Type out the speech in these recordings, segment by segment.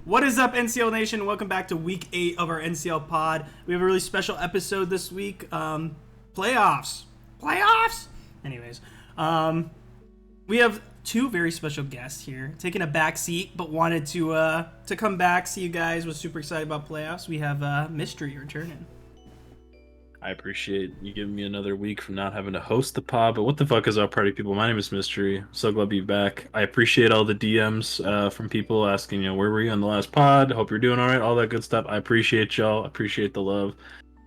What is up, NCL Nation? Welcome back to week 8 of our NCL pod. We have a really special episode this week. Playoffs. Anyways, we have two very special guests here, taking a back seat, but wanted to come back, see you guys. Was super excited about playoffs. We have Mystery returning. I appreciate you giving me another week from not having to host the pod, but what the fuck is up, party people? My name is Mystery. I'm so glad to be back. I appreciate all the DMs from people asking, where were you on the last pod? Hope you're doing all right, all that good stuff. I appreciate y'all. I appreciate the love.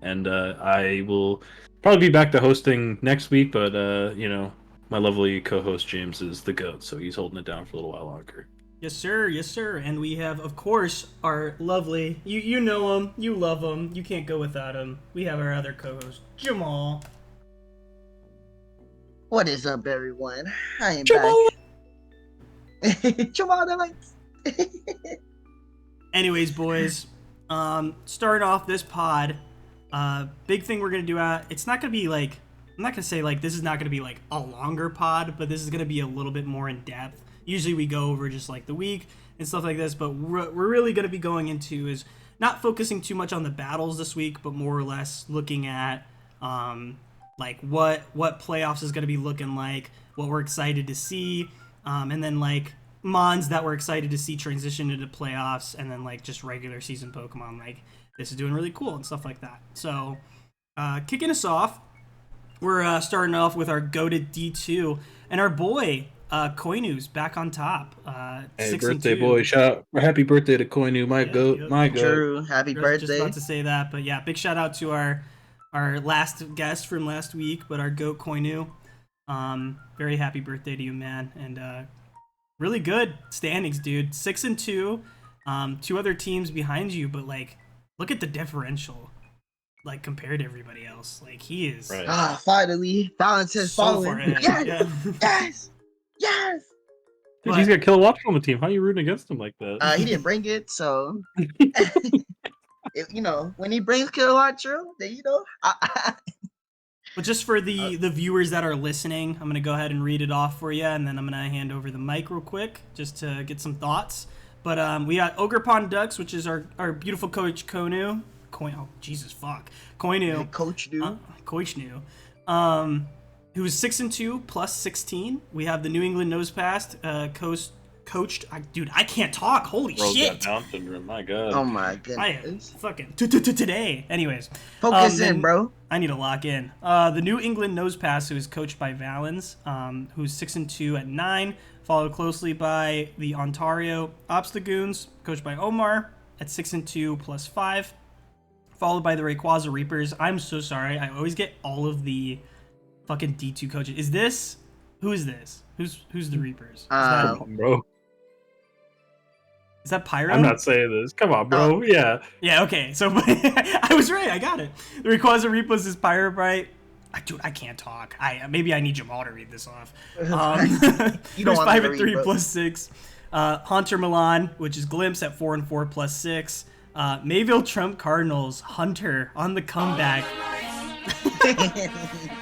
And I will probably be back to hosting next week, but, my lovely co-host James is the GOAT, so he's holding it down for a little while longer. Yes, sir. Yes, sir. And we have, of course, our lovely, you know him, you love him, you can't go without him. We have our other co-host, Jamall. What is up, everyone? I am Jamall. back. Jamall the lights. Anyways, boys, starting off this pod, big thing we're going to do, it's not going to be like, I'm not going to say like this is not going to be like a longer pod, but this is going to be a little bit more in depth. Usually we go over just like the week and stuff like this, but we're really going to be going into is not focusing too much on the battles this week, but more or less looking at like what playoffs is going to be looking like, what we're excited to see, and then like mons that we're excited to see transition into playoffs, and then like just regular season Pokemon like this is doing really cool and stuff like that. So kicking us off, we're starting off with our goated D2 and our boy Koinu's back on top. Hey, birthday boy! Shout out! Happy birthday to Koinu, my goat, my goat. True, happy birthday! Just about to say that, but yeah, big shout out to our last guest from last week, but our goat Koinu. Very happy birthday to you, man, and really good standings, dude. 6-2, two other teams behind you, but like, look at the differential, like compared to everybody else. Like he is. Right. Finally, balance has fallen. Yes. Yes. Dude, he's got Kilowatt on the team. How are you rooting against him like that? He didn't bring it, so when he brings Kilowatt, then But just for the viewers that are listening, I'm gonna go ahead and read it off for you, and then I'm gonna hand over the mic real quick just to get some thoughts. But we got Ogre Pond Ducks, which is our beautiful coach Koinu. Oh Jesus fuck, Koinu. Coach Koinu. Who is 6-2 plus 16. We have the New England Nosepast coached. Dude, I can't talk. Holy shit! Down syndrome. My God. Oh my goodness. I am fucking today. Anyways, focus in, bro. I need to lock in. The New England Nosepast, who is coached by Valens, who's 6-2 at 9, followed closely by the Ontario Obstagoons, coached by Omar at 6-2 plus 5, followed by the Rayquaza Reapers. I'm so sorry. I always get all of the fucking D2 coaches. Who is this? Who's the Reapers? Come on, bro. Is that Pyro? I'm not saying this. Come on, bro. Yeah. Yeah, okay. So I was right. I got it. The Rayquaza Reapers is Pyrobrite. Dude, I can't talk. Maybe I need Jamall to read this off. You don't want 5-3 plus 6. Hunter Milan, which is Glimpse at 4-4 plus 6. Mayville Trump Cardinals. Hunter on the comeback.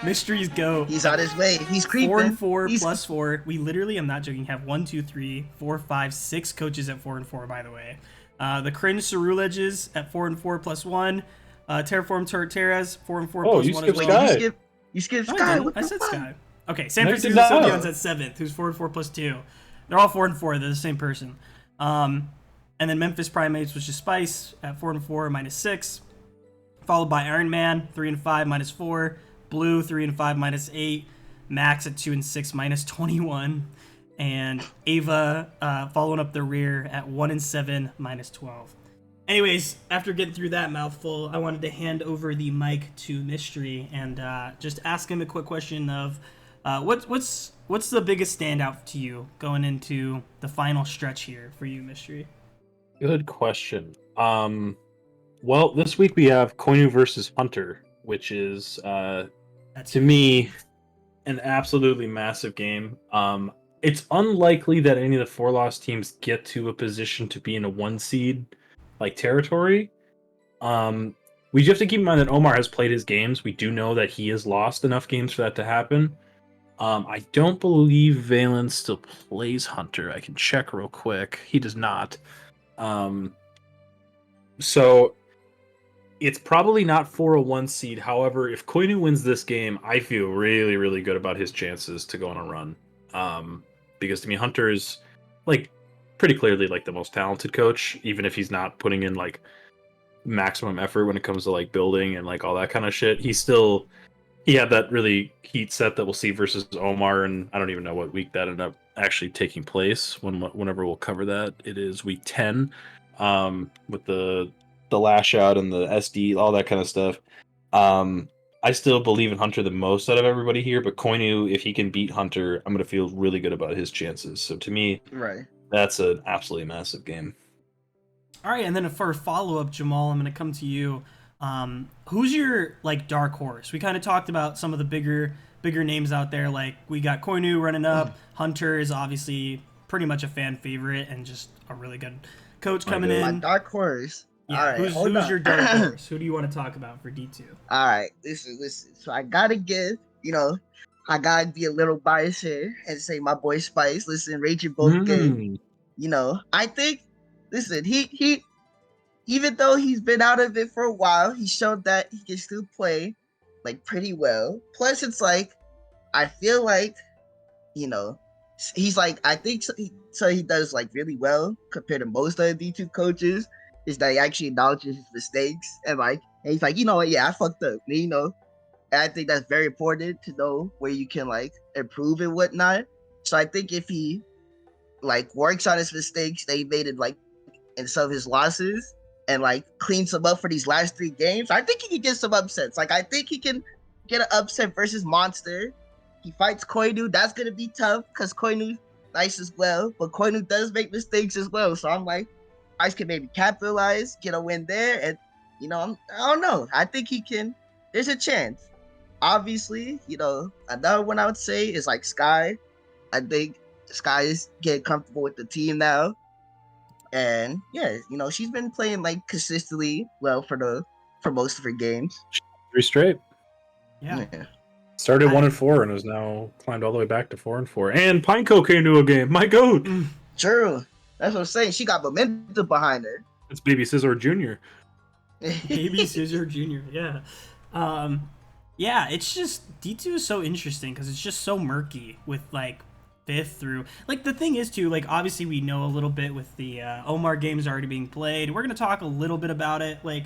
Mysteries go. He's on his way. He's creeping. 4-4 plus 4. We literally, I'm not joking, have 1, 2, 3, 4, 5, 6 coaches at 4-4, by the way. The Cringe Ceruleges at 4-4 plus 1. Terraform Torteras, 4-4 plus 1 as well. You skipped Sky. I said Sky. Okay, San Francisco Sylveon's at 7th, who's 4-4 plus 2. They're all 4-4. They're the same person. And then Memphis Primates, which is Spice, at 4-4 minus 6. Followed by Iron Man, 3-5 minus 4. Blue, 3-5 minus 8. Max at 2-6 minus 21. And Ava following up the rear at 1-7 minus 12. Anyways, after getting through that mouthful, I wanted to hand over the mic to Mystery and just ask him a quick question of what's the biggest standout to you going into the final stretch here for you, Mystery? Good question. Well, this week we have Koinu versus Hunter, which is, to me, an absolutely massive game. It's unlikely that any of the 4-loss teams get to a position to be in a 1-seed like territory. We have to keep in mind that Omar has played his games. We do know that he has lost enough games for that to happen. I don't believe Valen still plays Hunter. I can check real quick. He does not. So it's probably not for a 1 seed. However, if Koinu wins this game, I feel really, really good about his chances to go on a run. Because to me, Hunter is like pretty clearly like the most talented coach, even if he's not putting in like maximum effort when it comes to like building and like all that kind of shit. He had that really heat set that we'll see versus Omar, and I don't even know what week that ended up actually taking place. Whenever we'll cover that, it is week 10, with the lash out and the SD, all that kind of stuff. I still believe in Hunter the most out of everybody here, but Koinu, if he can beat Hunter, I'm gonna feel really good about his chances. So to me, Right. that's an absolutely massive game. All right, and then for a follow-up, Jamall, I'm going to come to you. Who's your like dark horse? We kind of talked about some of the bigger names out there. Like we got Koinu running up. Hunter is obviously pretty much a fan favorite and just a really good coach coming in. My dark horse. Yeah, All right, who's your dark horse? Who do you want to talk about for D2? All right, listen. So I gotta give, I gotta be a little biased here and say my boy Spice. Listen, Raging both good. I think, listen, he even though he's been out of it for a while, he showed that he can still play like pretty well. Plus, it's like I feel like, he's like I think so he does like really well compared to most other D2 coaches. Is that he actually acknowledges his mistakes and he's like, you know what, yeah, I fucked up, and I think that's very important to know where you can like improve and whatnot. So I think if he like works on his mistakes that he made in some of his losses and like cleans them up for these last 3 games, I think he can get some upsets. Like I think he can get an upset versus Monster. He fights Koinu. That's gonna be tough because Koinu's nice as well, but Koinu does make mistakes as well. So I'm like, Ice can maybe capitalize, get a win there, and I don't know. I think he can. There's a chance. Obviously, another one I would say is like Sky. I think Sky is getting comfortable with the team now, and yeah, she's been playing like consistently well for most of her games. 3 straight. Yeah. Started 1-4 and has now climbed all the way back to 4-4. And Pineco came to a game. My goat. True. That's what I'm saying. She got momentum behind her. It's Baby Scissor Jr. Baby Scissor Jr. Yeah. Yeah, it's just D2 is so interesting because it's just so murky with like 5th through like the thing is too, like obviously we know a little bit with the Omar games already being played. We're gonna talk a little bit about it, like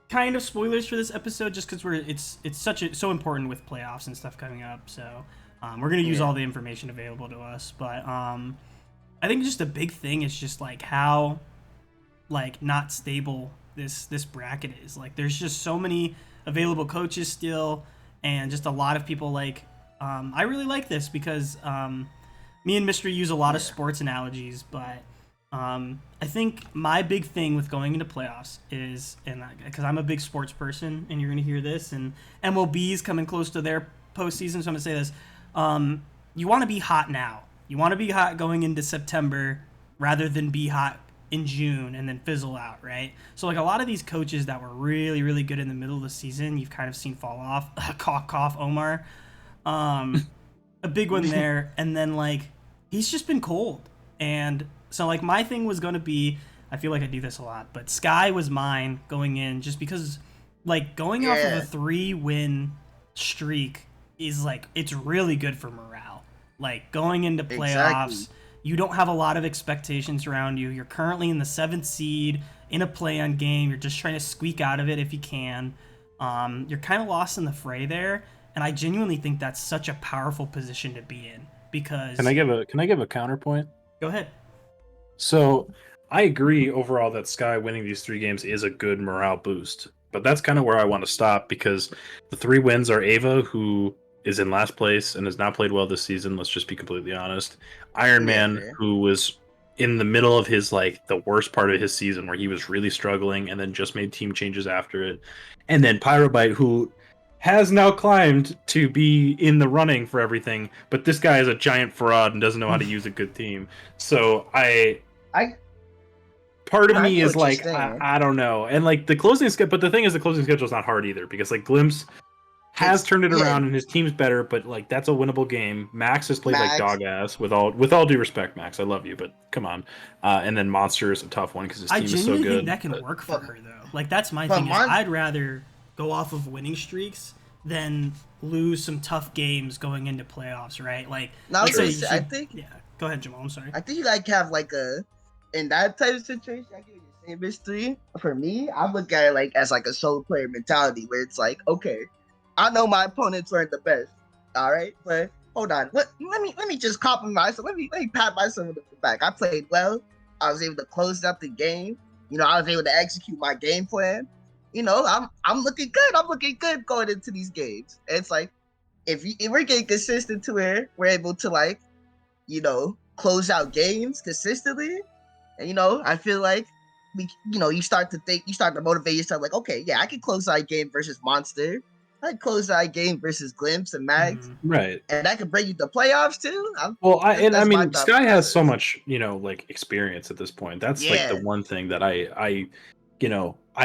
kind of spoilers for this episode just because it's so important with playoffs and stuff coming up. So we're gonna use all the information available to us, but I think just a big thing is just like how like not stable this bracket is. Like there's just so many available coaches still, and just a lot of people like I really like this because me and Mystery use a lot of sports analogies, but I think my big thing with going into playoffs is, and because I'm a big sports person and you're gonna hear this, and MLB's coming close to their postseason, so I'm gonna say this, you want to be hot now. You want to be hot going into September rather than be hot in June and then fizzle out, right? So like a lot of these coaches that were really, really good in the middle of the season, you've kind of seen fall off. Cough, Omar. A big one there. And then like he's just been cold. And so like my thing was going to be, I feel like I do this a lot, but Sky was mine going in just because like going off of a 3-win streak is like, it's really good for morale. Like going into playoffs, you don't have a lot of expectations around you. You're currently in the 7th seed in a play-on game. You're just trying to squeak out of it if you can. You're kind of lost in the fray there, and I genuinely think that's such a powerful position to be in because. Can I give a counterpoint? Go ahead. So I agree overall that Sky winning these 3 games is a good morale boost, but that's kind of where I want to stop because the 3 wins are Ava, who is in last place and has not played well this season. Let's just be completely honest. Iron Man, who was in the middle of his like the worst part of his season where he was really struggling and then just made team changes after it. And then Pyrobite, who has now climbed to be in the running for everything, but this guy is a giant fraud and doesn't know how to use a good team. So part of me is like, I don't know. And like the closing schedule, but the thing is the closing schedule is not hard either because like Glimpse has turned it around and his team's better, but like that's a winnable game. Max has played like dog ass. With all due respect, Max, I love you, but come on. And then Monster is a tough one because his team is so good. I genuinely think that can work for her though. Like that's my thing. I'd rather go off of winning streaks than lose some tough games going into playoffs, right? Like, I think. Yeah, go ahead, Jamall. I'm sorry. I think you like have like in that type of situation. I give you the same mystery. For me, I look at it like as like a solo player mentality, where it's like, okay, I know my opponents aren't the best, all right, but hold on, let me just compliment myself. Let me pat myself on the back. I played well. I was able to close up the game. I was able to execute my game plan. I'm looking good. I'm looking good going into these games. And it's like if we're getting consistent to where we're able to like, close out games consistently, and I feel like you start to motivate yourself like, okay, yeah, I can close out a game versus Monster. I close out a game versus Glimpse and Mags, right? And that could bring you to playoffs too. I mean, Sky has so much, like experience at this point. That's like the one thing that I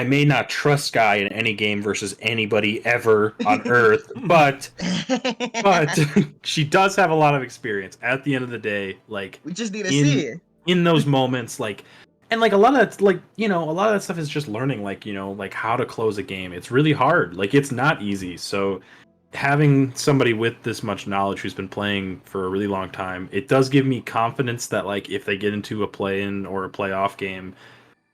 may not trust Sky in any game versus anybody ever on Earth, but she does have a lot of experience. At the end of the day, like we just need to see it in those moments, like. And like a lot of that's like, a lot of that stuff is just learning, like, like how to close a game. It's really hard. Like it's not easy. So having somebody with this much knowledge who's been playing for a really long time, it does give me confidence that like if they get into a play-in or a playoff game,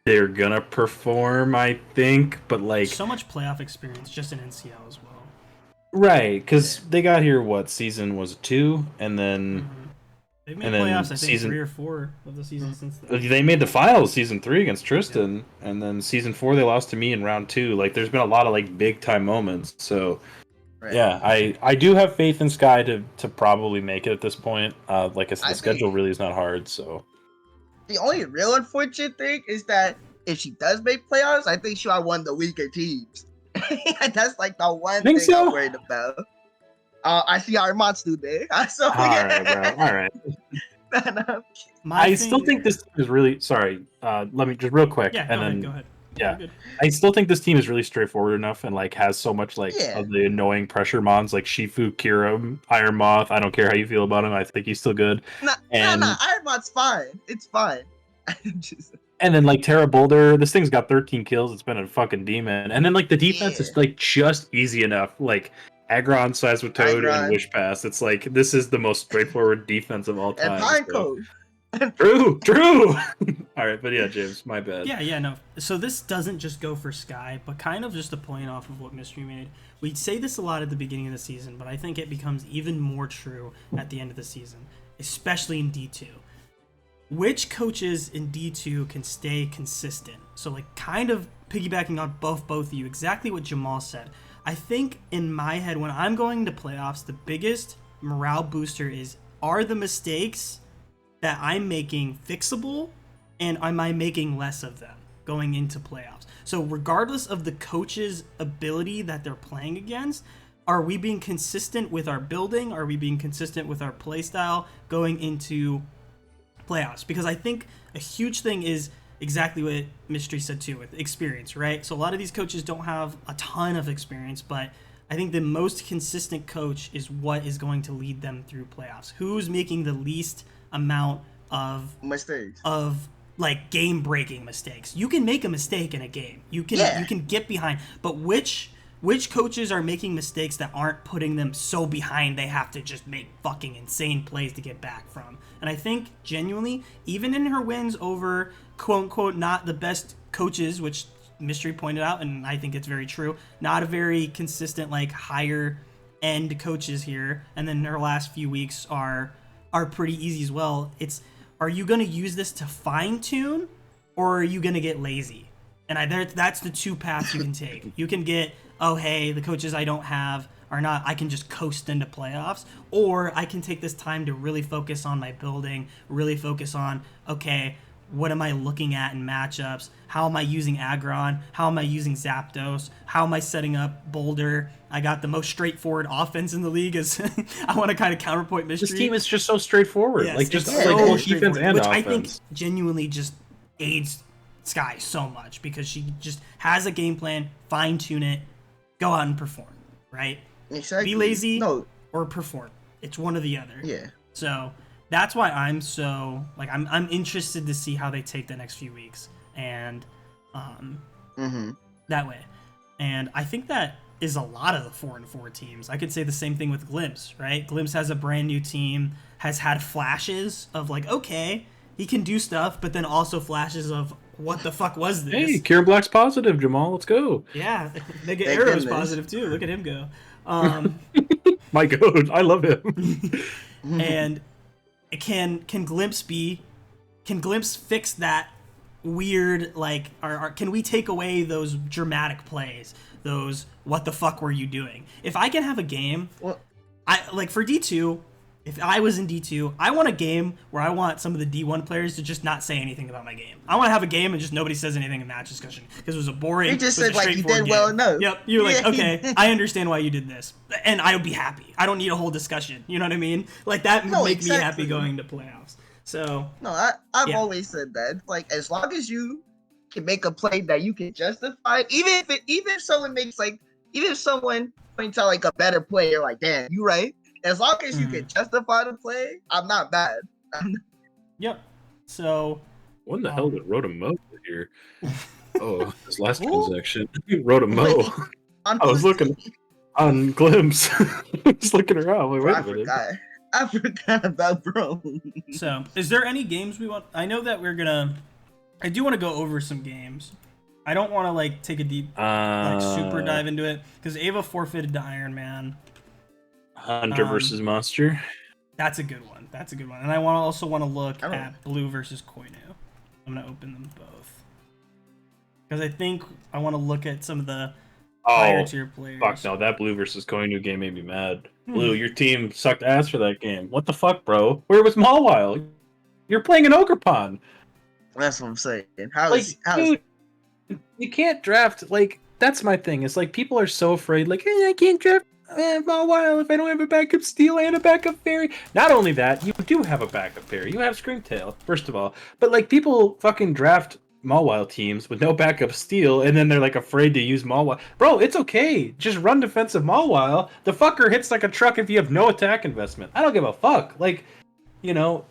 they're gonna perform, I think. But like so much playoff experience just in NCL as well. Right, because they got here, season was 2, and then... Mm-hmm. They've made playoffs, I think, 3 or 4 of the season since then. They made the finals season 3 against Tristan, and then season 4 they lost to me in round 2. Like, there's been a lot of like big time moments. So, yeah, I do have faith in Sky to probably make it at this point. Like I said, the schedule really is not hard. So, the only real unfortunate thing is that if she does make playoffs, I think she'll have one of the weaker teams. That's like the one thing I'm worried about. I see our monster there. So, all right, bro. All right. I still think this team is really sorry. Let me just real quick, and go ahead. Yeah, I still think this team is really straightforward enough, and like has so much like of the annoying pressure mons like Shifu, Kira, Iron Moth. I don't care how you feel about him. I think he's still good. No, Iron Moth's fine. It's fine. And then like Terra Boulder, this thing's got 13 kills. It's been a fucking demon. And then like the defense is like just easy enough. Like Aggron, Size with Toad, and Wish Pass. It's like this is the most straightforward defense of all time. And Pinecone. True. All right, but yeah, James, my bad. Yeah, no. So this doesn't just go for Sky, but kind of just a point off of what Mystery made. We say this a lot at the beginning of the season, but I think it becomes even more true at the end of the season, especially in D2. Which coaches in D2 can stay consistent? So like kind of piggybacking on both of you, exactly what Jamall said. I think in my head, when I'm going to playoffs, the biggest morale booster are the mistakes that I'm making fixable, and am I making less of them going into playoffs? So regardless of the coach's ability that they're playing against, are we being consistent with our building? Are we being consistent with our play style going into playoffs? Because I think a huge thing is exactly what Mystery said too, with experience, right? So a lot of these coaches don't have a ton of experience, but I think the most consistent coach is what is going to lead them through playoffs. Who's making the least amount of mistakes, of like game breaking mistakes? You can make a mistake in a game. You can get behind, but which coaches are making mistakes that aren't putting them so behind they have to just make fucking insane plays to get back from? And I think genuinely, even in her wins over quote unquote not the best coaches, which Mystery pointed out, and I think it's very true, not a very consistent like higher end coaches here, and then her last few weeks are pretty easy as well. Are you going to use this to fine tune, or are you going to get lazy? And that's the two paths you can take. You can get, oh hey, the coaches I don't have are not, I can just coast into playoffs, or I can take this time to really focus on my building, really focus on, okay, what am I looking at in matchups? How am I using Aggron? How am I using Zapdos? How am I setting up Boulder? I got the most straightforward offense in the league. As I want to kind of counterpoint Mystery. This team is just so straightforward. Yes, like just so both defense and which offense. I think genuinely just aids Sky so much because she just has a game plan, fine tune it, go out and perform, right? Exactly. Be lazy No. or perform. It's one or the other. Yeah. So that's why I'm so like I'm interested to see how they take the next few weeks and that way. And I think that is a lot of the 4-4 teams. I could say the same thing with Glimpse, right? Glimpse has a brand new team, has had flashes of like, okay, he can do stuff, but then also flashes of what the fuck was this? Hey, Cure Black's positive, Jamall. Let's go. Yeah, they get Arrow's positive too. Look at him go. My God, I love him. And can Glimpse fix that weird like can we take away those dramatic plays, those what the fuck were you doing? If I can have a game, I like for D2, if I was in D2, I want a game where I want some of the D1 players to just not say anything about my game. I want to have a game and just nobody says anything in match discussion because it was a boring. You just said like you did well enough. Yep, you're like, okay, I understand why you did this, and I would be happy. I don't need a whole discussion. You know what I mean? Like that would make me happy going to playoffs. So no, I've always said that. Like as long as you can make a play that you can justify, even if someone points out like a better play, you're like, damn, you right. As long as you can justify the play, I'm not bad. Yep. So when the hell did Rotomo here? Oh, this last transaction. Rotomo. I was looking on Glimpse. I was looking around. Like, wait a minute. I forgot about bro. So, is there any games we want? I know that I do want to go over some games. I don't want to like take a deep, like super dive into it because Ava forfeited to Iron Man. Hunter versus Monster. That's a good one. And I also want to look at Blue versus Koinu. I'm gonna open them both because I think I want to look at some of the higher tier players. Fuck no, that Blue versus Koinu game made me mad. Blue, your team sucked ass for that game. What the fuck, bro? Where was Mawile? You're playing an Ogrepon. That's what I'm saying. Dude, you can't draft, like, that's my thing. It's like people are so afraid, like, hey, I can't draft Mawile if I don't have a backup Steel and a backup Fairy. Not only that, you do have a backup Fairy. You have Screamtail, first of all. But, like, people fucking draft Mawile teams with no backup Steel, and then they're, like, afraid to use Mawile. Bro, it's okay. Just run defensive Mawile. The fucker hits like a truck if you have no attack investment. I don't give a fuck. Like, you know,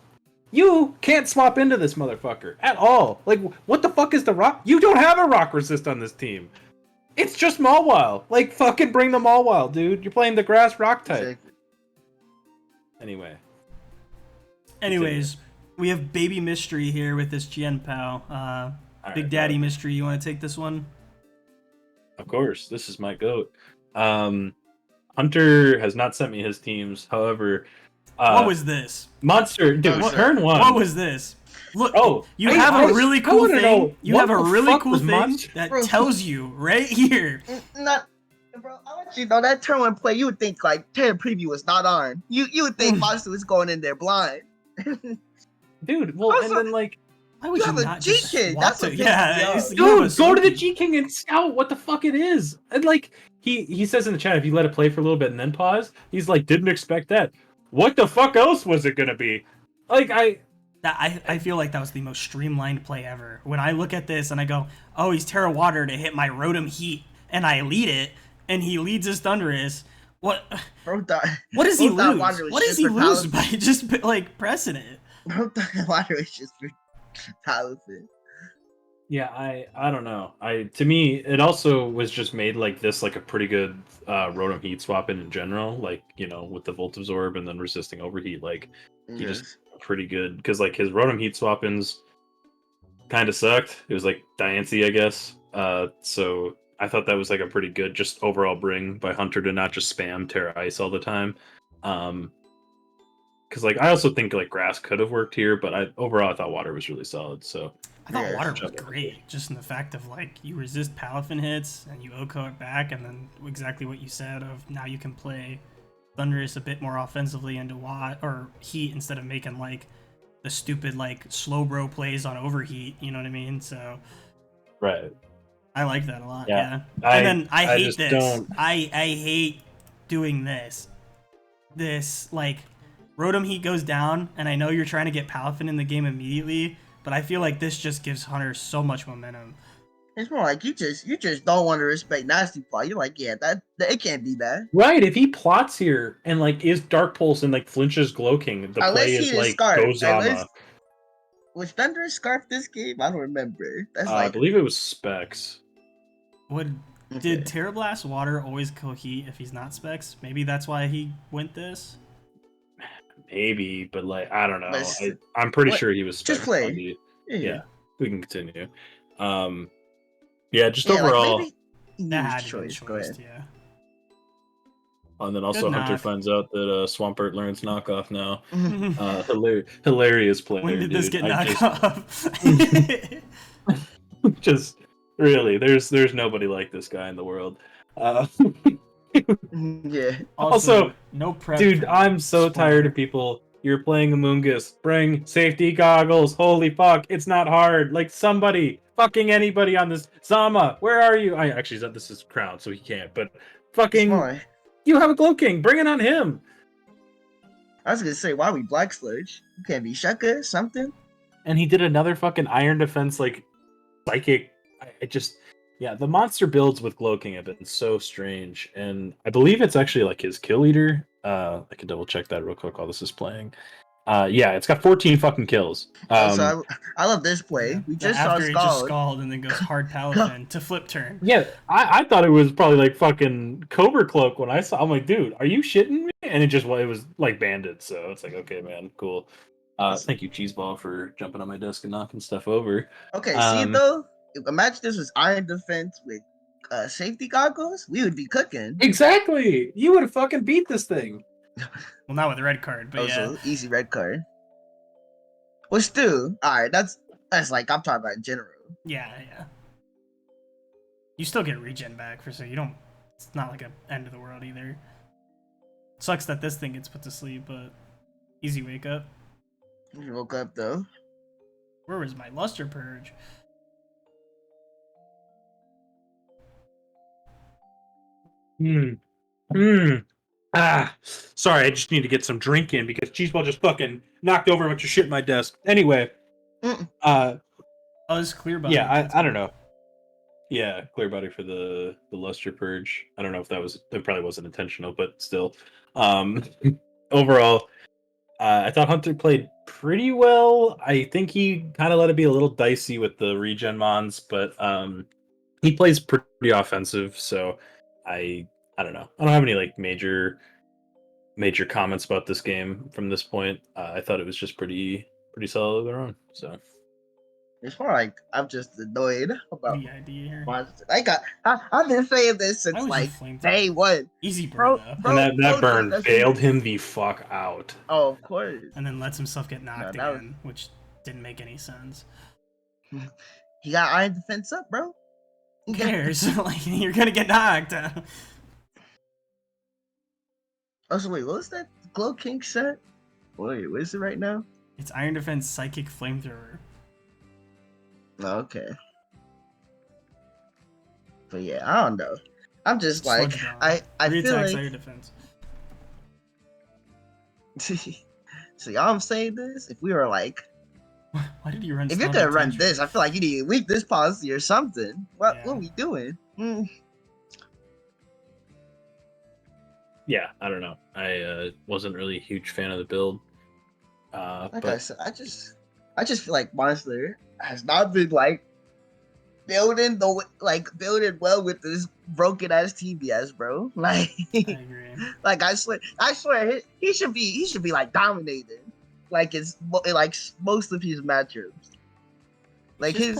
you can't swap into this motherfucker at all. Like, what the fuck is the rock? You don't have a rock resist on this team. It's just Mawile. Like, fucking bring the Mawile, dude. You're playing the grass rock type. Anyways, we have Baby Mystery here with this Gen Pal. Big Daddy Mystery, you want to take this one? Of course. This is my GOAT. Hunter has not sent me his teams. However, what was this? Monster, dude, turn one. What was this? Look, you have a really cool thing. You have a really cool thing that tells you right here. Bro, I want you to know that turn one play, you would think like Terra Preview was not on. You would think Monster was going in there blind. Dude, well, also, and then like, why would you have not a G-King? That's a dude, go to the G-King and scout what the fuck it is. And like, he says in the chat, if you let it play for a little bit and then pause, he's like, didn't expect that. What the fuck else was it gonna be? Like, I feel like that was the most streamlined play ever. When I look at this and I go, oh, he's Terra Water to hit my Rotom Heat, and I lead it, and he leads his Thundurus. What does he lose? What does he lose by just like pressing it? Water is just for Talonflame. Yeah, I don't know. To me, it also was just made like this, like a pretty good Rotom Heat swap in general. Like, you know, with the Volt Absorb and then resisting Overheat, like he just pretty good because like his Rotom Heat swap-ins kind of sucked. It was like Diancie, I guess. So I thought that was like a pretty good just overall bring by Hunter to not just spam Terra Ice all the time. Because like I also think like Grass could have worked here, but overall I thought Water was really solid. So I thought Water was great, just in the fact of like you resist Palafin hits and you OHKO it back, and then exactly what you said of now you can play Thundurus a bit more offensively into Heat instead of making like the stupid like slow bro plays on Overheat. You know what I mean? So right, I like that a lot. Yeah, and then I hate this. I hate doing this. This like Rotom Heat goes down, and I know you're trying to get Palafin in the game immediately. But I feel like this just gives Hunter so much momentum. It's more like you just don't want to respect Nasty Plot. You're like, yeah, that it can't be that. Right, if he plots here and like is Dark Pulse and like flinches Glow King, the Unless play he is is like Scarf. Gozama. Was Thunder Scarf this game? I don't remember. That's I like believe it was Specs. Did Terrablast Water always kill Heat if he's not Specs? Maybe that's why he went this. Maybe, but like I don't know. But I'm pretty sure he was Specs. just play. Yeah, we can continue. Yeah, just Yeah, overall. Like maybe That had his to be choice. choice, Go ahead. yeah. And then also Good Hunter knock. finds out that Swampert learns knockoff now. Hilarious player. When did this dude. get knocked off? Just really, there's nobody like this guy in the world. Yeah. Also, no prep. dude, I'm so tired of people. You're playing Among Us. Bring safety goggles. Holy fuck, it's not hard. Like somebody, fucking anybody on this. Zama, where are you? I actually said this is Crown, so he can't. But fucking, you have a Glow King. Bring it on him. I was gonna say, why we Black Sludge? You can't be Shaka something. And he did another fucking Iron Defense like psychic. Yeah, the monster builds with Glow King have been so strange, and I believe it's actually like his kill leader. I can double check that real quick while this is playing. Yeah, it's got 14 fucking kills. Also, I love this play. Yeah. We just After saw he Scald. just Scald and then goes hard Paladin to flip turn. Yeah, I thought it was probably like fucking Cobra Cloak when I saw. I'm like, dude, are you shitting me? And it was like banded. So it's like, okay, man, cool. Thank you, Cheeseball, for jumping on my desk and knocking stuff over. Okay, see though, imagine this was Iron Defense with safety goggles. We would be cooking. Exactly. You would have fucking beat this thing. Well, not with the red card, but also, easy red card. Well, still, all right. That's like I'm talking about in general. Yeah. You still get regen back so you don't. It's not like an end of the world either. Sucks that this thing gets put to sleep, but easy wake up. You woke up though. Where was my luster purge? Sorry, I just need to get some drink in because Cheeseball just fucking knocked over a bunch of shit in my desk. Anyway, it's clear body. Yeah, I don't know. Yeah, clear body for the luster purge. I don't know if that probably wasn't intentional, but still. Overall, I thought Hunter played pretty well. I think he kind of let it be a little dicey with the regen mons, but he plays pretty offensive, so I don't know. I don't have any like major comments about this game from this point. I thought it was just pretty solid their own. So it's more like I'm just annoyed about the idea here. I've been saying this since like day one. Easy burn, and that burn bailed him the fuck out. Oh, of course. And then lets himself get knocked again, which didn't make any sense. He got Iron Defense up, bro. Who cares? Like, you're gonna get knocked. Oh, so wait, what was that Glow King set? Wait, what is it right now? It's Iron Defense Psychic Flamethrower. Oh, okay. But yeah, I don't know. I'm just like, I feel like... Iron Defense. See, all I'm saying this, if we were like... Why did you run? If you're gonna run this, I feel like you need to weak this policy or something. What are we doing? Yeah, I don't know. I wasn't really a huge fan of the build. Like I said, I just feel like Monster has not been like building well with this broken ass TBS, bro. Like, I agree. Like I swear he should be like dominated. Like it's like most of his matchups. Like he's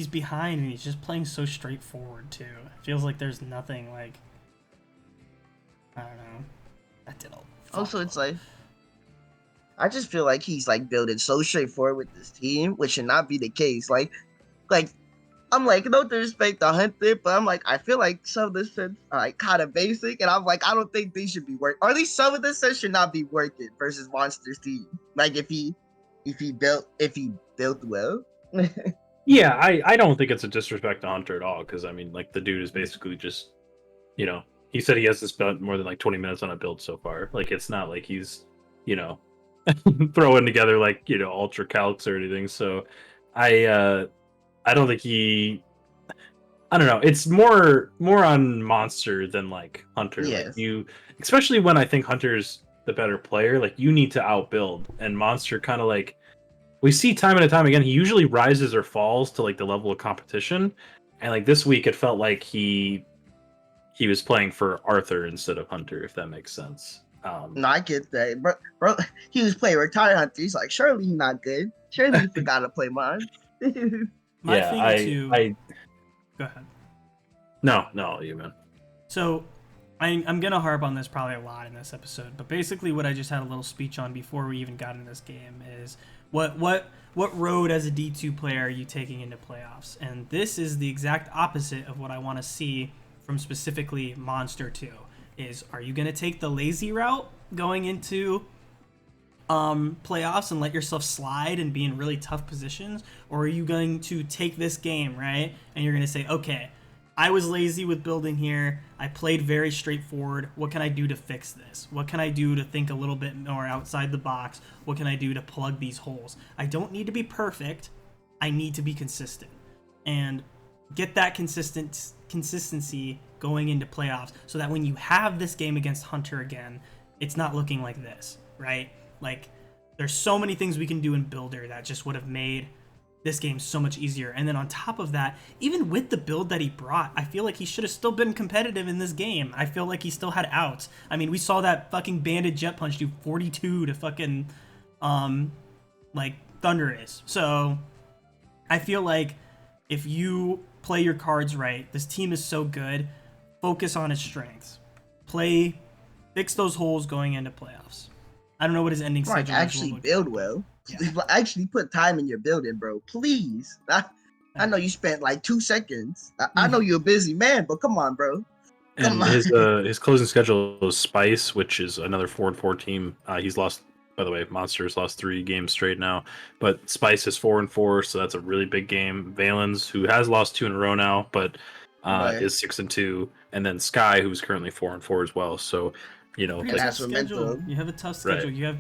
behind and he's just playing so straightforward too. It feels like there's nothing like, I don't know. That did all. Also, it's like I just feel like he's like building so straightforward with this team, which should not be the case. Like I'm like, no disrespect to Hunter, but I'm like, I feel like some of the sets are like kind of basic, and I'm like, I don't think they should be working, or at least some of the sets should not be working versus Monster's team. Like if he built well. Yeah, I don't think it's a disrespect to Hunter at all, because I mean, like the dude is basically just, you know, he said he hasn't spent more than like 20 minutes on a build so far. Like it's not like he's, you know, throwing together like, you know, ultra calcs or anything. So I don't think he I don't know. It's more on Monster than like Hunter. Yes. Like you, especially when I think Hunter's the better player. Like you need to outbuild, and Monster kind of like we see time and time again. He usually rises or falls to like the level of competition, and like this week it felt like he was playing for Arthur instead of Hunter, if that makes sense. No, I get that, bro. He was playing Retired Hunter. He's like, surely he's not good. Surely he forgot to play mine. My yeah, thing too. Go ahead. No, you man. So, I'm gonna harp on this probably a lot in this episode, but basically, what I just had a little speech on before we even got in this game is what road as a D2 player are you taking into playoffs? And this is the exact opposite of what I want to see from specifically Monster 2. Is are you gonna take the lazy route going into playoffs and let yourself slide and be in really tough positions, or are you going to take this game, right, and you're going to say, okay, I was lazy with building here, I played very straightforward, what can I do to fix this? What can I do to think a little bit more outside the box? What can I do to plug these holes? I don't need to be perfect, I need to be consistent and get that consistency going into playoffs, so that when you have this game against Hunter again, it's not looking like this, right? Like, there's so many things we can do in Builder that just would have made this game so much easier. And then on top of that, even with the build that he brought, I feel like he should have still been competitive in this game. I feel like he still had outs. I mean, we saw that fucking Banded Jet Punch do 42 to fucking, like, Thunder Ace. So, I feel like if you play your cards right, this team is so good, focus on his strengths. Fix those holes going into playoffs. I don't know what his ending schedule is. Actually build well. Yeah. Actually put time in your building, bro. Please. I know you spent like 2 seconds. I know you're a busy man, but come on, bro. Come on. His closing schedule is Spice, which is another 4-4 team. He's lost, by the way, Monster's lost 3 games straight now. But Spice is 4-4, so that's a really big game. Valens, who has lost 2 in a row now, but is 6-2, and then Sky, who's currently 4-4 as well. So, you know, like, schedule. You have a tough schedule. Right. You have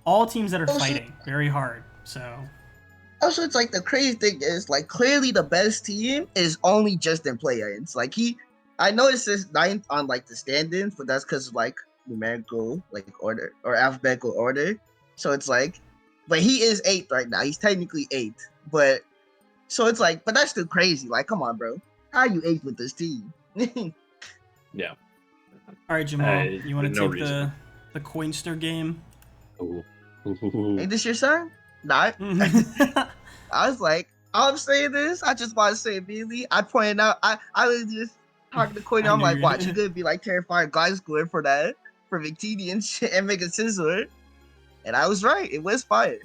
all teams that are fighting very hard. So also, it's like the crazy thing is like clearly the best team is only just in play-ins. Like I know it says 9th on like the stand-ins, but that's because of like numerical like order or alphabetical order. So it's like, but he is 8th right now. He's technically 8th, but so it's like, but that's still crazy. Like, come on, bro. How are you 8th with this team? Yeah. All right, Jamall, you want to take the Coinster game? Ooh. Ain't this your son? Not. I was like, I'm saying this. I just want to say immediately. I pointed out. I was just talking to Cointer. I'm like, watch, you could be like terrifying guy score for that for Victini and shit and make a scissor. And I was right. It was fire.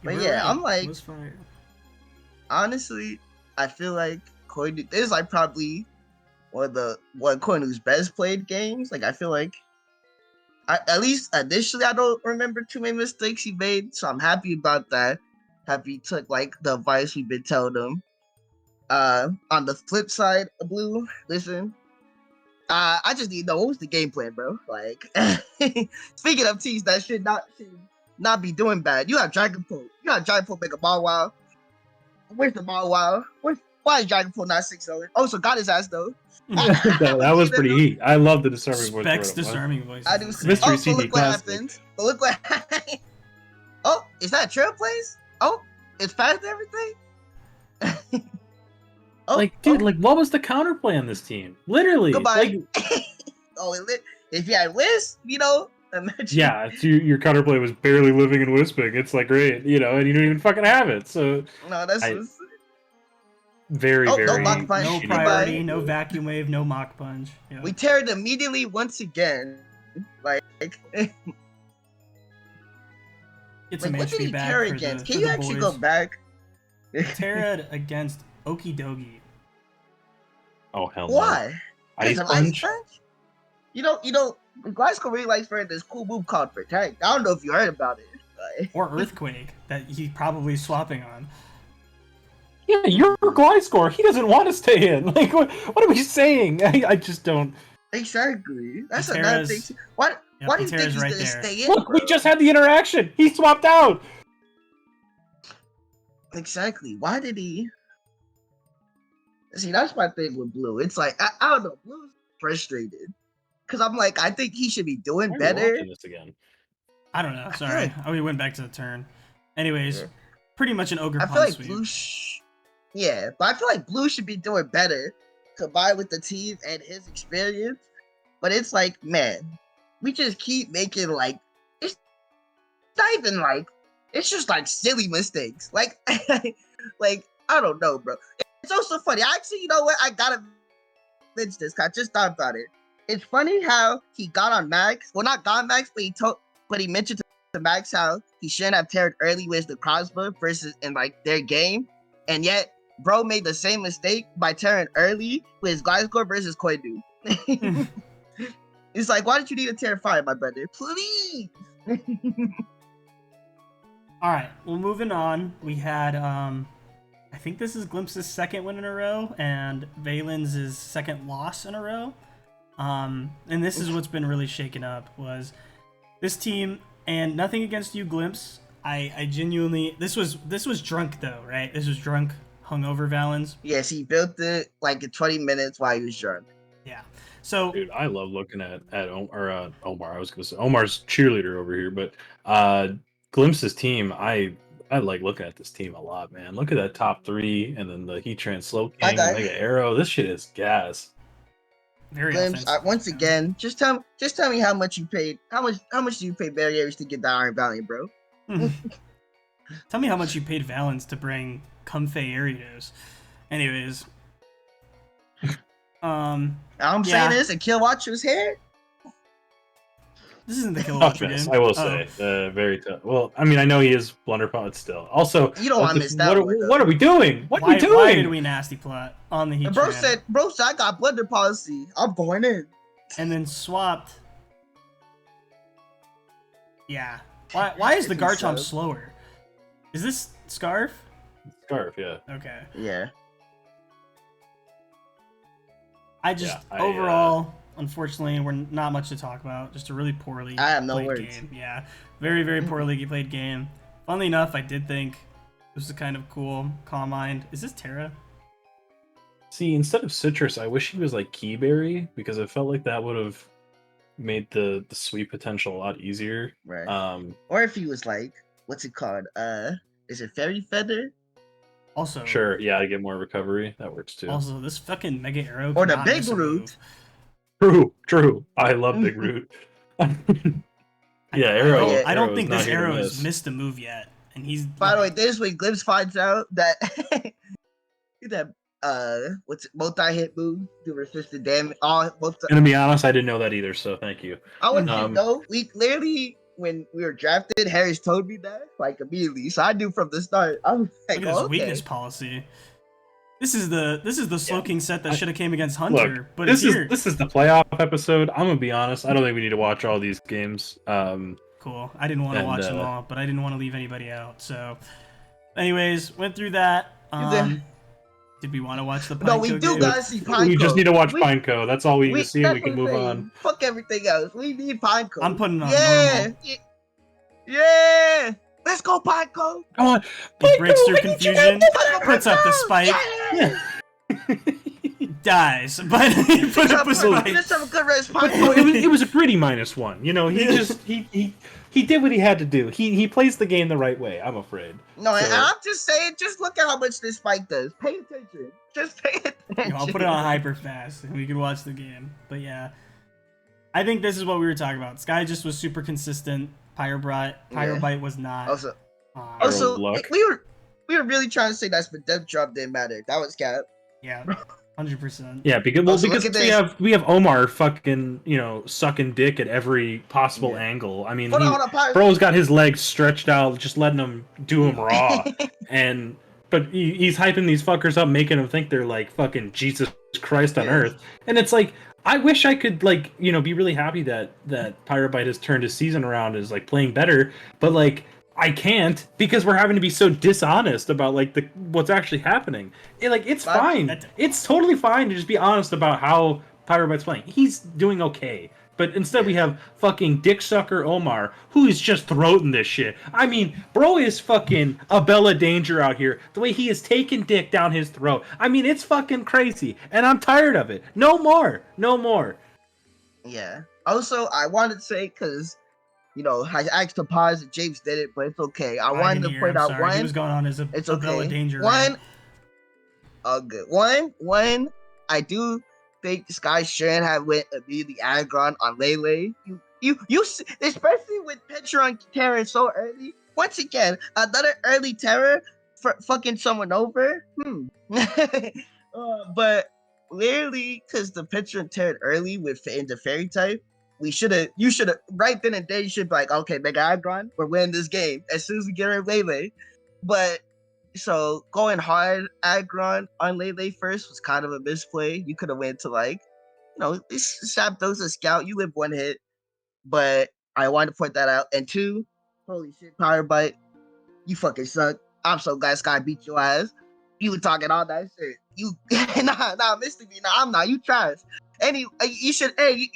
But yeah, right. I'm like, it was fire. Honestly, I feel like Cointer. This is like probably one of Cointer's best played games. Like I feel like. At least initially, I don't remember too many mistakes he made, so I'm happy about that. Happy he took like the advice we've been telling him. On the flip side, Blue, listen, I just need to know what was the game plan, bro. Like, speaking of teams that should not be doing bad, you have Dragonpool. You have Dragonpool make a ball wow. Where's the ball wow? Why is Dragonpool not 6-0? Oh, so got his ass though. that was pretty heat. I love the disarming voice. Specs disarming voice. I do. Mystery CD look what happens. But look what. Oh, is that Trailblaze? Oh, it's fast and everything. Dude, what was the counterplay on this team? Literally. Goodbye. If you had Wisp, imagine. Yeah, your counterplay was barely living and wisping. It's like great, and you don't even fucking have it. So no, that's. Very, very. No Mach Punch. No priority, no vacuum wave, no Mach Punch. Yeah. We tear it immediately once again. Like it's some what HP did he back tear for against? the, Can for you the actually boys. go back? Tear it against Okidogi. Oh hell no. Why? Ice Punch? Glasgow really likes wearing this cool move called Protect. I don't know if you heard about it. Or Earthquake that he's probably swapping on. Yeah, you're Gliscor. He doesn't want to stay in. Like, what are we saying? I just don't. Exactly. That's another thing. Why do you think he's right going to there. stay in? Look, bro? we just had the interaction. He swapped out. Exactly. Why did he? See, that's my thing with Blue. It's like I don't know, Blue's frustrated because I'm like, I think he should be doing Why are we better. watching this again? I don't know. I feel Sorry, like- we went back to the turn. Anyways, Yeah. pretty much an ogre I feel pawn like sweep. Blue, yeah, but I feel like Blue should be doing better combined with the team and his experience. But it's like, man, we just keep making like it's not even like it's just like silly mistakes. Like, like I don't know, bro. It's also funny. Actually, you know what? I gotta mention this. 'Cause I just thought about it. It's funny how he got on Max. Well, not got on Max, but he mentioned to Max how he shouldn't have teared early with the crossbow versus in like their game, and yet bro made the same mistake by tearing early with his glide score versus Koidu. It's like, why did you need to tear 5, my brother? Please. All right, well, moving on. We had, I think this is Glimpse's second win in a row, and Valen's second loss in a row. And this is what's been really shaken up was this team, and nothing against you, Glimpse. I genuinely, this was drunk though, right? This was drunk, hungover Valens. Yes, he built it like in 20 minutes while he was drunk. Yeah. So, Dude, I love looking at Omar. I was gonna say Omar's cheerleader over here, but Glimpse's team. I like looking at this team a lot, man. Look at that top 3, and then the Heatran Slow King, Okay. Mega Arrow. This shit is gas. very Glimpse, offensive. once again, just tell me how much you paid. How much do you pay barriers to get the Iron Valiant, bro? Tell me how much you paid Valens to bring Comfey Ariados. Anyways. I'm Yeah. saying this, and Killwatcher's here. This isn't the Kill Tough Watcher miss, game. I will Oh. say. Very tough. Well, I mean, I know he is Blunderpot still. Also, You don't want to miss that one. what are we doing? What are we doing? Why did we nasty plot on the Heat? And bro said, I got blunder policy. I'm going in. And then swapped. Yeah. Why is the If he Garchomp subbed. slower? Is this Scarf? Scarf, yeah. Okay. Yeah. I just overall, unfortunately, we're not much to talk about. Just a really poorly I have no played words. game. Yeah, very very poorly played game. Funnily enough, I did think this was a kind of cool Calm Mind. Is this Terra? See, instead of Citrus, I wish he was like Keyberry, because I felt like that would have made the sweep potential a lot easier. Right. Or if he was like, what's it called? Is it Fairy Feather? Also, Sure, yeah, I get more recovery. That works too. Also, this fucking Mega Arrow Or the cannot Big miss a Root. move. True. I love Big Root. Yeah, Arrow. Yeah. I don't Arrow think is not this here to Arrow miss. has missed a move yet, and he's. By the way, this is when Glimpse finds out that that what's it, multi-hit move to resist the damage. Gonna be honest, I didn't know that either, so thank you. I want you to Um, know, we clearly when we were drafted, Harris told me that like immediately, so I knew from the start. I was like, Look at this oh, okay. weakness policy. This is the Slow King set that should have came against Look, Hunter, but this it's here. is the playoff episode. I'm gonna be honest. I don't think we need to watch all these games. Cool. I didn't want to And, watch them all, but I didn't want to leave anybody out. So, anyways, went through that. Did we want to watch the Pineco No, we do game? gotta see Pineco. We just need to watch We- Pineco. That's all we need to see. that's We can what I'm move saying. on. Fuck everything else. We need Pineco. I'm putting on normal. Yeah. Let's go, Pineco. Come on. He breaks through Pineco, we need you confusion, to- puts up the spike, Yeah. dies, but he put up a spike. Let's have a good rest, But Pineco. it was a pretty -1. You know, he just he did what he had to do. He plays the game the right way. I'm afraid. No, and So- I'm just saying, just look at how much this spike does. Pay attention. Just pay attention. I'll put it on hyper fast and we can watch the game. But yeah, I think this is what we were talking about. Sky just was super consistent. Pyrobite was not. Also, Pyro luck. we were really trying to say that Spadep drop didn't matter. That was cap. Yeah, 100%. Yeah, because Also, look because at we have Omar fucking sucking dick at every possible Yeah. angle. I mean, Hold on, Pyro. Bro's got his legs stretched out, just letting him do him raw, but he's hyping these fuckers up, making them think they're like fucking Jesus Christ on Yeah. earth, and it's like I wish I could be really happy that Pyrobite has turned his season around, is like playing better, but like I can't because we're having to be so dishonest about like what's actually happening. It's fine. It's totally fine to just be honest about how Pyrobite's playing. He's doing okay, But instead we have fucking dick sucker Omar, who is just throating this shit. I mean, bro is fucking a Bella Danger out here. The way he is taking dick down his throat. I mean, it's fucking crazy. And I'm tired of it. No more. No more. Yeah. Also, I wanted to say, because, I asked to pause and James did it, but it's okay. I wanted to point out one. He was going on as a Bella Danger. One. Oh, good. One. I do think this guy shouldn't have went immediately aggron on Lele. You, especially with Petra on Terra so early. Once again, another early Terra for fucking someone over. But literally, because the Petra and Terra early with into fairy type, you should have right then and there. You should be like, okay, Mega Aggron, we're winning this game as soon as we get rid of Lele. But so going hard Aggron on Lele first was kind of a misplay. You could have went to Zapdos a scout. You live one hit, but I wanted to point that out. And two, holy shit, Power Bite, you fucking suck. I'm so glad Sky beat your ass. You were talking all that shit. You nah, Mr. B, nah, I'm not. You trash. You should tear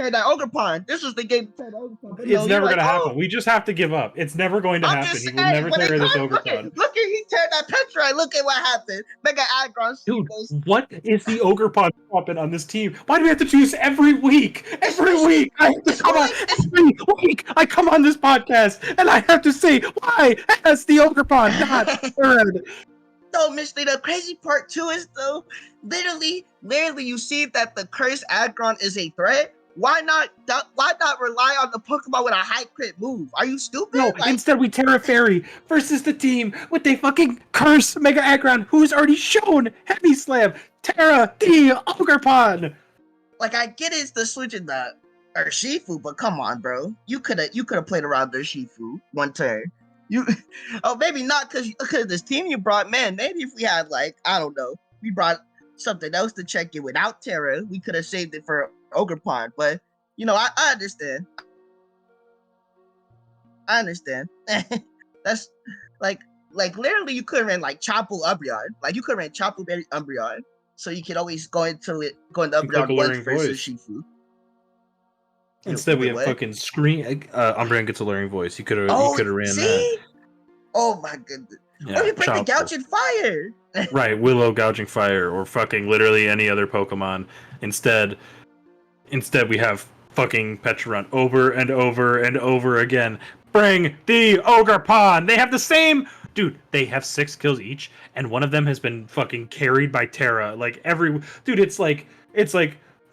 that Ogerpon. This was the game to tear the Ogerpon. It's never gonna happen. We just have to give up. It's never going to happen. He will never tear this Ogerpon. Look at he teared that Petra. Look at what happened. Mega Aggron. Dude, what is the Ogerpon popping on this team? Why do we have to choose every week? Every week I have to come on. Every week I come on this podcast and I have to say why has the Ogerpon not turned? No, Mister, the crazy part too is though, literally, you see that the cursed Aggron is a threat. Why not rely on the Pokemon with a high crit move? Are you stupid? No, instead we Terra Fairy versus the team with a fucking cursed Mega Aggron who's already shown Heavy Slam. Terra the Ogerpon. Like, I get it's the switch in the Urshifu, but come on, bro. You could have played around Urshifu one turn. Maybe not because this team you brought, man. Maybe if we had we brought something else to check it without Terra, we could have saved it for Ogerpon. But I understand. I understand. That's like literally you could have ran Chopu Umbreon. Like you could have ran Chopu Berry Umbreon, so you could always go into Umbreon once versus Shifu. Instead, we have fucking Umbreon gets Alluring Voice. You could have ran that. Oh my goodness! Yeah, or you bring the Gouging Fire. Right, Willow Gouging Fire, or fucking literally any other Pokemon. Instead, we have fucking Petra over and over and over again. Bring the Ogerpon. They have the same. Dude, they have 6 kills each, and one of them has been fucking carried by Terra. It's like.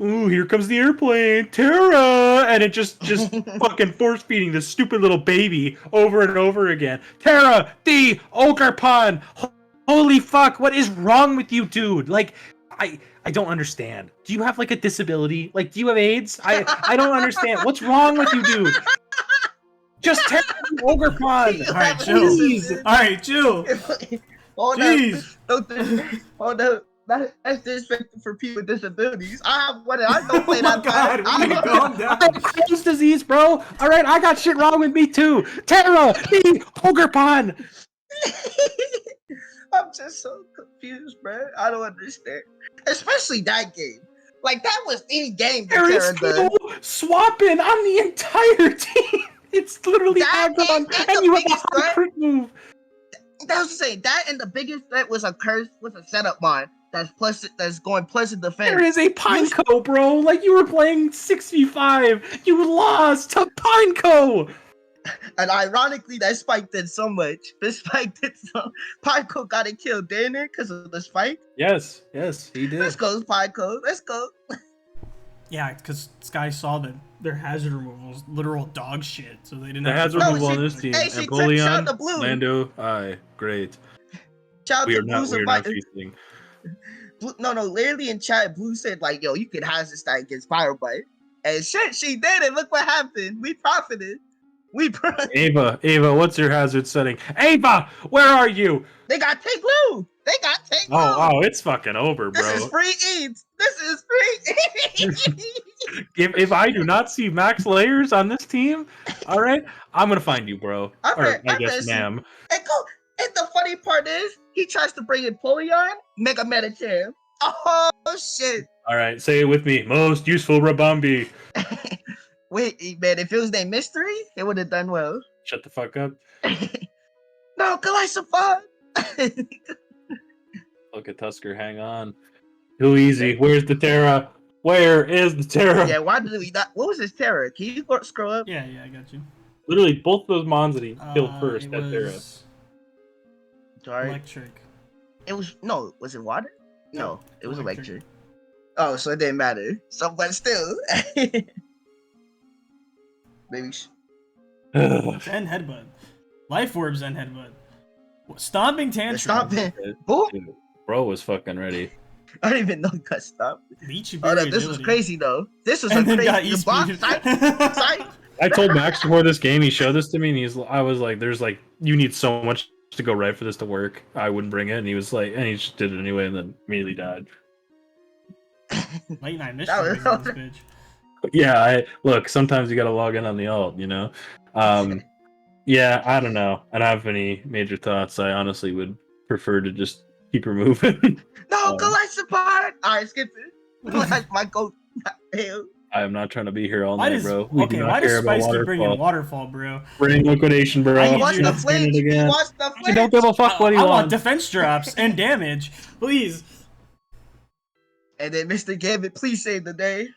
Ooh, here comes the airplane, Terra! And it just fucking force feeding this stupid little baby over and over again. Terra, the Ogerpon! Holy fuck, what is wrong with you, dude? I don't understand. Do you have a disability? Do you have AIDS? I don't understand. What's wrong with you, dude? Just Terra the Ogerpon! Alright, chill. Alright, chill. Jeez. Hold up. That's disrespectful for people with disabilities. I don't play that. God, calm down. I have Crohn's disease, bro. All right, I got shit wrong with me too. Terra, the Ogerpon. I'm just so confused, bro. I don't understand, especially that game. That was any game. There is people swapping on the entire team. It's literally Aggron, and you have a hard crit move. That was to say that, and the biggest threat was a setup mod. That's going pleasant defense. There is a Pineco, bro. You were playing 6v5. You lost to Pineco. And ironically, that spike did so much. This spike did so. Pineco got it killed, didn't it? Because of the spike. Yes, he did. Let's go, Pineco. Let's go. Yeah, because Sky saw that their hazard removal was literal dog shit, so they didn't have hazard removal on this team. Hey, Empoleon, Lando, great. We are not feasting. No, literally in chat, Blue said yo, you could hazard stack against Fire Bite, and shit, she did it. Look what happened. We profited. Ava, what's your hazard setting? Ava, where are you? They got Take Blue. Oh, it's fucking over, bro. This is free eats. if I do not see max layers on this team, all right, I'm gonna find you, bro. I guess, ma'am. And the funny part is, he tries to bring in Empoleon, Mega Medicham. Oh shit! All right, say it with me. Most useful Rabambi. Wait, man, if it was named Mystery, it would have done well. Shut the fuck up. No, Kalashapod. Look at Tusker, hang on. Too easy. Where's the Terra? Where is the Terra? Yeah, why did we not? What was his terror? Can you scroll up? Yeah, I got you. Literally, both those Mons that he killed first It had Terra. was Sorry. electric. It was no. Was it water? No, it was electric. electric. Oh, so it didn't matter. So, but still, maybe. Zen Headbutt. Life Orb Zen Headbutt. Stomping Tantrum. Stomping. Who? Dude, bro was fucking ready. I don't even know he got stopped. Leech Oh, no, Berry this was Agility. crazy though. This was And a then got crazy E-Speed. box. Sight. I told Max before this game, he showed this to me, and I was like, "There's like, you need so much to go right for this to work. I wouldn't bring it." And he was like, and he just did it anyway, and then immediately died. Late night That was- mysteries on this bitch. Yeah, look. Sometimes you gotta log in on the alt, you know. Yeah, I don't know. I don't have any major thoughts. I honestly would prefer to just keep her moving. No, Kalashapod. Alright, skip it. My goat. Hell. I am not trying to be here all Why night, does bro. We do not why does care about Spice keep bringing waterfall. waterfall, bro? Bring liquidation, bro. I He need wants you the to flinch. He wants the I don't flinch. give a fuck what he I want wants. defense drops and damage, please. And then Mr. Gambit, please save the day.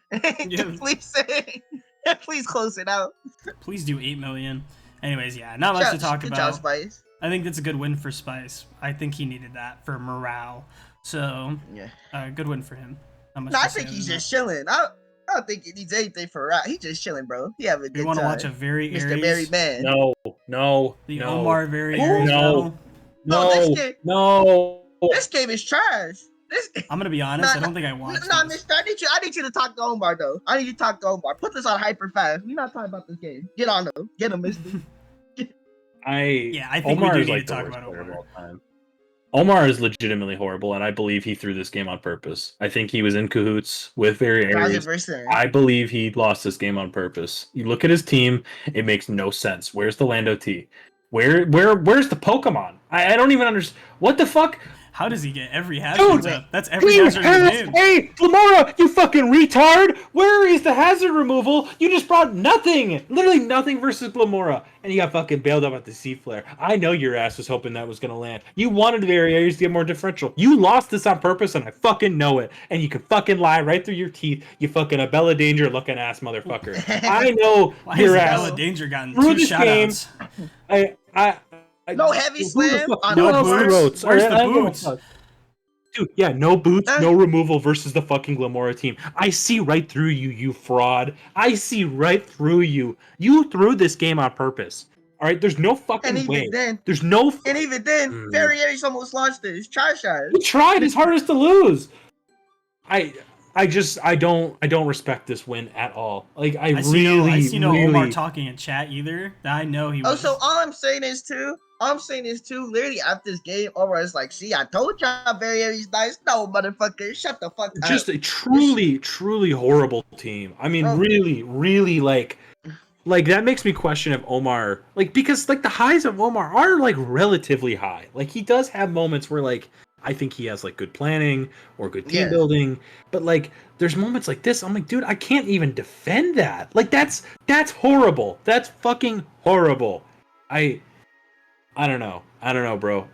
Yeah. Please save. Please close it out. Please do 8 million. Anyways, yeah, not much to talk Good job, about. Spice. I think that's a good win for Spice. I think he needed that for morale. So, Yeah. good win for him. Not much No, to I say think other he's than just chilling. I don't think he needs anything for rap. He's just chilling, bro. He having a that. You good want to time. watch a very Mr. Aries, Married Man. No. the Omar very Who? Aries No. battle? No. This game is trash. I'm gonna be honest. Nah, I don't think I watched Nah, this. Mister, I need you to talk to Omar though. I need you to talk to Omar. Put this on hyper fast. We're not talking about this game. Get on him. Get him, Mister. Yeah, I think Omar we do is need like to the talk worst about player of Omar. all time. Omar is legitimately horrible, and I believe he threw this game on purpose. I think he was in cahoots with very Aries. 1000%. I believe he lost this game on purpose. You look at his team; it makes no sense. Where's the Lando T? Where's the Pokemon? I don't even understand. What the fuck? How does he get every hazard Dude, up? That's every You hazard in the game. hey, Flamora, you fucking retard! Where is the hazard removal? You just brought nothing! Literally nothing versus Flamora. And you got fucking bailed up at the Sea Flare. I know your ass was hoping that was gonna land. You wanted the areas to get more differential. You lost this on purpose, and I fucking know it. And you can fucking lie right through your teeth, you fucking Abella Danger looking ass motherfucker. I know Why your has ass. Bella Danger gotten Through 2 this game, shoutouts? No heavy slam on No Omar. boots. Where's the boots? Dude, yeah, no boots, no removal versus the fucking Glamora team. I see right through you, you fraud. I see right through you. You threw this game on purpose. All right, there's no fucking And way. even then, There's no. Barry Aries almost lost it. It's trash. He tried his hardest to lose. I don't respect this win at all. Like I see no really. Omar talking in chat either. I know he was. Oh, so all I'm saying is too, literally after this game, Omar is like, see, I told y'all Barry Aries nice. No, motherfucker, shut the fuck up. Just a truly horrible team. I mean, really like that makes me question if Omar, like, because like the highs of Omar are like relatively high. Like he does have moments where like I think he has like good planning or good team building, but like there's moments like this I'm like, dude, I can't even defend that. Like that's horrible. That's fucking horrible. I don't know, bro.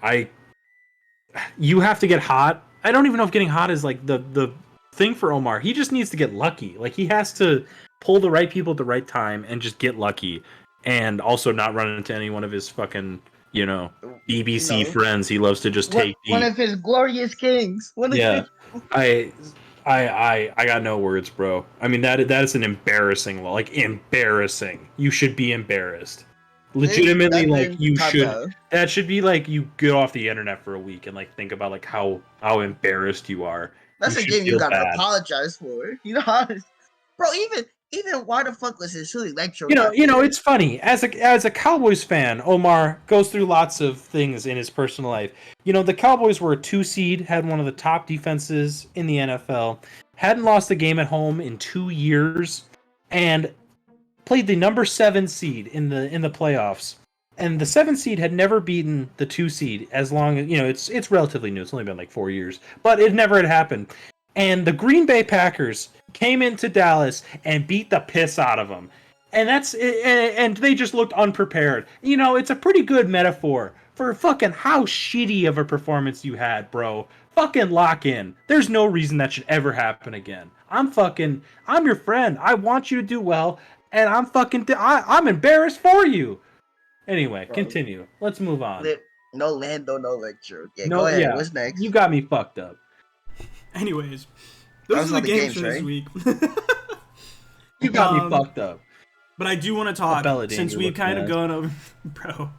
You have to get hot. I don't even know if getting hot is like the thing for Omar. He just needs to get lucky. Like he has to pull the right people at the right time and just get lucky, and also not run into any one of his fucking BBC friends. He loves to just take one of his glorious kings. I got no words, bro. I mean that is an embarrassing law. Like embarrassing. You should be embarrassed. Legitimately, like you should. That should be like you go off the internet for a week and like think about like how embarrassed you are. That's a game you gotta apologize for. You know, bro. Even why the fuck was his shooting electro? It's funny as a Cowboys fan. Omar goes through lots of things in his personal life. The Cowboys were a 2 seed, had one of the top defenses in the NFL, hadn't lost a game at home in 2 years, and played the number 7 seed in the playoffs. And the 7 seed had never beaten the 2 seed as long as it's relatively new. It's only been like 4 years, but it never had happened. And the Green Bay Packers came into Dallas and beat the piss out of them. and they just looked unprepared. You know, it's a pretty good metaphor for fucking how shitty of a performance you had, bro. Fucking lock in. There's no reason that should ever happen again. I'm your friend. I want you to do well, and I'm embarrassed for you. Anyway, Bro. continue. Let's move on. No Lando, no lecture. Yeah, No, go ahead. yeah, What's next? you got me fucked up. Anyways, those are the games for this week. You got me fucked up. But I do want to talk, since we've kind of gone over... Bro,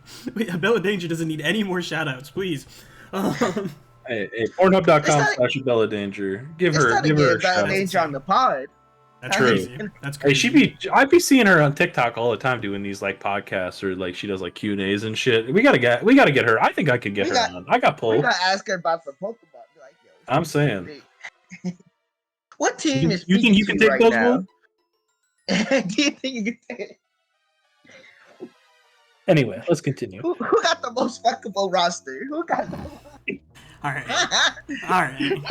Bella Danger doesn't need any more shout-outs, please. Hey, Pornhub.com/Bella Danger. Give her a Bella Danger on the pod. That's crazy. That's crazy. Hey, I'd be seeing her on TikTok all the time doing these like podcasts or like she does like Q&As and shit. We gotta get her. I think I could get her on. I got pulled. We gotta ask her about the Pokemon. Like, yo, I'm saying. What team is you think you can take right those now? moves? Do you think you can take it? Anyway, let's continue. Who got the most fuckable roster? Who got the All right. All right.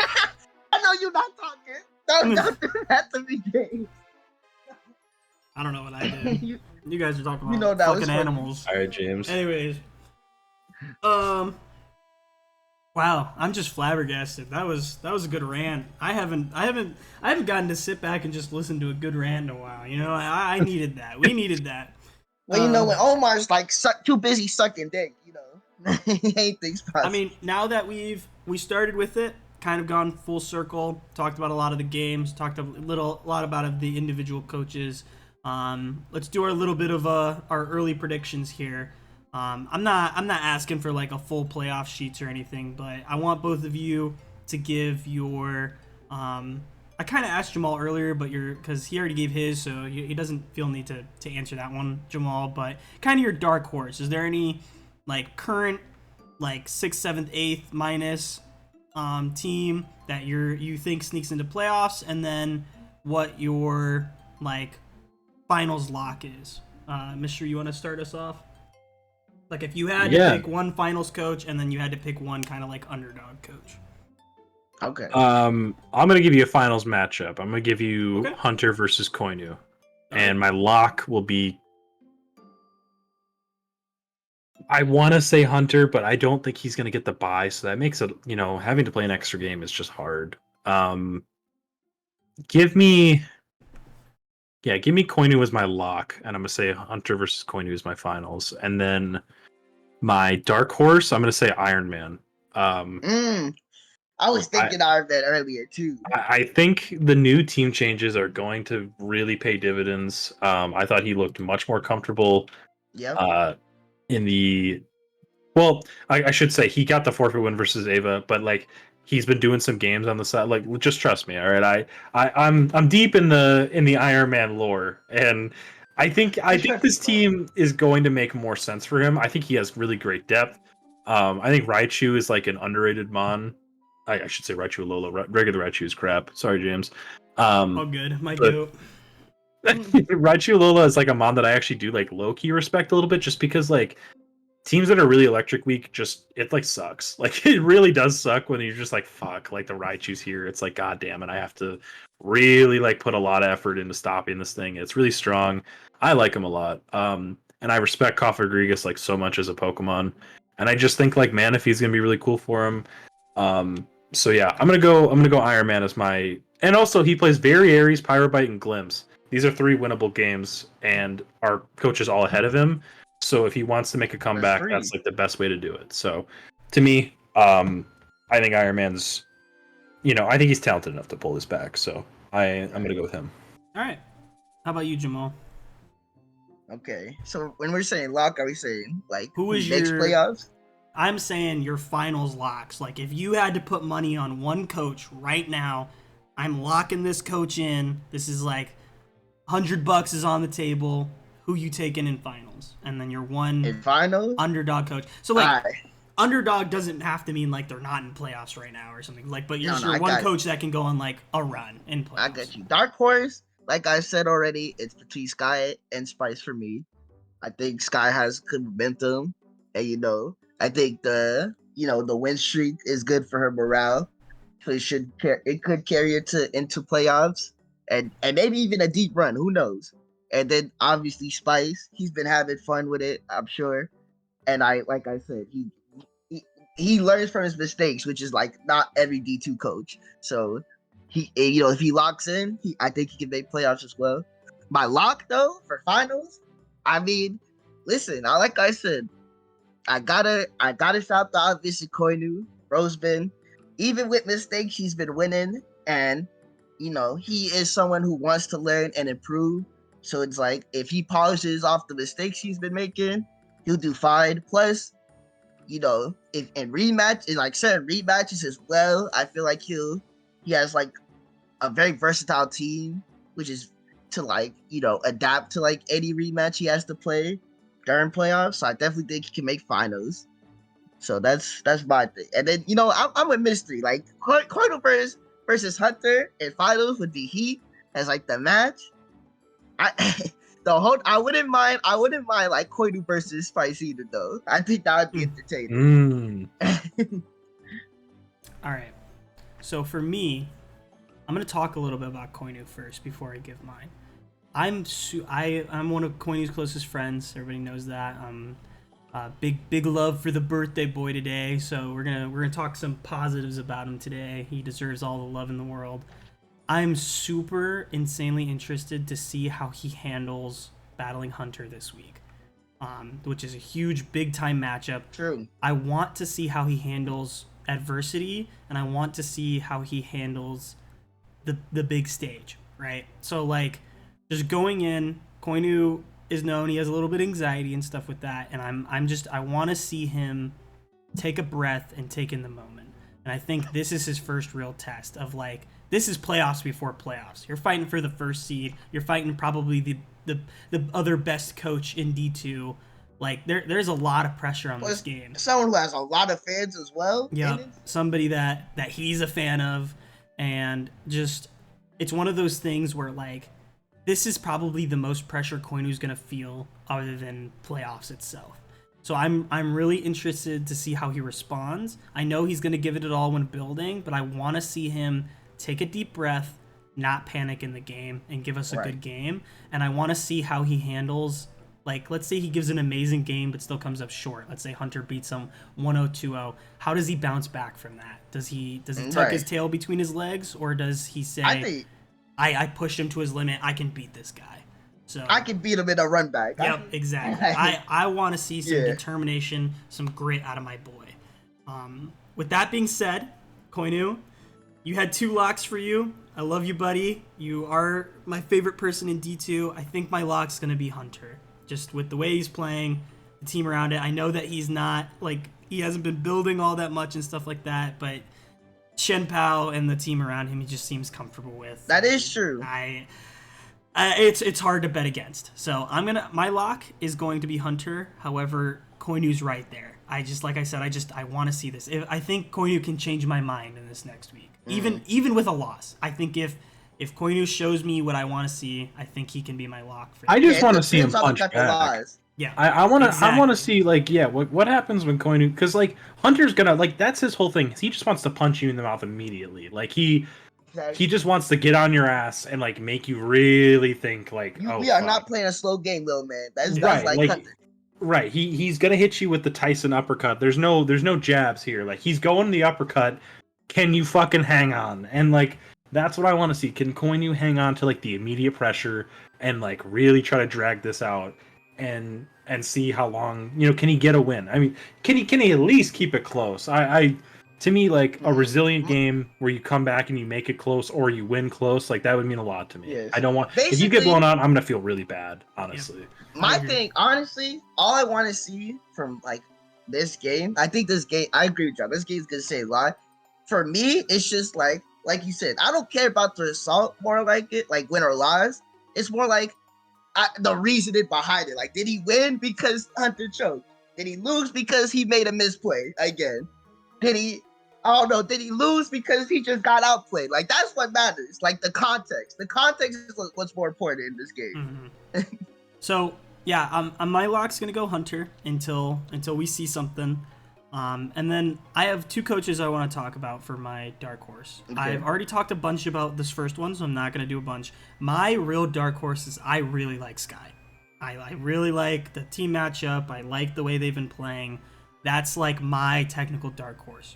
I know you're not talking. Don't do that to me, James. I don't know what I did. You guys are talking about that fucking animals. All right, James. Anyways. Wow, I'm just flabbergasted. That was a good rant. I haven't gotten to sit back and just listen to a good rant in a while. You know, I needed that. We needed that. Well, you know, when Omar's like too busy sucking dick, you know, he ain't things possible. I mean, now that we started with it, kind of gone full circle, talked about a lot of the games, talked a lot about the individual coaches. Let's do our little bit of our early predictions here. I'm not asking for like a full playoff sheets or anything, but I want both of you to give your. I kind of asked Jamall earlier, but because he already gave his, so he doesn't feel need to answer that one, Jamall. But kind of your dark horse. Is there any like current like 6th, 7th, 8th minus team that you think sneaks into playoffs, and then what your like finals lock is? Mister, you want to start us off? Like if you had to pick one finals coach, and then you had to pick one kind of like underdog coach. Okay. I'm gonna give you a finals matchup. I'm gonna give you Hunter versus Koinu, and my lock will be. I want to say Hunter, but I don't think he's gonna get the bye, so that makes it. You know, having to play an extra game is just hard. Give me Koinu as my lock, and I'm gonna say Hunter versus Koinu is my finals, and then my dark horse, I'm gonna say Iron Man. I was thinking Iron Man earlier too. I think the new team changes are going to really pay dividends. I thought he looked much more comfortable. Yeah. In the, well, I should say he got the forfeit win versus Ava, but like he's been doing some games on the side. Like, just trust me, all right. I'm deep in the Iron Man lore, and I think this team is going to make more sense for him. I think he has really great depth. I think Raichu is like an underrated mon. I should say Raichu Alola. Regular Raichu is crap. Sorry, James. Oh, good. My goat. Raichu Alola is like a mon that I actually do like low key respect a little bit, just because like teams that are really electric weak, it like sucks. Like it really does suck when you're just like fuck. Like the Raichu's here. It's like god damn it. I have to really like put a lot of effort into stopping this thing. It's really strong. I like him a lot. And I respect Cofagrigus like so much as a Pokemon. And I just think like Manaphy's gonna be really cool for him. So yeah, I'm gonna go Iron Man as my, and also he plays Very Aries, Pyrobite, and Glimpse. These are 3 winnable games, and our coach is all ahead of him. So if he wants to make a comeback, that's like the best way to do it. So to me, I think Iron Man's, I think he's talented enough to pull this back. So I'm gonna go with him. All right. How about you, Jamall? Okay. So when we're saying lock, are we saying like who is next playoffs? I'm saying your finals locks. Like if you had to put money on one coach right now, I'm locking this coach in. This is like $100 is on the table. Who you taking in finals? And then your one in finals underdog coach. So like underdog doesn't have to mean like they're not in playoffs right now or something. Like, but you're one coach that can go on like a run in playoffs. I got you. Dark horse, like I said already, it's between Sky and Spice for me. I think Sky has good momentum, and I think the win streak is good for her morale, so it could carry her into playoffs and maybe even a deep run. Who knows? And then obviously Spice, he's been having fun with it, I'm sure. And like I said, he he learns from his mistakes, which is like not every D2 coach. So if he locks in, I think he can make playoffs as well. My lock though for finals, I mean, listen, like I said, I gotta shout the obvious Koinu. Bro's been, even with mistakes, he's been winning, and he is someone who wants to learn and improve. So it's like if he polishes off the mistakes he's been making, he'll do fine. Plus, if in rematch, in like certain rematches as well, I feel like he has like a very versatile team, which is to like adapt to like any rematch he has to play during playoffs. So I definitely think he can make finals. So that's my thing. And then I'm with mystery. Like Cardinal versus Hunter in finals would be Heat as like the match. I I wouldn't mind like Koinu versus Spice either though. I think that would be entertaining. All right. So for me, I'm gonna talk a little bit about Koinu first before I give mine. I'm one of Koinu's closest friends. Everybody knows that. Big love for the birthday boy today. So we're gonna talk some positives about him today. He deserves all the love in the world. I'm super insanely interested to see how he handles battling Hunter this week, which is a huge big time matchup. True. I want to see how he handles adversity, and I want to see how he handles the big stage, right? So like just going in, Koinu is known, he has a little bit of anxiety and stuff with that, and I want to see him take a breath and take in the moment. And I think this is his first real test of like, this is playoffs before playoffs. You're fighting for the first seed. You're fighting probably the other best coach in D2. Like there's a lot of pressure on this game. Someone who has a lot of fans as well. Yeah, somebody that he's a fan of, and just it's one of those things where like this is probably the most pressure Koinu's gonna feel other than playoffs itself. So I'm really interested to see how he responds. I know he's gonna give it all when building, but I want to see him take a deep breath, not panic in the game, and give us a good game. And I want to see how he handles, like, let's say he gives an amazing game but still comes up short. Let's say Hunter beats him 1-0, 2-0. How does he bounce back from that? Does he tuck his tail between his legs, or does he say, I pushed him to his limit, I can beat this guy? So I can beat him in a run back. Yep, exactly. I want to see some determination, some grit out of my boy. With that being said, Koinu, you had 2 locks for you. I love you, buddy. You are my favorite person in D2. I think my lock's going to be Hunter. Just with the way he's playing, the team around it. I know that he's not, like, he hasn't been building all that much and stuff like that, but Shen Pao and the team around him, he just seems comfortable with. That is true. It's hard to bet against. So my lock is going to be Hunter. However, Koinu's right there. I want to see this. I think Koinu can change my mind in this next week. Even with a loss. I think if Koinu shows me what I want to see, I think he can be my lock for that. I just want to see him punch back. Yeah. I want to see like what happens when Koinu, cuz like Hunter's going to like, that's his whole thing. He just wants to punch you in the mouth immediately. Like he just wants to get on your ass and like make you really think like, we are not playing a slow game, little man. That's like Hunter. Right. He's going to hit you with the Tyson uppercut. There's no jabs here. Like he's going the uppercut. Can you fucking hang on? And like that's what I want to see. Can Koinu hang on to like the immediate pressure and like really try to drag this out and see how long, can he get a win? I mean, can he at least keep it close? To me, like a resilient game where you come back and you make it close or you win close, like that would mean a lot to me. Yes. I don't want, if you get blown out, I'm gonna feel really bad, honestly. My thing, honestly, all I want to see from like this game, I think this game, I agree with you. This game's gonna say a lot. For me, it's just like you said, I don't care about the result more like it, like win or loss. It's more like the reasoning behind it. Like, did he win because Hunter choked? Did he lose because he made a misplay again? Did he lose because he just got outplayed? Like, that's what matters. Like, the context. The context is what's more important in this game. Mm-hmm. So, yeah, my lock's going to go Hunter until we see something. And then I have 2 coaches I want to talk about for my dark horse. Okay. I've already talked a bunch about this first one, so I'm not going to do a bunch. My real dark horse is I really like Sky. I really like the team matchup. I like the way they've been playing. That's like my technical dark horse.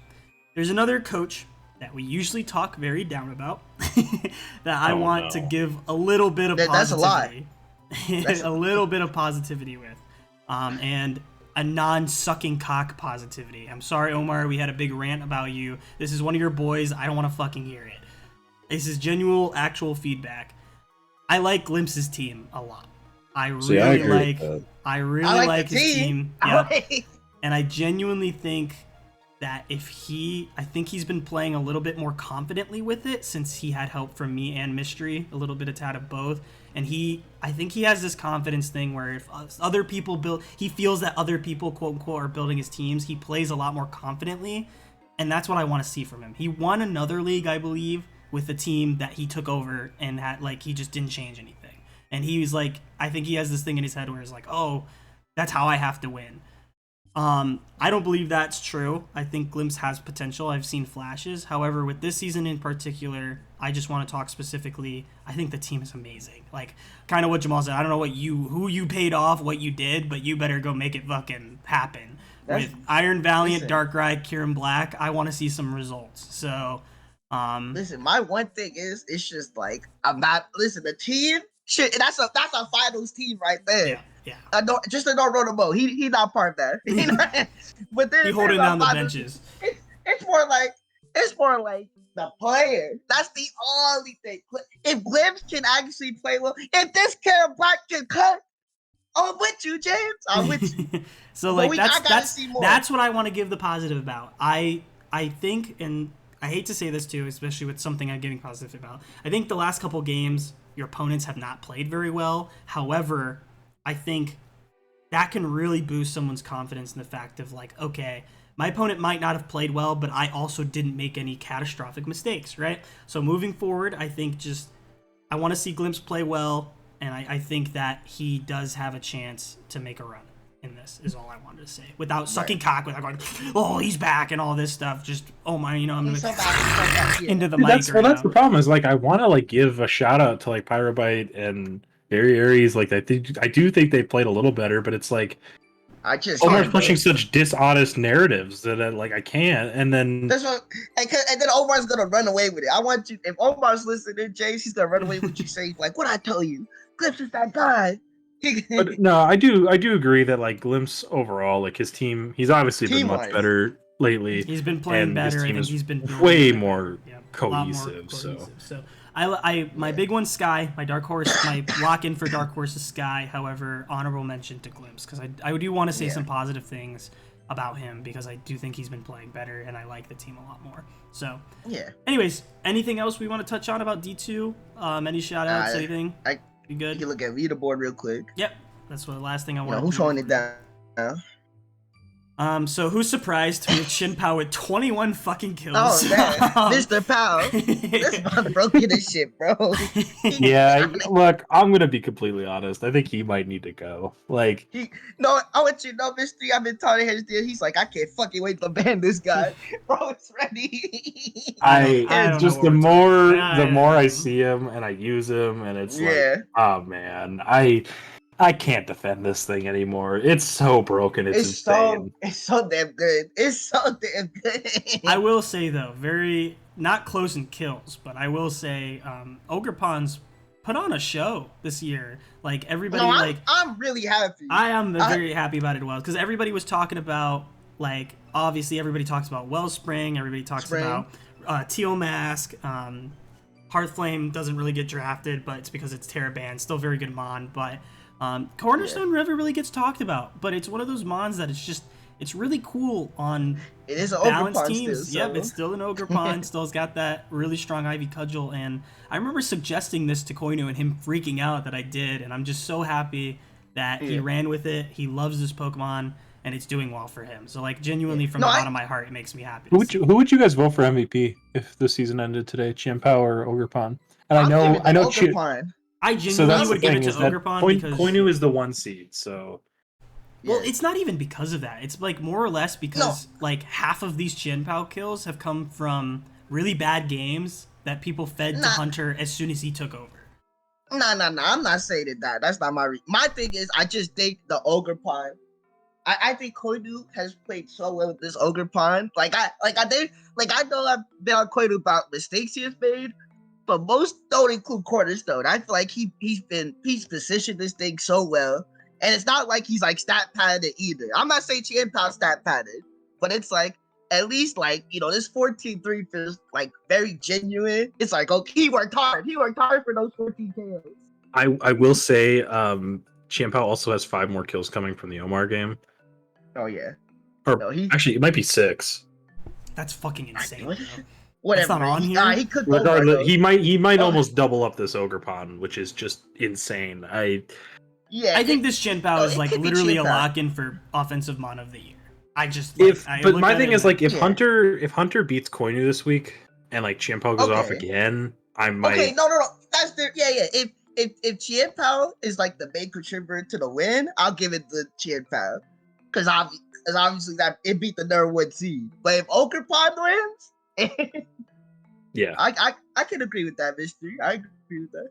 There's another coach that we usually talk very down about that I want to give a little bit of positivity. That's a lot. A little bit of positivity with. And a non-sucking cock positivity. I'm sorry, Omar, we had a big rant about you. This is one of your boys. I don't want to fucking hear it. This is genuine, actual feedback. I like Glimpse's team a lot. I really like his team. Yep. And I genuinely think that I think he's been playing a little bit more confidently with it since he had help from me and Mystery, a little bit of tad of both. And I think he has this confidence thing where if other people he feels that other people, quote unquote, are building his teams, he plays a lot more confidently. And that's what I want to see from him. He won another league, I believe, with a team that he took over and had, like, he just didn't change anything. And he was like, I think he has this thing in his head where he's like, oh, that's how I have to win. I don't believe that's true. I think Glimpse has potential. I've seen flashes. However, with this season in particular, I just want to talk specifically. I think the team is amazing. Like, kind of what Jamall said. I don't know who you paid off, what you did, but you better go make it fucking happen. With Iron Valiant, Darkrai, Kieran Black, I want to see some results. So, listen, my one thing is, it's just like, the team, shit, that's a finals team right there. Yeah. Don't roll the boat. He not part of that. But then he holding down the benches. It's more like the player. That's the only thing. If Glimpse can actually play well, if this Kieran Black can cut, I'm with you, James. I'm with you. So like that's what I want to give the positive about. I think, and I hate to say this too, especially with something I'm giving positive about. I think the last couple games your opponents have not played very well. However, I think that can really boost someone's confidence in the fact of like, okay, my opponent might not have played well, but I also didn't make any catastrophic mistakes, right? So moving forward, I think I want to see Glimpse play well, and I think that he does have a chance to make a run in this, is all I wanted to say. Without sucking cock, without going, oh, he's back and all this stuff. Just, oh my, I'm going to into the mic. That's the problem is, like, I want to, like, give a shout out to, like, Pyrobite and Barry Aries. Like, I do think they played a little better, but it's like, Omar's pushing such dishonest narratives that I can't. And then that's what, and then Omar's gonna run away with it. I want you. If Omar's listening, James, he's gonna run away with you. Saying like, "What I tell you, Glimpse is that guy." But no, I do agree that like Glimpse overall, like his team, he's obviously been much better lately. He's been playing better. I think he's been way more cohesive. So my big one's Sky. My dark horse, my lock in for dark horse is Sky. However, honorable mention to Glimpse because I do want to say some positive things about him because I do think he's been playing better and I like the team a lot more. So anyways, anything else we want to touch on about D2? Any shout outs? Anything? You good? You can look at leaderboard real quick. Yep, that's the last thing I want. Who's holding it down? So who's surprised with Shin Pao with 21 fucking kills? Oh man, Mr. Pao, this man broken this shit, bro. Yeah, look, I'm gonna be completely honest. I think he might need to go. Like, I want you to know, Mystery. I've been telling him this. He's like, I can't fucking wait to ban this guy, bro. It's ready. The more I see him and I use him, and it's like, oh man, I can't defend this thing anymore. It's so broken. It's insane. It's so damn good. It's so damn good. I will say though, very not close in kills, but I will say, Ogre Pond's put on a show this year. Like everybody, I'm really happy. I am very happy about it. Because everybody was talking about, like, obviously everybody talks about Wellspring. Everybody talks about Teal Mask. Hearthflame doesn't really get drafted, but it's because it's Terra banned. Still very good mon, but. Cornerstone never really gets talked about, but it's one of those mons that it's really cool on balanced teams. Still, so. Yep, it's still an Ogre Pond, still's got that really strong Ivy Cudgel, and I remember suggesting this to Koinu and him freaking out that I did, and I'm just so happy that he ran with it. He loves this Pokemon, and it's doing well for him. So, like, genuinely from the bottom of my heart, it makes me happy. Who would you guys vote for MVP if the season ended today, Chimpao or Ogre Pond? And I know Ogre Pond. I genuinely would give it to Ogre Pond because Koinu is the 1 seed, so Well, it's not even because of that. It's like more or less because like half of these Chien Pao kills have come from really bad games that people fed to Hunter as soon as he took over. No. I'm not saying that. That's not my thing is I just think the Ogre Pawn. I think Koinu has played so well with this Ogre Pawn. I know I've been on Koinu about mistakes he has made, but most don't include Cornerstone. I feel like he's positioned this thing so well. And it's not like he's like stat padded either. I'm not saying Chien Pao stat padded, but it's like at least like, this 14-3 feels like very genuine. It's like, okay, he worked hard. He worked hard for those 14 kills. I will say Chien Pao also has 5 more kills coming from the Omar game. Oh yeah. Or actually it might be 6. That's fucking insane. Whatever. That's not on here. He could regardless, he might almost double up this Ogre Pawn, which is just insane. I think this Chien Pao is like literally a lock-in for offensive mon of the year. But my thing is like if Hunter beats Koinu this week and like Chien Pao goes off again, I might. Okay, no. That's the If Chien Pao is like the main contributor to the win, I'll give it to Chien Pao because obviously that it beat the number 1 seed. But if Ogre Pawn wins, yeah, I can agree with that, Mystery. I agree with that.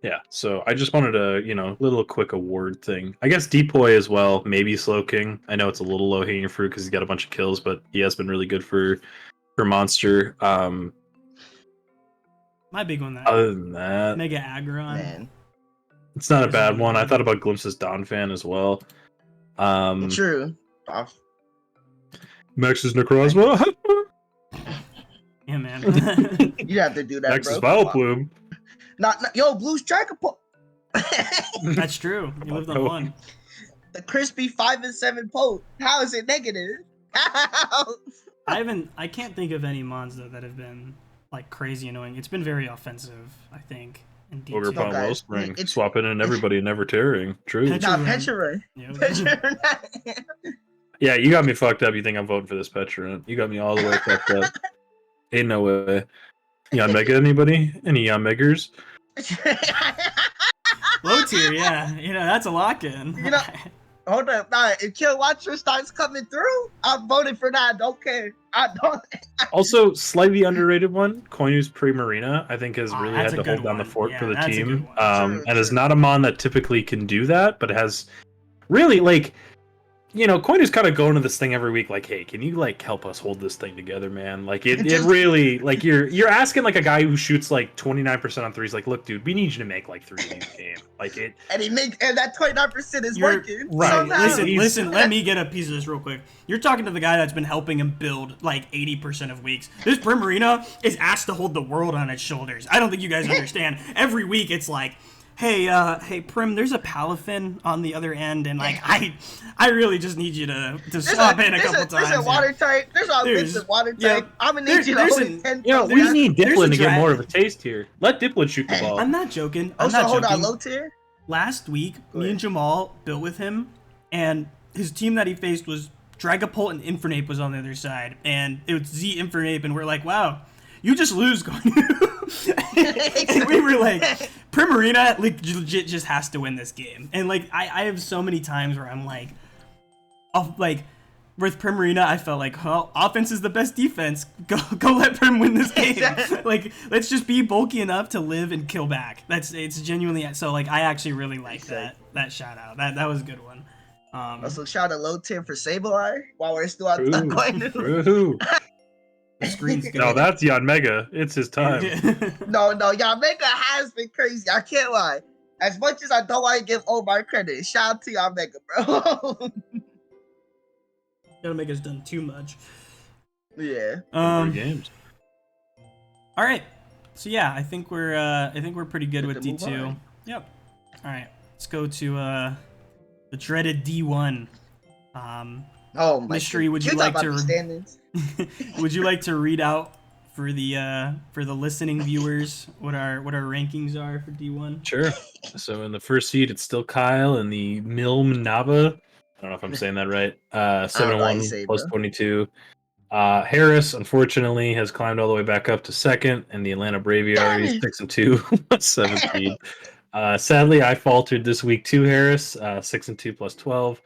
Yeah, so I just wanted a, little quick award thing. I guess Depoy as well, maybe Slow King. I know it's a little low-hanging fruit because he's got a bunch of kills, but he has been really good for Monster. My big one, other than that, Mega Aggron. Man. It's not a bad one. I thought about Glimpse's Don Fan as well. True. Max's Necrozma. Yeah, man. You have to do that, Max's bro. Vileplume. Yo, Blue's Dragapult. That's true. You lived on one. The crispy 5 and 7 poke. How is it negative? How? I can't think of any mons though that have been like crazy annoying. It's been very offensive, I think. Ogre Pawn Wellspring, swapping in everybody and never tearing. True. Petra. Yeah, you got me fucked up. You think I'm voting for this Petra? You got me all the way fucked up. Ain't no way. Yon Mega, anybody? Any Yon Meggers? Low tier, yeah. That's a lock-in. Hold up. Nah, if Kill Watcher starts coming through, I'm voting for that. I don't care. I don't. Also, slightly underrated one, Koinu's Pre-Marina, I think has really had to hold down the fort for the team. And is not a mon that typically can do that, but has really, Koinu's kind of going to this thing every week, like, hey, can you, help us hold this thing together, man? It really, you're asking, a guy who shoots, 29% on threes, look, dude, we need you to make, 3 of these games. And that 29% is working. Right. Listen, let me get a piece of this real quick. You're talking to the guy that's been helping him build, 80% of weeks. This Primarina is asked to hold the world on its shoulders. I don't think you guys understand. Every week, it's like, hey Prim, there's a Palafin on the other end, and I really just need you to swap in a couple times. There's a water type. There's all bits of water type. I'm gonna need you to hold it 10. We need Diplin to get more of a taste here. Let Diplin shoot the ball. I'm not joking. Hold on, low tier. Last week, me and Jamall built with him, and his team that he faced was Dragapult and Infernape was on the other side, and it was Z Infernape, and we're like, wow, you just lose going. And we were like, Primarina legit just has to win this game. And I have so many times where I'm with Primarina, I felt like, offense is the best defense. Go let Prim win this game. Let's just be bulky enough to live and kill back. It's genuinely so. I actually really like that shout out. That was a good one. Also, shout out low tier for Sableye while we're still out going. No, that's Yon Mega. It's his time. No, Yon Mega has been crazy. I can't lie. As much as I don't want to give Omar credit, shout out to Yon Mega, bro. Yon Mega's done too much. Yeah. Games. All right. So yeah, I think we're pretty good with D2. Yep. All right. Let's go to the dreaded D1. Oh, my Mystery, would you like to would you like to read out for the listening viewers what our rankings are for D1? Sure. So in the first seed, it's still Kyle and the Milm Nava. I don't know if I'm saying that right. 7-1 plus 22. Harris, unfortunately, has climbed all the way back up to second, and the Atlanta Braviary is 6-2, 7 seed. Sadly, I faltered this week too, Harris. 6-2 plus 12.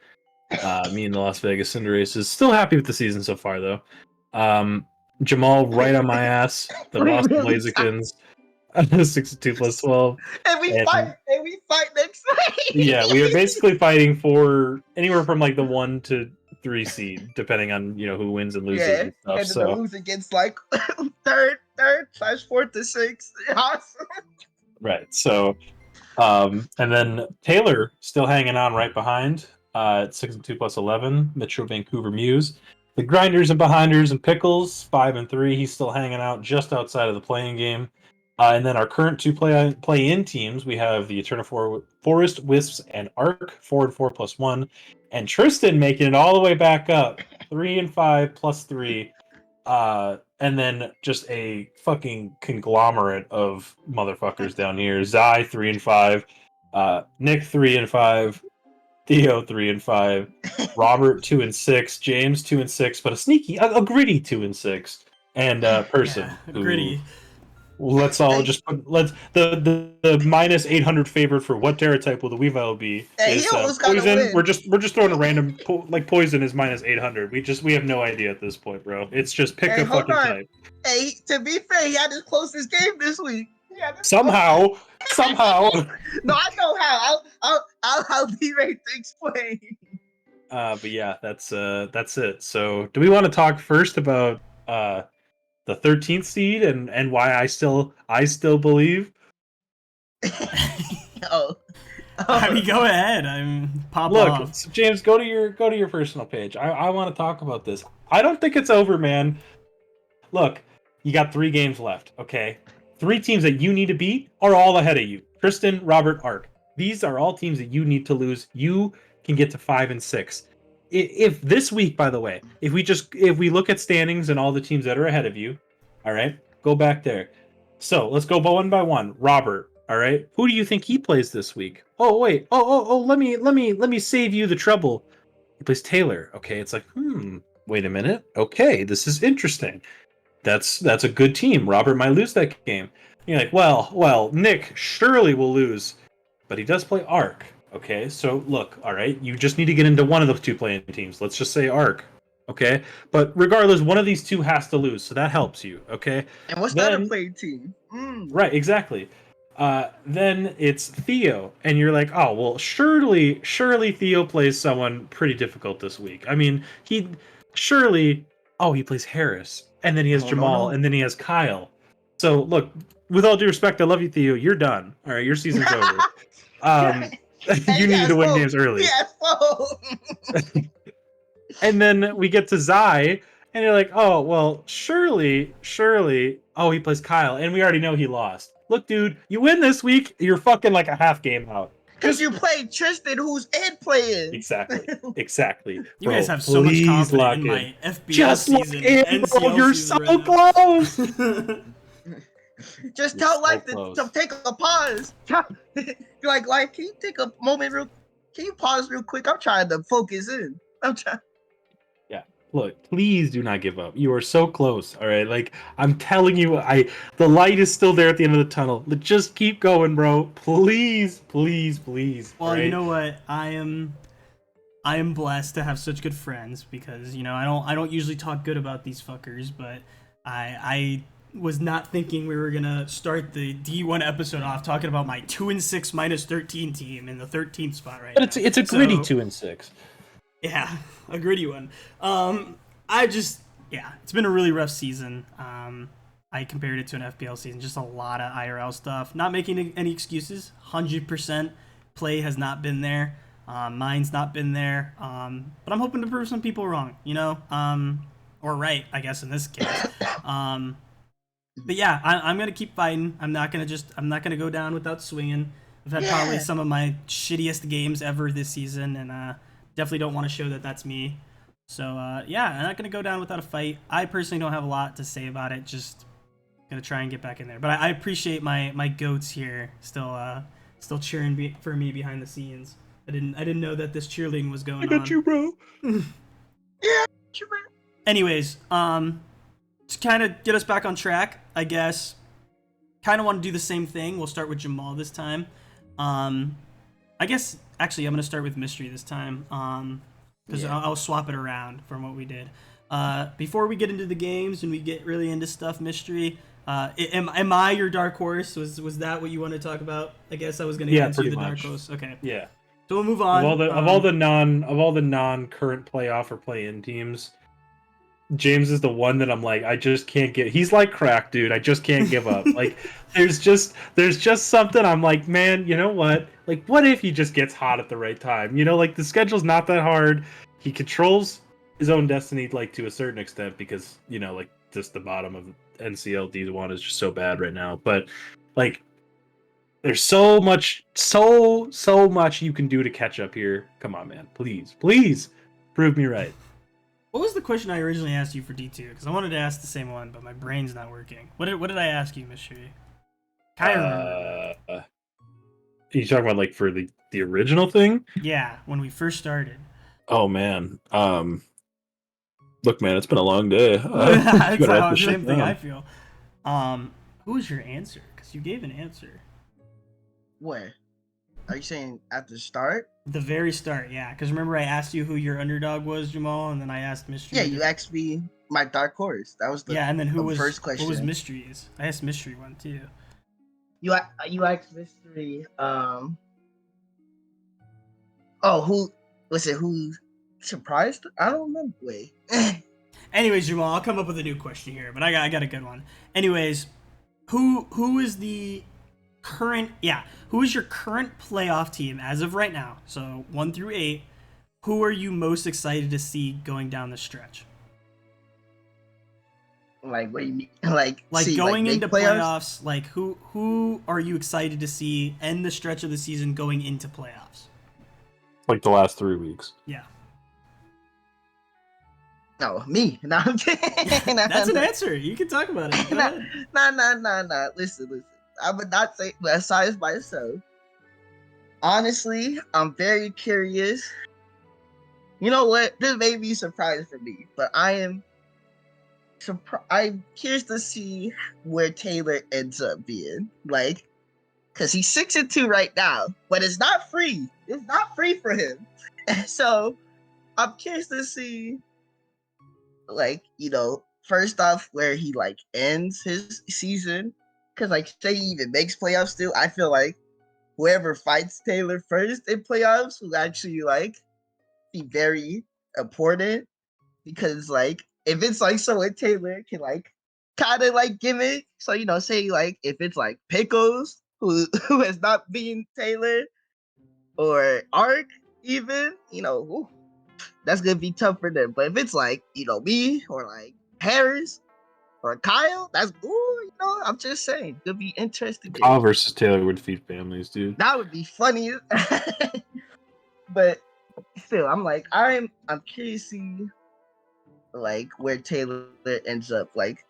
Me and the Las Vegas Cinder Races. Still happy with the season so far, though. Jamall right on my ass. The We Boston really Blazekins. 62 plus 12. And we fight next week. Yeah, we are basically fighting for anywhere from like the 1 to 3 seed, depending on who wins and loses and stuff. And then the lose against like third / fourth to sixth. Awesome. Right. So, and then Taylor still hanging on right behind at 62 plus 11. Metro Vancouver Muse. The Grinders and Behinders and Pickles 5 and 3. He's still hanging out just outside of the playing game. And then our current 2 play-in teams, we have the Eternal Forest, Wisps, and Arc 4 and 4 plus 1, and Tristan making it all the way back up 3 and 5 plus 3. And then just a fucking conglomerate of motherfuckers down here. Zai 3 and 5, Nick 3 and 5, Theo 3 and 5, Robert 2 and 6, James 2 and 6, but a gritty 2 and 6, and Person gritty. Let's all just put the minus 800 favorite for what Terra type will the Weavile be is Poison. We're just throwing a random Poison is minus 800. We have no idea at this point, bro. It's just pick a fucking type. Hey, to be fair, he had his closest game this week. Somehow. No, I know how. I'll be ready to explain. But yeah, that's it. So, do we want to talk first about the 13th seed and why I still believe? I mean, go ahead. Pop off. Look, so James, go to your personal page. I want to talk about this. I don't think it's over, man. Look, you got 3 games left, okay? 3 teams that you need to beat are all ahead of you. Tristan, Robert, Ark. These are all teams that you need to lose. You can get to 5 and 6. If this week, by the way, if we look at standings and all the teams that are ahead of you, all right, go back there. So let's go one by one. Robert, all right, who do you think he plays this week? Oh wait, let me save you the trouble. He plays Taylor. Okay, it's like, wait a minute. Okay, this is interesting. That's a good team. Robert might lose that game. You're like, well, Nick surely will lose, but he does play Ark. Okay, so look, all right, you just need to get into one of those 2 playing teams. Let's just say Ark, okay? But regardless, one of these 2 has to lose, so that helps you, okay? And what's that a playing team? Right, exactly. Then it's Theo, and you're like, oh, well, surely Theo plays someone pretty difficult this week. I mean, he plays Harris, and then he has Jamall, and then he has Kyle. So look, with all due respect, I love you, Theo. You're done. All right, your season's over. You needed to win games early. And then we get to Zai, and you're like, oh, well, surely, he plays Kyle, and we already know he lost. Look, dude, you win this week, you're fucking like a half game out. Because you played Tristan, who's Ed playing. Exactly. You guys have so much confidence in my FBL just season. NCL you're season so close. Just tell life to take a pause. like, can you take a moment can you pause real quick? I'm trying to focus in. Yeah, look, please do not give up. You are so close, all right? Like, I'm telling you, the light is still there at the end of the tunnel. Just keep going, bro. Please. Well, right? You know what? I am blessed to have such good friends because, I don't usually talk good about these fuckers, but I was not thinking we were gonna start the D1 episode off talking about my 2 and 6 minus 13 team in the 13th spot right now. But it's a gritty 2 and 6. Yeah, a gritty one. It's been a really rough season. I compared it to an FPL season, just a lot of IRL stuff. Not making any excuses. 100% play has not been there. Mine's not been there. But I'm hoping to prove some people wrong, or right, I guess in this case. But yeah, I'm gonna keep fighting. I'm not gonna go down without swinging. I've had probably some of my shittiest games ever this season, and definitely don't want to show that that's me. So I'm not gonna go down without a fight. I personally don't have a lot to say about it. Just gonna try and get back in there. But I appreciate my goats here still cheering for me behind the scenes. I didn't know that this cheerleading was going on. I got you, bro. Anyways, to kind of get us back on track, I guess, kind of want to do the same thing. We'll start with Jamall this time. I guess, actually, I'm going to start with Mystery this time. because Yeah. I'll swap it around from what we did. Before we get into the games and we get really into stuff mystery, am I your dark horse? Was that what you want to talk about? I guess I was going to answer pretty the much. dark horse. Okay. Yeah. So we'll move on. Of all the non current playoff or play-in teams, James is the one that I'm like, I just can't get. He's like crack, dude. I just can't give up. Like, there's just something. I'm like, man, you know what? Like, what if he just gets hot at the right time? You know, like the schedule's not that hard. He controls his own destiny, like to a certain extent, because you know, like just the bottom of NCL D1 is just so bad right now. But like, there's so much you can do to catch up here. Come on, man. Please prove me right. What was the question I originally asked you for D2? Because I wanted to ask the same one, but my brain's not working. What did I ask you, Mystery? Kind of remember. You talking about like for the original thing? Yeah, when we first started. Oh man. Look, man, it's been a long day. That's the same thing I feel. Who was your answer? Because you gave an answer. What? Are you saying at the start? The very start, yeah. Because remember I asked you who your underdog was, Jamall, and then I asked Mystery. Yeah, you asked me my dark horse. That was the and then who was first question? What was Mystery's? I asked Mystery one too. You asked Mystery. Who was it? Who surprised? I don't remember. Wait. Anyways, Jamall, I'll come up with a new question here, but I got a good one. Anyways, who is the current? Yeah, who is your current playoff team as of right now? So 1 through 8. Who are you most excited to see going down the stretch? Like, what do you mean? Like going into playoffs? Like, who are you excited to see end the stretch of the season going into playoffs? Like the last 3 weeks. Yeah. No, me. No, I'm kidding. That's an answer. You can talk about it. Nah. Listen. I would not say besides myself. Honestly, I'm very curious. You know what? This may be a surprise for me, but I'm curious to see where Taylor ends up being. Like, because he's 6-2 right now, but it's not free. It's not free for him. So I'm curious to see, like, you know, first off, where he like ends his season. Because like, say he even makes playoffs still, I feel like whoever fights Taylor first in playoffs will actually like be very important. Because like, if it's like someone Taylor can like kind of like gimmick, so you know, say like if it's like Pickles who has not been Taylor, or Ark even, you know, ooh, that's gonna be tough for them. But if it's like, you know, me or like Harris or Kyle, that's ooh, you know, I'm just saying, it'll be interesting. Kyle versus Taylor would feed families, dude. That would be funny. But still, I'm curious to see like where Taylor ends up, like,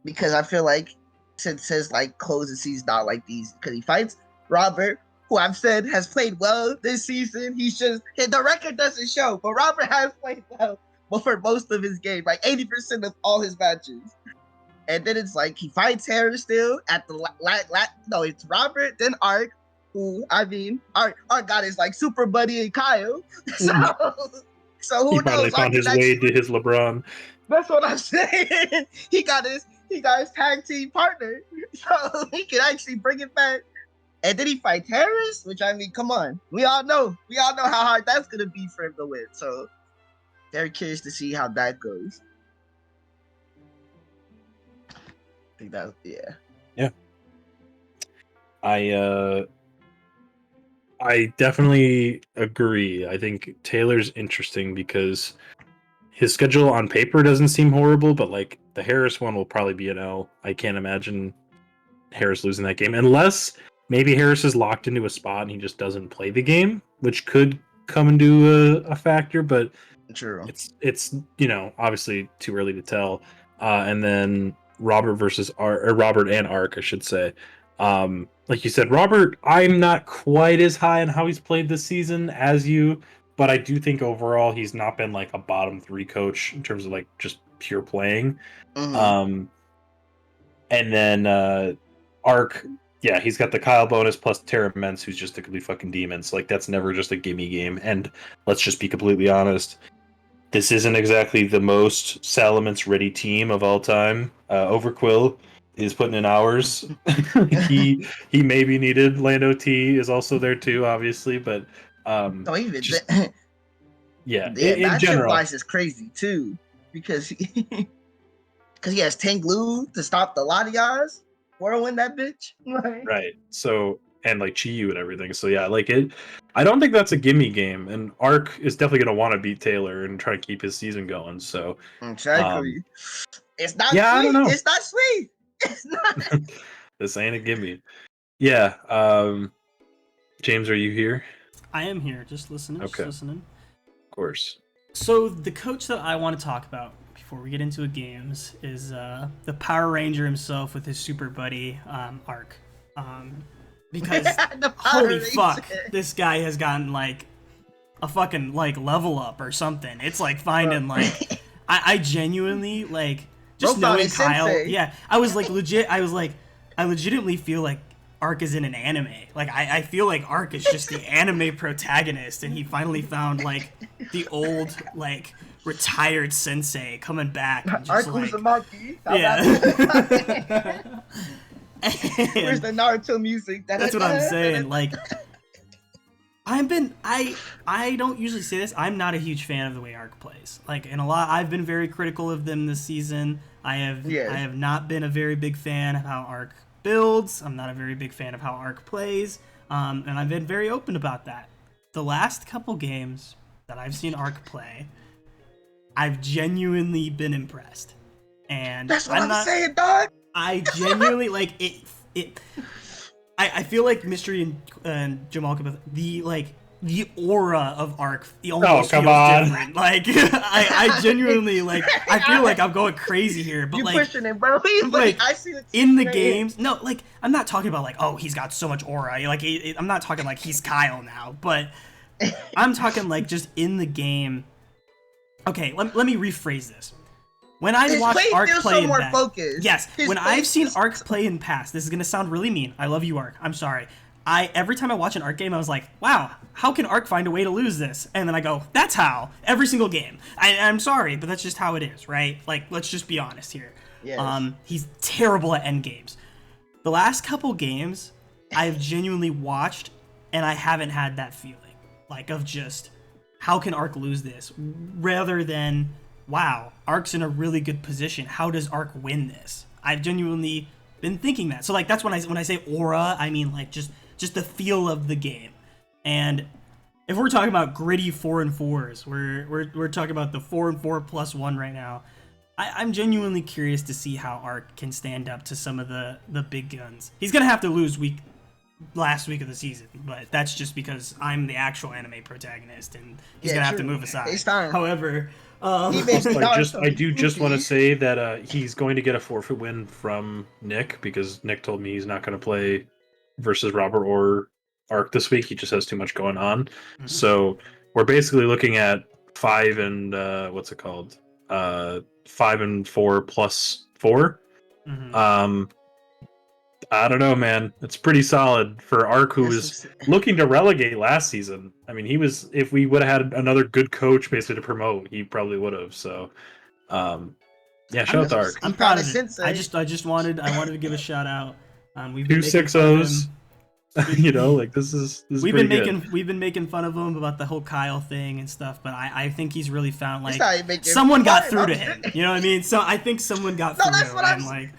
because I feel like since his like closing season not like these, because he fights Robert, who I've said has played well this season. The record doesn't show, but Robert has played well for most of his game, like 80% of all his matches. And then it's like he fights Harris still at the it's Robert, then Ark, who I mean, Ark got his like super buddy and Kyle. So who he finally knows? found his way to his LeBron. That's what I'm saying. He got his tag team partner, so he can actually bring it back. And then he fights Harris, which I mean, come on, we all know how hard that's gonna be for him to win. So very curious to see how that goes. I think that Yeah. I definitely agree. I think Taylor's interesting because his schedule on paper doesn't seem horrible, but like the Harris one will probably be an L. I can't imagine Harris losing that game unless maybe Harris is locked into a spot and he just doesn't play the game, which could come into a factor, but true. It's you know, obviously too early to tell. And then Robert and Ark, I should say. Like you said, Robert, I'm not quite as high on how he's played this season as you, but I do think overall he's not been like a bottom 3 coach in terms of like just pure playing. Mm-hmm. And then Ark, yeah, he's got the Kyle bonus plus Terra Mence, who's just a complete fucking demon. So, like, that's never just a gimme game. And let's just be completely honest. This isn't exactly the most Salamence ready team of all time. Overquill is putting in hours. he maybe needed. Lando T is also there too, obviously, but So even just, yeah, yeah, in matchup general, wise is crazy too because he has 10 glue to stop the Latias. Whirlwind that bitch. right? So and like Chiyu and everything. So yeah, like it. I don't think that's a gimme game, and Ark is definitely going to want to beat Taylor and try to keep his season going. So Exactly. It's not yeah, sweet. I don't know. It's not sweet. It's not. This ain't a gimme. Yeah. James, are you here? I am here, just listening. Okay. Just listening. Of course. So the coach that I want to talk about before we get into the games is the Power Ranger himself with his super buddy Ark. Because holy fuck, this guy has gotten like a fucking like level up or something. It's like finding like I genuinely like just knowing Kyle. Sensei. Yeah, I was like legit. I legitimately feel like Ark is in an anime. Like I feel like Ark is just the anime protagonist, and he finally found like the old like retired sensei coming back. And just, Ark was like, a monkey. yeah. Where's the Naruto music? That's what I'm saying. Like, I don't usually say this. I'm not a huge fan of the way Ark plays. Like, in a lot, I've been very critical of them this season. I have not been a very big fan of how Ark builds. I'm not a very big fan of how Ark plays. And I've been very open about that. The last couple games that I've seen Ark play, I've genuinely been impressed. And that's what I'm saying, dog. I genuinely like it. I feel like Mystery and Jamall could the aura of Ark. Almost feels different. Like I genuinely like. I feel like I'm going crazy here, but you like pushing it, bro. Like I see it in the games. No, like I'm not talking about like he's got so much aura. Like I'm not talking like he's Kyle now, but I'm talking like just in the game. Okay, let me rephrase this. When I watch Ark play in past, yes, when I've seen Ark play in past, this is gonna sound really mean. I love you, Ark. I'm sorry. Every time I watch an Ark game, I was like, wow, how can Ark find a way to lose this? And then I go, that's how. Every single game. I'm sorry, but that's just how it is, right? Like, let's just be honest here. Yes. He's terrible at end games. The last couple games, I've genuinely watched, and I haven't had that feeling, like of just, how can Ark lose this? Rather than, wow, Ark's in a really good position. How does Ark win this? I've genuinely been thinking that. So like that's when I say aura, I mean like just the feel of the game. And if we're talking about gritty 4-4s, we're talking about the 4-4 plus 1 right now. I'm genuinely curious to see how Ark can stand up to some of the big guns. He's gonna have to lose last week of the season, but that's just because I'm the actual anime protagonist, and he's gonna have to move aside. However. I do just want to say that he's going to get a forfeit win from Nick, because Nick told me he's not going to play versus Robert or Ark this week. He just has too much going on. Mm-hmm. So we're basically looking at 5 and 5 and 4 plus 4. Mm-hmm. I don't know, man. It's pretty solid for Ark, who was looking to relegate last season. I mean, if we would have had another good coach basically to promote, he probably would have. So, yeah, shout out to Ark. I'm proud of it. I wanted to give a shout out. We've been 2-6-0s. You know, like this is we've been making fun of him about the whole Kyle thing and stuff, but I think he's really found like someone got through to him. You know what I mean? So I think someone got through to him.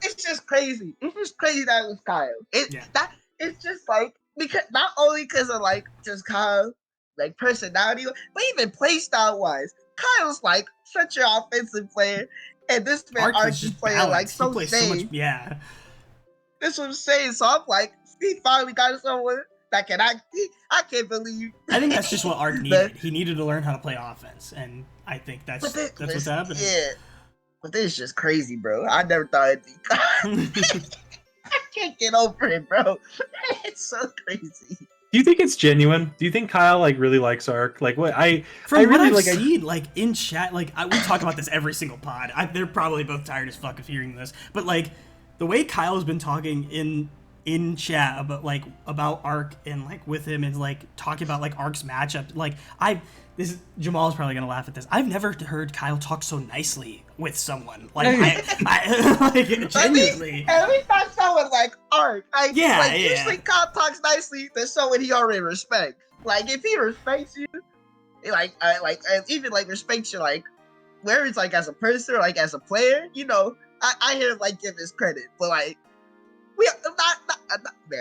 It's just crazy. It's just crazy that it was Kyle. It's just like because not only because of like just Kyle like personality, but even play style wise, Kyle's like such an offensive player, and this man Ark is playing like so safe. Yeah, that's what I'm saying. So I'm like, he finally got someone that can act. I can't believe. I think that's just what Ark needed. He needed to learn how to play offense, and I think that's what's happening. Yeah, but this is just crazy, bro. I never thought it'd be. I can't get over it, bro. It's so crazy. Do you think it's genuine? Do you think Kyle like really likes Ark? Like what I've seen, like in chat, like we talk about this every single pod. They're probably both tired as fuck of hearing this, but like the way Kyle's been talking in in chat about Arc and like with him and like talking about like Arc's matchup. Like Jamall's probably gonna laugh at this. I've never heard Kyle talk so nicely with someone. Like I like genuinely. At least not someone like Arc. Yeah. Usually Kyle talks nicely to someone he already respects. Like if he respects you, even like respects you, like where it's like as a person or like as a player, you know, I hear him like give his credit, but like we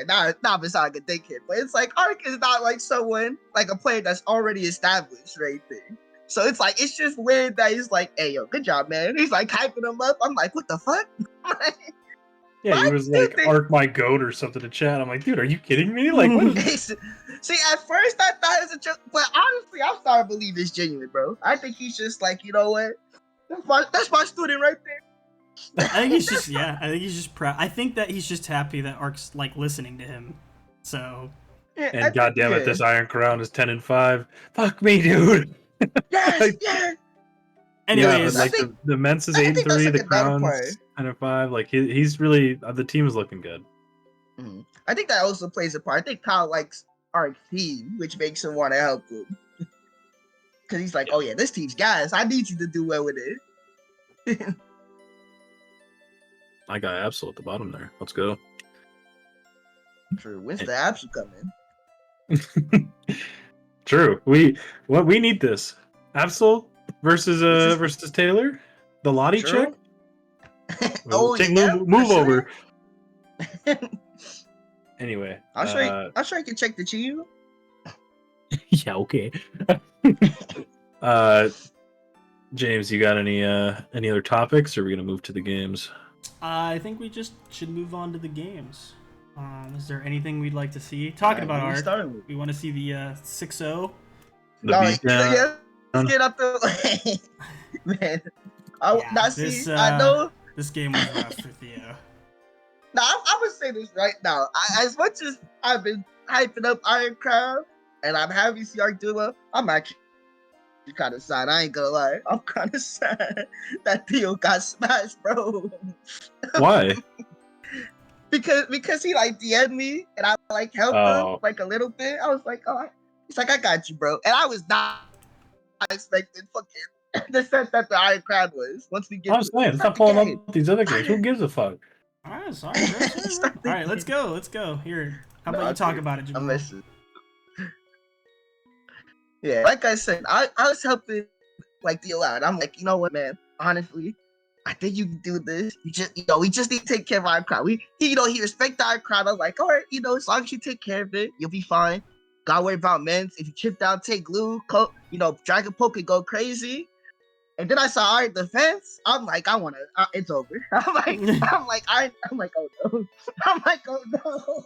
not beside a dickhead, but it's like Arc is not like someone like a player that's already established or anything. So it's like it's just weird that he's like, hey yo, good job, man. He's like hyping him up. I'm like, what the fuck? Yeah, he was like Arc my goat or something to chat. I'm like, dude, are you kidding me? Like, what is See, at first I thought it was a joke, but honestly, I'm starting to believe it's genuine, bro. I think he's just like, you know what? That's my student right there. I think he's just proud. I think that he's just happy that Arc's like listening to him. So. Yeah, and goddamn it, this Iron Crown is 10-5. Fuck me, dude. Yes, yeah. Anyways, like the Mence is 8-3, the Crown's 10-5. Like he's really the team is looking good. Mm-hmm. I think that also plays a part. I think Kyle likes Arc's team, which makes him want to help him. Because he's like, oh yeah, this team's guys. I need you to do well with it. I got Absol at the bottom there. Let's go. True. When's the Absol coming? True. We need this. Absol versus Taylor? The Lottie check? Move over. Anyway. I'll show you can check the Chiyu. Yeah, okay. James, you got any other topics, or are we gonna move to the games? I think we just should move on to the games. Is there anything we'd like to see? Talking about Arc, we want to see the 6-0. Let's get up the man. I know this game was rough for Theo. Now I would say this right now. As much as I've been hyping up Iron Crown and I'm happy to see Arc do well, I'm actually kind of sad. I ain't gonna lie. I'm kind of sad that Theo got smashed, bro. Why? because he like DM'd me and I like helped him like a little bit. I was like, oh, he's like, I got you, bro. And I was not expecting fucking the sense that the Iron Crown was. Once we get, I was saying, stop pulling up these other games. Who gives a fuck? All right, sorry. All right, let's go. Here, how about you talk about it, Jamall? Yeah, like I said, I was helping like Theo out. I'm like, you know what, man? Honestly, I think you can do this. We just need to take care of Iron Crown. He respect the Iron Crown. I was like, all right, as long as you take care of it, you'll be fine. Gotta worry about Mence. If you chip down, take glue, Dragon Poke could go crazy. And then I saw Iron Defense. I'm like, it's over. I'm like, oh no. I'm like, oh no.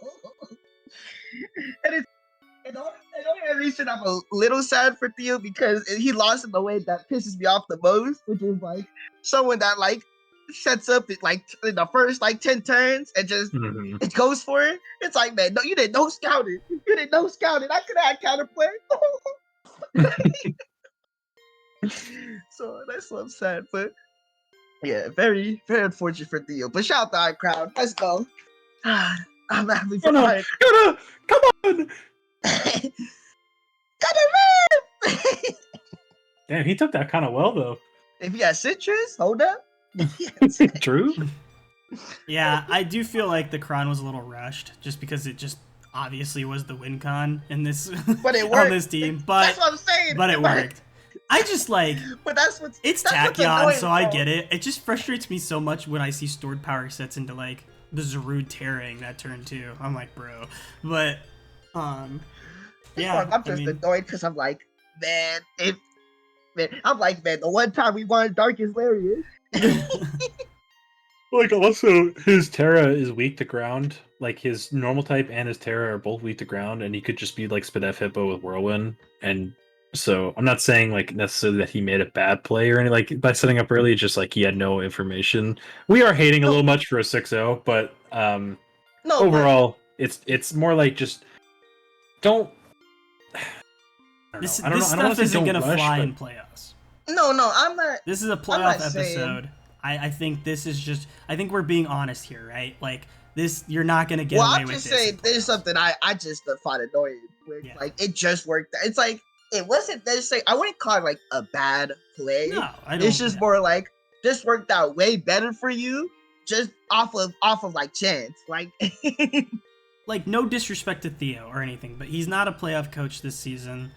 And the only reason I'm a little sad for Theo because he lost in the way that pisses me off the most, which is like someone that like sets up it like in the first like 10 turns and just it goes for it. It's like, man, no, you didn't know scout it. I could have had counterplay. So that's what I'm sad, but yeah, very, very unfortunate for Theo. But shout out to our crowd. Let's go. I'm happy for Iron. Come on! Damn, he took that kind of well though. If you got citrus, hold up. True. Yeah, I do feel like the Crown was a little rushed, just because it just obviously was the win con in this but it worked. on this team. But that's what I'm saying. But it worked. I just like. But it's Tachyon, so I get it. It just frustrates me so much when I see stored power sets into like the Zarude tearing that turn 2. I'm like, bro. But yeah. I'm just annoyed because I'm like, man, the one time we won Darkest Lariat. Like, also, his Terra is weak to ground. Like, his normal type and his Terra are both weak to ground, and he could just be, like, Spadef Hippo with Whirlwind. And so, I'm not saying, like, necessarily that he made a bad play or anything, like, by setting up early, it's just, like, he had no information. We are hating a little much for a 6-0, but overall, it's more like just don't... This stuff isn't going to fly in playoffs. No, I'm not... This is a playoff episode. I think this is just... I think we're being honest here, right? Like, you're not gonna get well, away I'm with just this. saying, there's something I just find annoying. With, like, it just worked. It's like it wasn't necessarily. I wouldn't call it like a bad play. No, I don't. It's just more like this worked out way better for you, just off of like chance. Like, like no disrespect to Theo or anything, but he's not a playoff coach this season.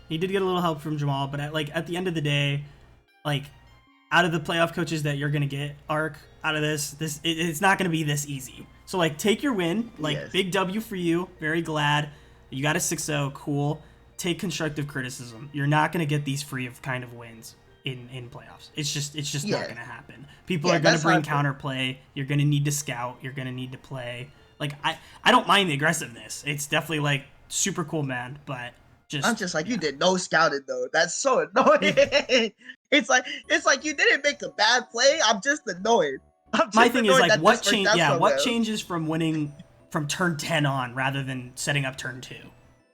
He did get a little help from Jamall, but at the end of the day, like out of the playoff coaches that you're gonna get, Ark, out of it's not gonna be this easy. So like take your win, like big W for you. Very glad you got a 6-0. Cool. Take constructive criticism. You're not gonna get these free of kind of wins in playoffs. It's just not gonna happen. People are gonna bring counterplay. You're gonna need to scout. You're gonna need to play. Like I don't mind the aggressiveness. It's definitely like super cool, man. But I'm just like, you did no scouting though. That's so annoying. it's like you didn't make a bad play. I'm just annoyed. My thing is like what change? Yeah, what changes from winning from turn 10 on rather than setting up turn 2,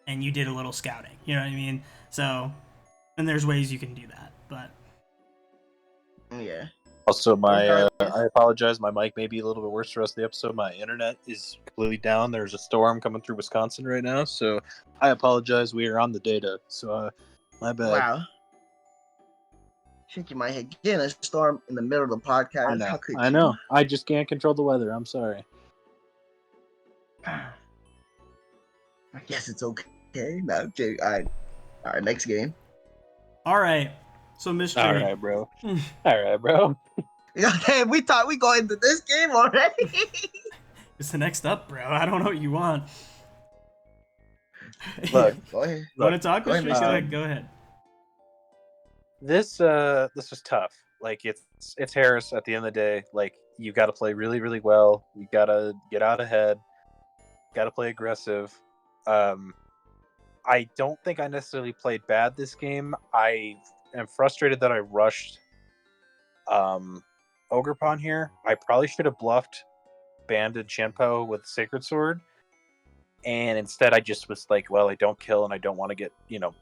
and you did a little scouting. You know what I mean? So, and there's ways you can do that, but yeah. Also, I apologize. My mic may be a little bit worse for the rest of the episode. My internet is completely down. There's a storm coming through Wisconsin right now, so I apologize. We are on the data, so my bad. Wow. Shaking my head. Getting a storm in the middle of the podcast. I know. I just can't control the weather. I'm sorry. I guess it's okay. No, okay. All right, next game. All right. So, Mr. All right, bro. All right, bro. Okay, we thought we go into this game already. It's the next up, bro. I don't know what you want. Look, go ahead. You want to talk? Go ahead. This was tough. Like it's Harris at the end of the day. Like you got to play really, really well. You got to get out ahead. Got to play aggressive. I don't think I necessarily played bad this game. I am frustrated that I rushed Ogrepon here. I probably should have bluffed Banded Chenpo with Sacred Sword. And instead I just was like, well, I don't kill and I don't want to get,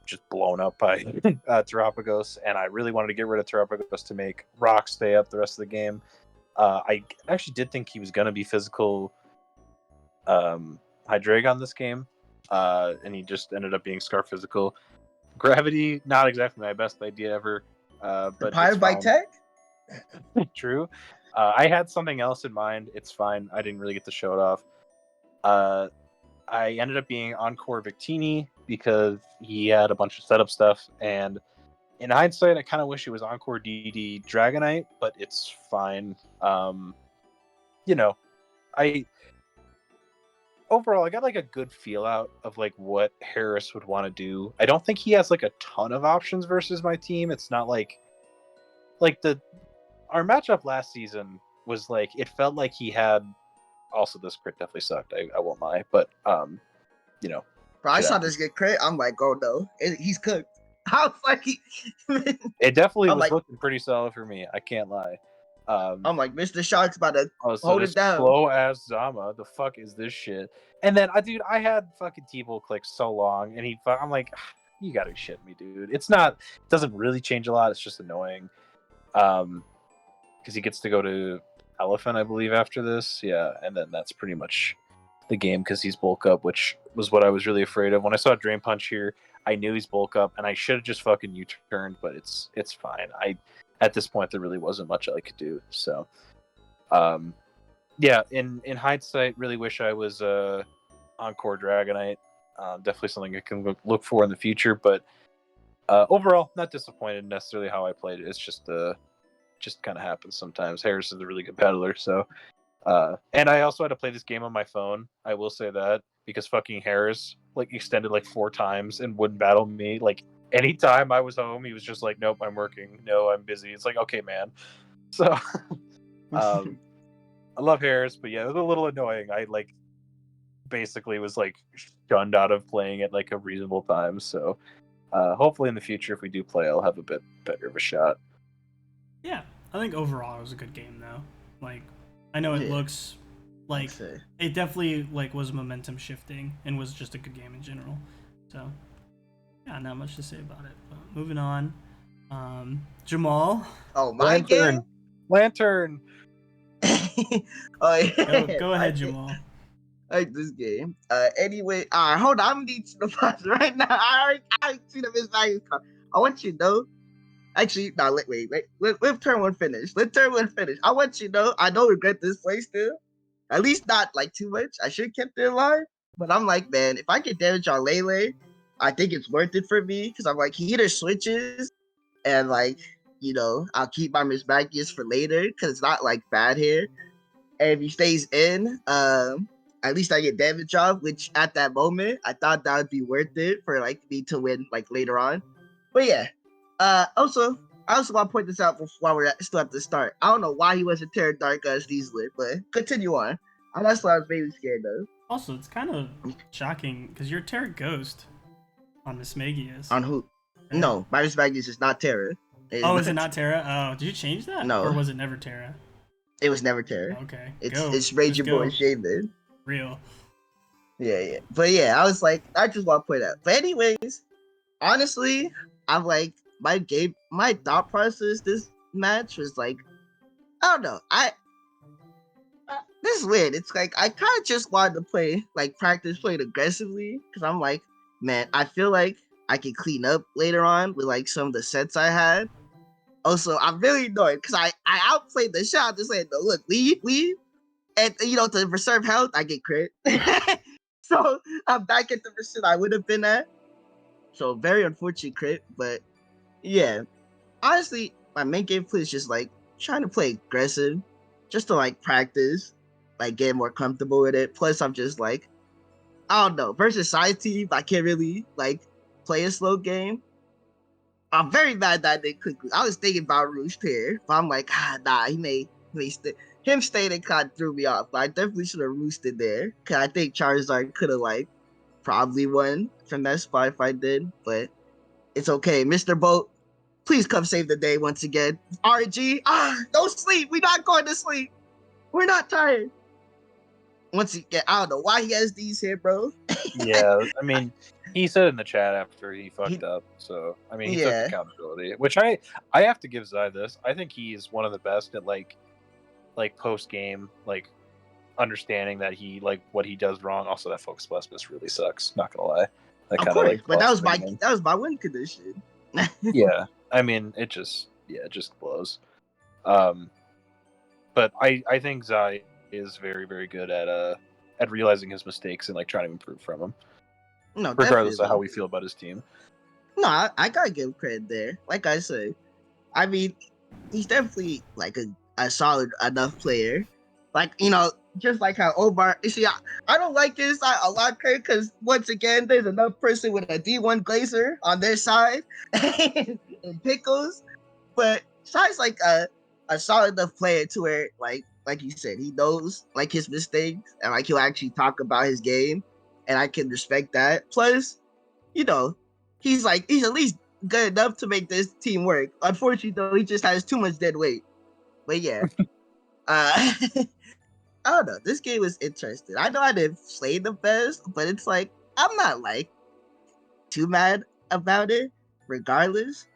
just blown up by Terapagos. And I really wanted to get rid of Terapagos to make Rock stay up the rest of the game. I actually did think he was going to be physical Hydreigon this game. And he just ended up being Scar physical. Gravity, not exactly my best idea ever. But Powered by tech? True. I had something else in mind. It's fine. I didn't really get to show it off. I ended up being Encore Victini because he had a bunch of setup stuff. And in hindsight, I kind of wish it was Encore DD Dragonite, but it's fine. Overall, I got like a good feel out of like what Harris would want to do. I don't think he has like a ton of options versus my team. It's not like our matchup last season was like, it felt like he had. Also, this crit definitely sucked. I won't lie, but Bro, I saw this get crit. I'm like, oh no, he's cooked. I was like, it definitely was looking pretty solid for me. I can't lie. I'm like, Mr. Shark's about to hold it down. Slow ass Zama. The fuck is this shit? And then, I had fucking T-Bull click so long, and I'm like, you gotta shit me, dude. It doesn't really change a lot. It's just annoying. Because he gets to go to Elephant, I believe, after this. Yeah, and then that's pretty much the game because he's bulk up, which was what I was really afraid of. When I saw Drain Punch here, I knew he's bulk up, and I should have just fucking U-turned, but it's fine. At this point, there really wasn't much I could do. So, yeah, in hindsight, really wish I was Encore Dragonite. Definitely something I can look for in the future, but overall, not disappointed necessarily how I played it. It's just kind of happens sometimes. Harris is a really good peddler, so and I also had to play this game on my phone. I will say that because fucking Harris extended 4 times and wouldn't battle me. Anytime I was home, he was just like, "Nope, I'm working. No, I'm busy." It's like, okay, man. So I love Harris, but yeah, it was a little annoying. I basically was shunned out of playing at a reasonable time. So hopefully in the future, if we do play, I'll have a bit better of a shot. Yeah, I think overall it was a good game though. I know it looks it definitely was momentum shifting and was just a good game in general. So yeah, not much to say about it. But moving on, Jamall. Oh, my game. Lantern. Oh yeah. Go ahead, Jamall. I like this game. Anyway, hold on. I'm gonna need to pause right now. I already see the misvalues. I want you to know. Actually, no, wait. Let turn one finish. Let turn one finish. I want you to know. I don't regret this play still. At least not like too much. I should have kept it alive. But I'm like, man, if I get damage on Lele, I think it's worth it for me because I'm like, he either switches and like, I'll keep my Mismagius for later because it's not like bad here. And if he stays in, at least I get damage off, which at that moment I thought that would be worth it for like me to win like later on. But yeah. Also, I also want to point this out while we're still at the start. I don't know why he wasn't Terra Dark as Diesel, but continue on. That's what I was maybe scared of. Also, it's kind of shocking because you're Terra Ghost on Mismagius. On who? Yeah. No, my Mismagius is not Terra. Is it not Terra? Oh, did you change that? No. Or was it never Terra? It was never Terra. Okay. It's Raging Boy Shaman. Real. Yeah. But yeah, I was like, I just want to point out. But anyways, honestly, I'm like, my thought process this match was like, I don't know. This is weird. It's like I kind of just wanted to practice playing aggressively because I'm like, man, I feel like I can clean up later on with like some of the sets I had. Also, I'm really annoyed because I outplayed the shot. Just saying, no, look, leave, and to preserve health, I get crit. So I'm back at the percent I would have been at. So very unfortunate crit, but yeah, honestly, my main gameplay is just like trying to play aggressive, just to like practice, like get more comfortable with it. Plus, I'm just like, I don't know, versus side team, I can't really like play a slow game. I'm very mad that I didn't quickly. I was thinking about Rouge here, but I'm like, nah, he may stay. Him staying kind of threw me off, but I definitely should have roosted there because I think Charizard could have like probably won from that spot if I did, but it's okay. Mr. Boat, please come save the day once again. RG, don't sleep. We're not going to sleep. We're not tired. Once again, I don't know why he has these here, bro. Yeah, I mean, he said in the chat after he fucked up, so I mean, he took accountability, which I have to give Zai this. I think he's one of the best at like post game, like understanding that he like what he does wrong. Also, that Focus Blast miss really sucks. Not gonna lie. Of course, like, but that was my win condition. Yeah, I mean, it just blows. But I think Zai is very, very good at realizing his mistakes and like trying to improve from them. No, regardless definitely. of how we feel about his team. No, I gotta give credit there. Like I said, I mean, he's definitely like a solid enough player. Like, just like how Omar, you see, I don't like his side a lot because once again, there's enough person with a D1 Glazer on their side and Pickles, but Sai's like a solid enough player to where like you said, he knows like his mistakes and like he'll actually talk about his game, and I can respect that. Plus, he's at least good enough to make this team work. Unfortunately, though, he just has too much dead weight. But yeah, I don't know. This game was interesting. I know I didn't play the best, but it's like I'm not like too mad about it. Regardless,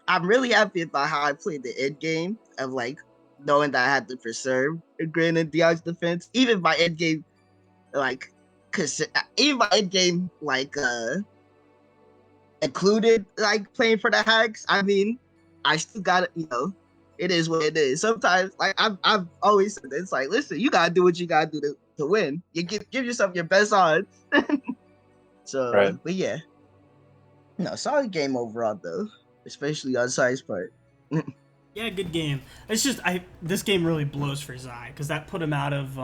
I'm really happy about how I played the end game of like knowing that I had to preserve Grin and Dion's defense. Even my end game, like, included like playing for the hacks. I mean, I still got it. It is what it is. Sometimes, like I've always said, it's like, listen, you gotta do what you gotta do to win. You give yourself your best odds. So, right. But yeah, no, solid game overall though, especially on Sai's part. Yeah, good game. It's just this game really blows for Zai because that put him out of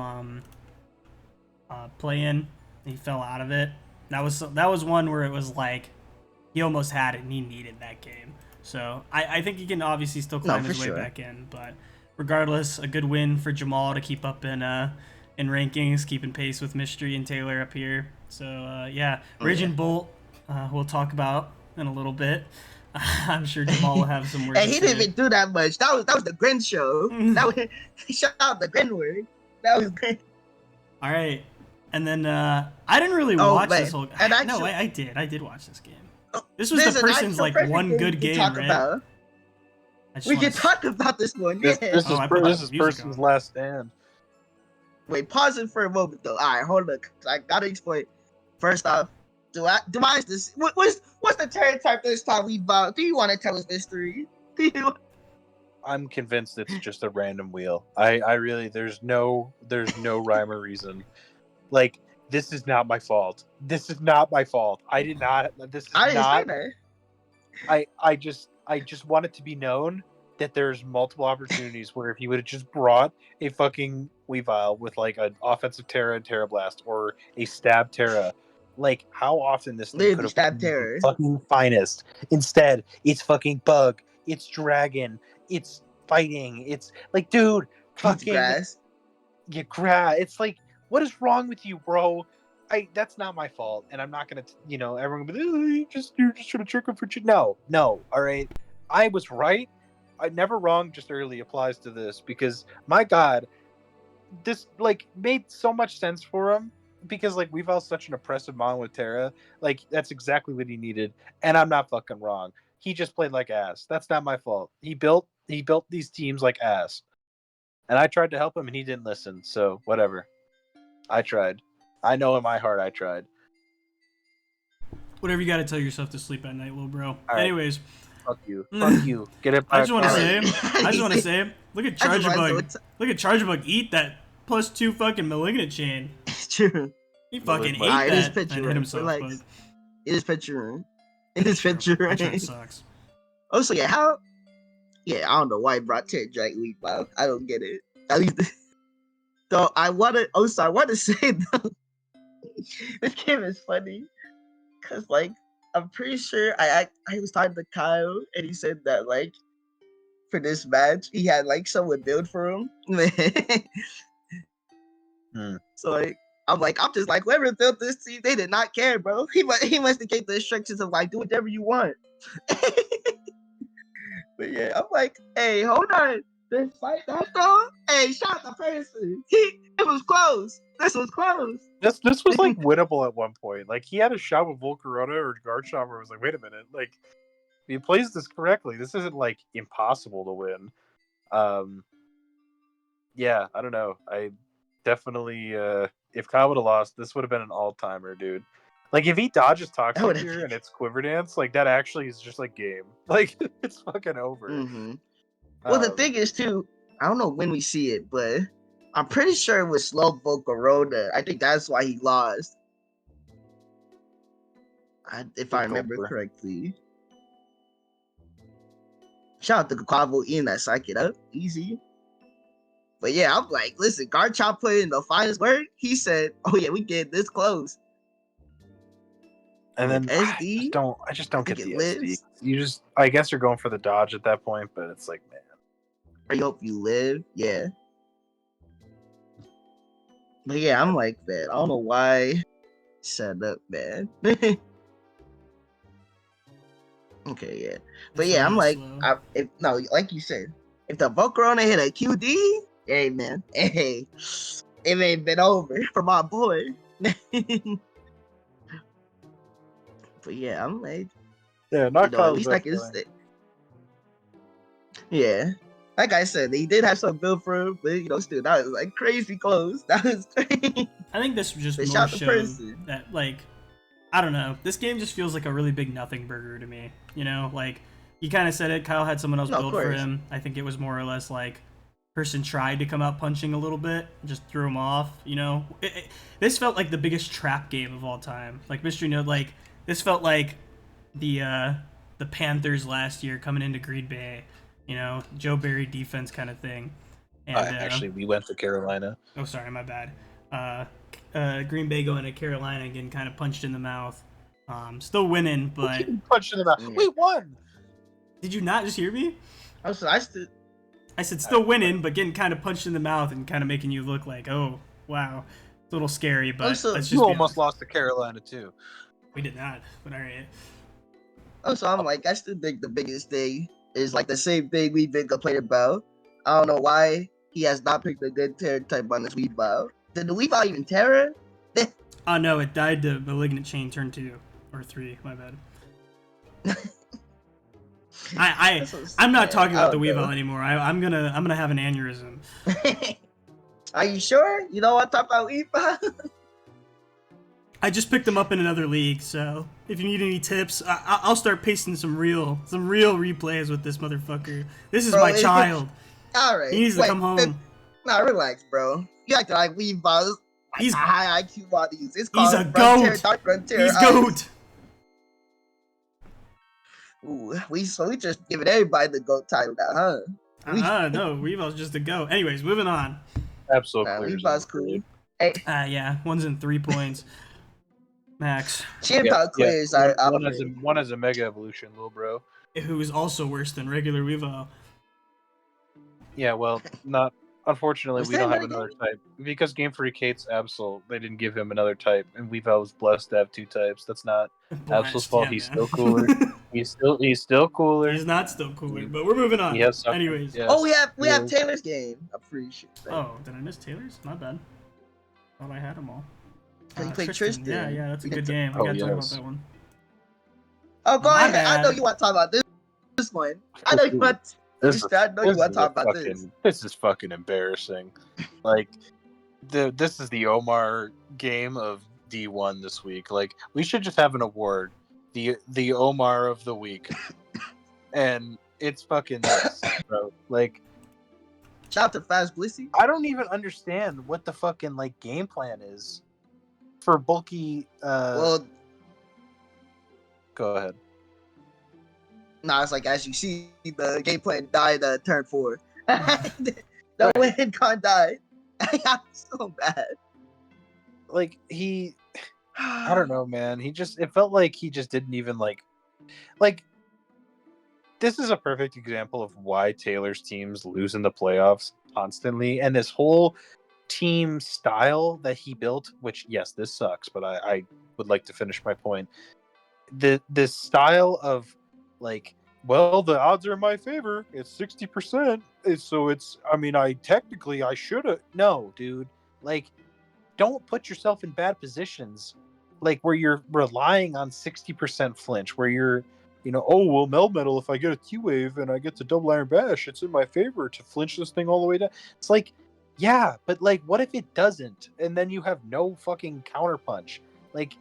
play-in. He fell out of it. That was one where it was like he almost had it and he needed that game. So I think he can obviously still climb his way back in. But regardless, a good win for Jamall to keep up in rankings, keeping pace with Mystery and Taylor up here. So yeah, Raging Bolt we'll talk about in a little bit. I'm sure Jamall will have some words. And he didn't even do that much. That was the Grin show. Shout out the Grin word. That was great. All right, and then I didn't really watch this whole. And no, I did. I did watch this game. This was the person's like one good game, right? We can talk about this one. This is person's last stand. Wait, pause it for a moment though. All right, hold on. I gotta explain. First off, what's the Terra type this time we bought? Do you want to tell us mystery? I'm convinced it's just a random wheel. I really there's no rhyme or reason. Like, this is not my fault. This is not my fault. I did not. This is I didn't not. say I just want it to be known that there's multiple opportunities where if he would have just brought a fucking Weavile with like an offensive Terra and Terra Blast or a stab Terra, like how often this thing could have stab Terra. Fucking finest. Instead, it's fucking bug. It's dragon. It's fighting. It's like, dude, fucking grass. Yeah, grass. It's like, what is wrong with you, bro? That's not my fault, and I'm not gonna, everyone will be like, oh, you're just trying to trick him for you. No, all right. I was right. I never wrong. Just early applies to this because my God, this like made so much sense for him because like we've all such an oppressive mon with Terra. Like that's exactly what he needed, and I'm not fucking wrong. He just played like ass. That's not my fault. He built these teams like ass, and I tried to help him, and he didn't listen. So whatever. I tried. I know in my heart I tried. Whatever you got to tell yourself to sleep at night, little bro. Right. Anyways. Fuck you. Fuck you. Get it back. I just want to say, look at Chargebug. Look at Chargebug eat that +2 fucking Malignant Chain. It's true. He fucking ate that and hit himself. Like, it is picture. It is picture. That sucks. Oh, so yeah, I don't know why he brought Terra Dragon Week, but I don't get it. At least, though, I want to say, though, this game is funny. Because, like, I'm pretty sure I was talking to Kyle, and he said that, like, for this match, he had, like, someone build for him. So, like, I'm just like, whoever built this team, they did not care, bro. He must have gave the instructions of, like, do whatever you want. But, yeah, I'm like, hey, hold on. This fight, that, though? Hey, shout out the person. It was close. This was close. This was like winnable at one point. Like he had a shot with Volcarona or Garchomp where it was like, wait a minute, like if he plays this correctly, this isn't like impossible to win. Yeah, I don't know. I definitely if Kyle would have lost, this would have been an all-timer, dude. Like if he dodges Toxic here and it's Quiver Dance, like that actually is just like game. Like it's fucking over. Mm-hmm. Well, the thing is too, I don't know when we see it, but I'm pretty sure it was Slow Volcarona. I think that's why he lost. If I remember correctly. Shout out to Quavo eating that psychic up. Easy. But yeah, I'm like, listen, Garchomp put in the finest word. He said, oh yeah, we get this close. And then SD, I just don't get the SD. I guess you're going for the dodge at that point, but it's like, man. I hope you live. Yeah. But yeah, I'm like, man, I don't know why. Shut up, man. Okay, yeah. But yeah, I'm like, like you said, if the Volcarona hit a QD, hey, man, hey, it ain't been over for my boy. But yeah, I'm like, yeah, not at least I can say. Yeah. Like I said, he did have some build for him, but still, that was like crazy close. That was crazy. I think this just more shows that, like, I don't know. This game just feels like a really big nothing burger to me. Like you kind of said it. Kyle had someone else build for him. I think it was more or less like person tried to come out punching a little bit, just threw him off. This felt like the biggest trap game of all time. Like Mystery Note, like this felt like the Panthers last year coming into Green Bay. Joe Barry defense kind of thing. And, actually, we went to Carolina. Oh, sorry, my bad. Green Bay going to Carolina and getting kind of punched in the mouth. Still winning, but punched in the mouth. We won. Did you not just hear me? I said still winning, but getting kind of punched in the mouth and kind of making you look like, oh wow, it's a little scary. But let's just you almost lost to Carolina too. We did not, but all right. So I'm like, I still think the biggest thing is like the same thing we've been complaining about. I don't know why he has not picked a good Terra type on this Weavile. Did the Weavile even Terra? Oh no, it died to Malignant Chain turn 2 or 3. My bad. I'm not talking about the Weavile anymore. I'm gonna have an aneurysm. Are you sure? You don't want to talk about FIFA? I just picked him up in another league, so if you need any tips, I'll start pasting some real replays with this motherfucker. This is my child. All right. He needs to come home. Nah, relax, bro. You act like FIFA. He's a high IQ bodies. It's he's called a goat. He's goat. Ooh, we just giving everybody the GOAT title now, huh? No, Weevil's just a goat. Anyways, moving on. Absolutely. Weevil's cool. Hey. Yeah, one's in 3 points. Max. Clears one has a mega evolution, little bro. Who is also worse than regular Weevil. Yeah, well, not unfortunately we don't have another type. Because Game Freak hates Absol, they didn't give him another type, and Weevil was blessed to have 2 types. That's not Absol's fault, yeah, he's still cooler. He's still cooler. He's not still cooler, but we're moving on. Anyways. Yes. Oh, we have Taylor's game. I'm pretty sure. Oh, did I miss Taylor's? My bad. Thought I had them all. You played Tristan. Yeah, that's a good game. We gotta talk about that one. Oh, go ahead. I know you want to talk about this one. I know you want to talk about this. This is fucking embarrassing. Like, this is the Omar game of D1 this week. Like, we should just have an award, the Omar of the week, and it's fucking this, bro. Like, shout out to Fast Blissy. I don't even understand what the fucking like game plan is for bulky. Well, go ahead. Nah, it's like as you see, the game plan died turn 4. The win con died. I'm so bad. Like I don't know, man. It felt like he just didn't even like. This is a perfect example of why Taylor's teams lose in the playoffs constantly, and this whole team style that he built, which yes, this sucks, but I would like to finish my point. This style of like, well, the odds are in my favor. It's 60%. So it's, I mean, I should have. No, dude. Like, don't put yourself in bad positions. Like, where you're relying on 60% flinch, where you're, oh, well, Melmetal, if I get a T-Wave and I get to double Iron Bash, it's in my favor to flinch this thing all the way down. It's like, yeah, but like, what if it doesn't? And then you have no fucking counterpunch. Like,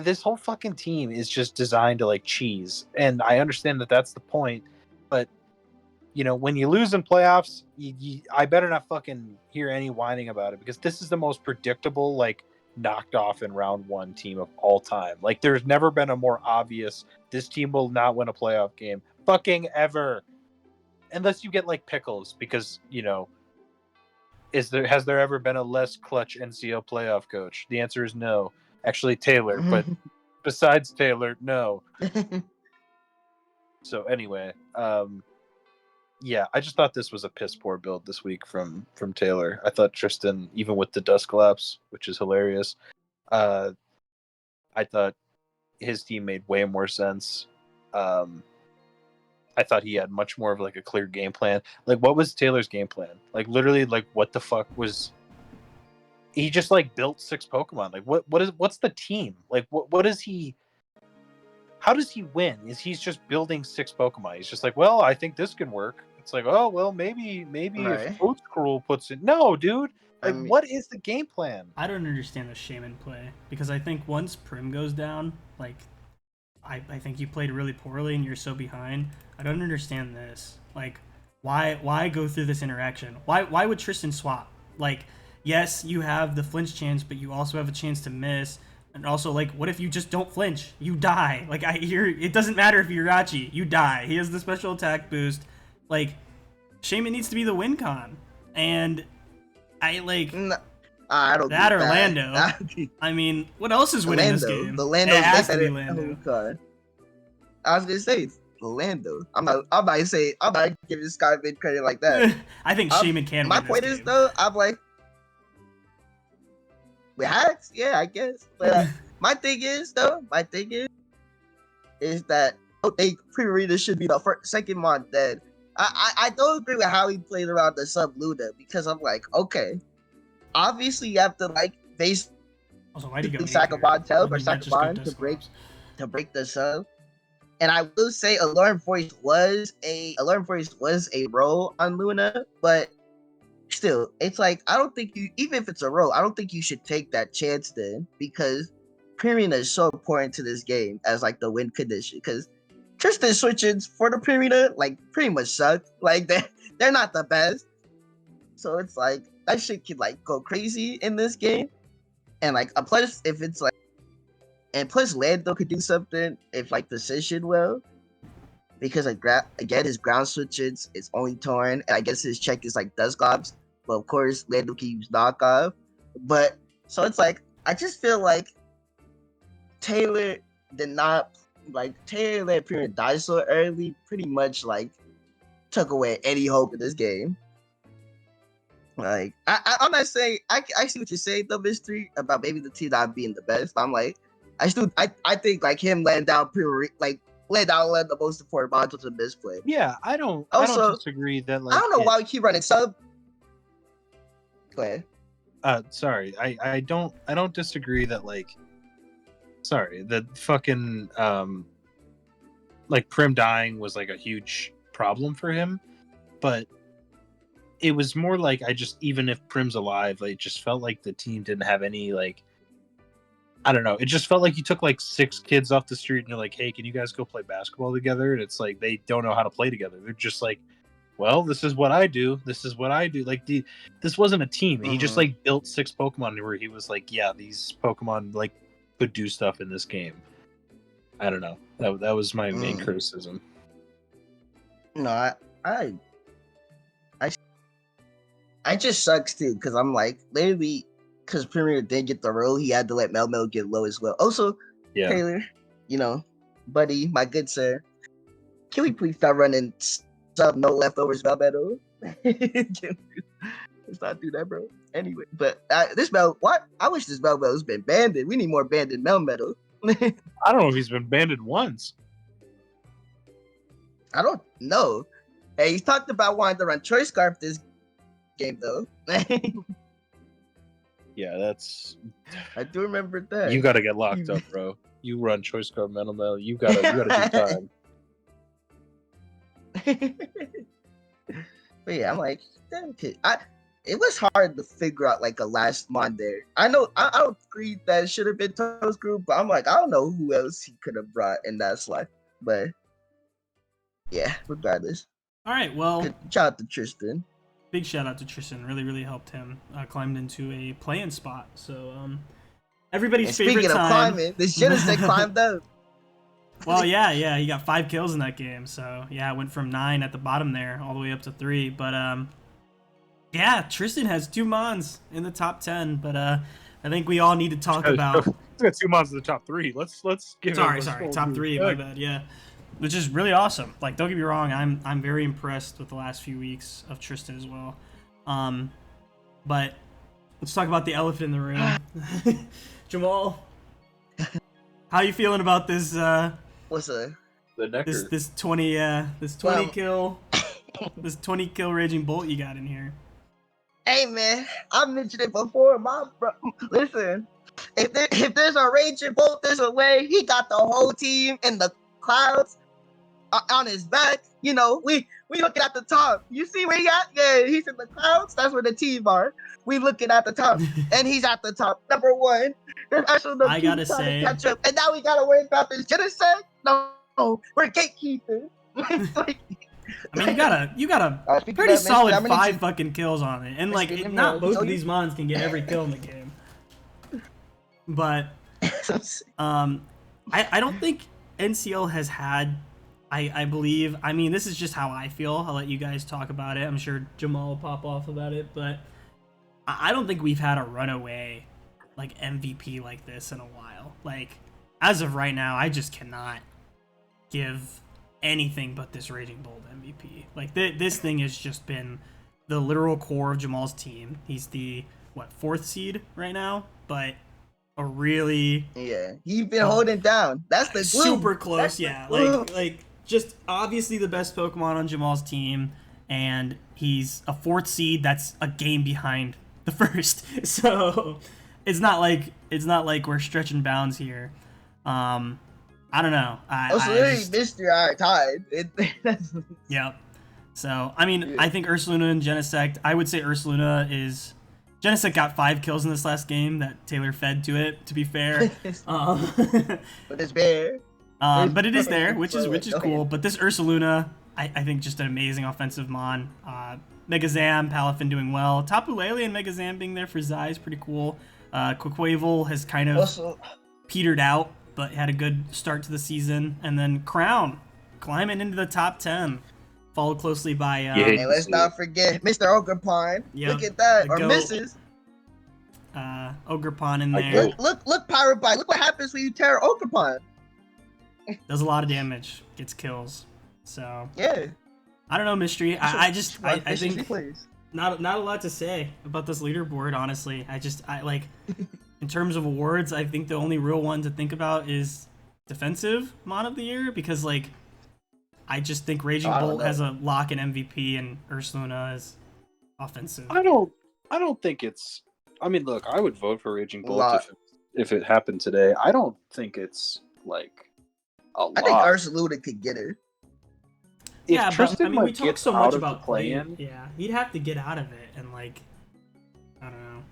this whole fucking team is just designed to like cheese, and I understand that that's the point, but when you lose in playoffs, I better not fucking hear any whining about it, because this is the most predictable, like, knocked off in round 1 team of all time. Like, there's never been a more obvious, this team will not win a playoff game fucking ever, unless you get like Pickles, because has there ever been a less clutch NCL playoff coach? The answer is no. Actually, Taylor, but besides Taylor, no. So anyway, yeah, I just thought this was a piss poor build this week from Taylor. I thought Tristan, even with the dust collapse, which is hilarious, I thought his team made way more sense. I thought he had much more of like a clear game plan. Like, what was Taylor's game plan? Like, literally, like, what the fuck was? He just like built 6 Pokemon. Like, what's the team? Like, what is he? How does he win? He's just building 6 Pokemon? He's just like, well, I think this can work. It's like, oh well, maybe right. If Oatscroll puts it. No, dude. Like, what is the game plan? I don't understand the Shaman play, because I think once Prim goes down, like, I think you played really poorly and you're so behind. I don't understand this. Like, why go through this interaction? Why would Tristan swap? Like, yes, you have the flinch chance, but you also have a chance to miss. And also, like, what if you just don't flinch? You die. Like, it doesn't matter if you're Irachi. You die. He has the special attack boost. Like, Shaman needs to be the win con. And I, like, I don't that or Lando. I mean, what else is winning this game? The Lando has to be Lando. I was gonna say Lando. I'm not giving this guy mid credit like that. I think Shaman can win my this point game. is, though, I'm like, we hacks, yeah, I guess. But my thing is that I don't think Primarina should be the second mon dead. I don't agree with how he played around the sub Luna, because I'm like, okay, obviously you have to like base Sakamon Tail or Sakamon to break the sub. And I will say Alarm Voice was a role on Luna, but still, it's like I don't think you, even if it's a roll, I don't think you should take that chance then, because Purina is so important to this game as like the win condition. Because Tristan switches for the Purina like pretty much suck. Like they're not the best. So it's like that shit could like go crazy in this game. And like plus if it's like, and plus Lando could do something if like positioned well. Because like again his ground switches is only torn, and I guess his check is like dust globs. But of course Lando can use knockoff. But so it's like I just feel like Taylor did not like Taylor let Purina die so early, pretty much like took away any hope in this game. Like I'm not saying I see what you're saying though, Mystery, about maybe the team not being the best. But I'm like I think like him laying down the most important modules in this play. Yeah, I don't disagree that like I don't know why we keep running sub. Go ahead. Sorry, I don't disagree that like the fucking like Prim dying was like a huge problem for him, but it was more like I just, even if Prim's alive, like, it just felt like the team didn't have any like, I don't know. It just felt like you took like 6 kids off the street and you're like, hey, can you guys go play basketball together? And it's like they don't know how to play together. They're just like, well, this is what I do. This is what I do. Like this wasn't a team. He just like built 6 Pokemon where he was like, yeah, these Pokemon like could do stuff in this game. I don't know. That was my main criticism. No, I just sucks too, because I'm like literally, because Premier didn't get the role, he had to let Mel get low as well. Also, Yeah. Taylor, buddy, my good sir, can we please stop running sub no leftovers Melmetal? Let's not do that, bro. Anyway, but this what? I wish this Melmetal's been banned. We need more banned Melmetal. I don't know if he's been banned once. I don't know. Hey, he's talked about wanting to run Choice Scarf this game though. Yeah, that's. I do remember that. You got to get locked up, bro. You run Choice Card Mental Mail. You gotta do time. But yeah, I'm like, damn kid. It was hard to figure out like a last mon there. I know I don't agree that it should have been Toast Group, but I'm like, I don't know who else he could have brought in that slot. But yeah, regardless. All right, well, shout out to Tristan. Big shout out to Tristan. Really, really helped him. Climbed into a play-in spot. So everybody's favorite time. Speaking of climbing, this Genesect climbed up. Well, yeah, he got 5 kills in that game. So yeah, it went from 9 at the bottom there all the way up to 3. But yeah, Tristan has 2 mons in the top 10. But I think we all need to talk about. He's got 2 mons in the top 3. Let's give. Sorry, top 3. My bad. Yeah. Which is really awesome. Like, don't get me wrong, I'm very impressed with the last few weeks of Tristan as well. But let's talk about the elephant in the room. Jamall, how you feeling about this? What's The Necker. This 20 kill Raging Bolt you got in here? Hey man, I mentioned it before, my bro. Listen, if there's a Raging Bolt, there's a way. He got the whole team in the clouds on his back. We looking at the top. You see where he at? Yeah, he's in the clouds. That's where the team are. We looking at the top, and he's at the top, number 1. I gotta say, catch up. And now we gotta worry about this Genesect. No, we're gatekeepers. I mean, you got a pretty solid 5 fucking kills on it, and like, not both of these mons can get every kill in the game. But I don't think NCL has had. I believe. I mean, this is just how I feel. I'll let you guys talk about it. I'm sure Jamall will pop off about it, but I don't think we've had a runaway like MVP like this in a while. Like, as of right now, I just cannot give anything but this Raging Bolt MVP. Like, this thing has just been the literal core of Jamall's team. He's the 4th seed right now, but a really he's been holding down. That's the glue. Super close. That's like just obviously the best Pokemon on Jamall's team, and he's a 4th seed. That's a game behind the 1st. So it's not like we're stretching bounds here. I don't know. Mystery are tied. Yep. So, I mean, I think Ursaluna and Genesect, I would say Genesect got 5 kills in this last game that Taylor fed to it, to be fair. But it's there. But it is there, which is cool. But this Ursaluna, I think just an amazing offensive mon. Megazam, Palafin doing well. Tapu Lele and Megazam being there for Zai is pretty cool. Quaquavel has kind of petered out, but had a good start to the season. And then Crown climbing into the top 10. Followed closely by... Hey, let's not forget Mr. Ogrepon. Yep, Look at that. Or goat. Mrs. Ogrepon in there. Look, Pirate Bite. Look what happens when you tear Ogrepon. Does a lot of damage. Gets kills. So... Yeah. I don't know, Mystery. I think plays. not a lot to say about this leaderboard, honestly. I like in terms of awards, I think the only real one to think about is defensive mon of the year, because like I just think Raging Bolt has a lock in MVP and Ursaluna is offensive. I don't think it's. I mean, look, I would vote for Raging Bolt if it happened today. I don't think it's like a lot. I think Ursaluna could get it. Yeah, but I mean, we talk so much about playing. Yeah, he'd have to get out of it, and like, I don't know.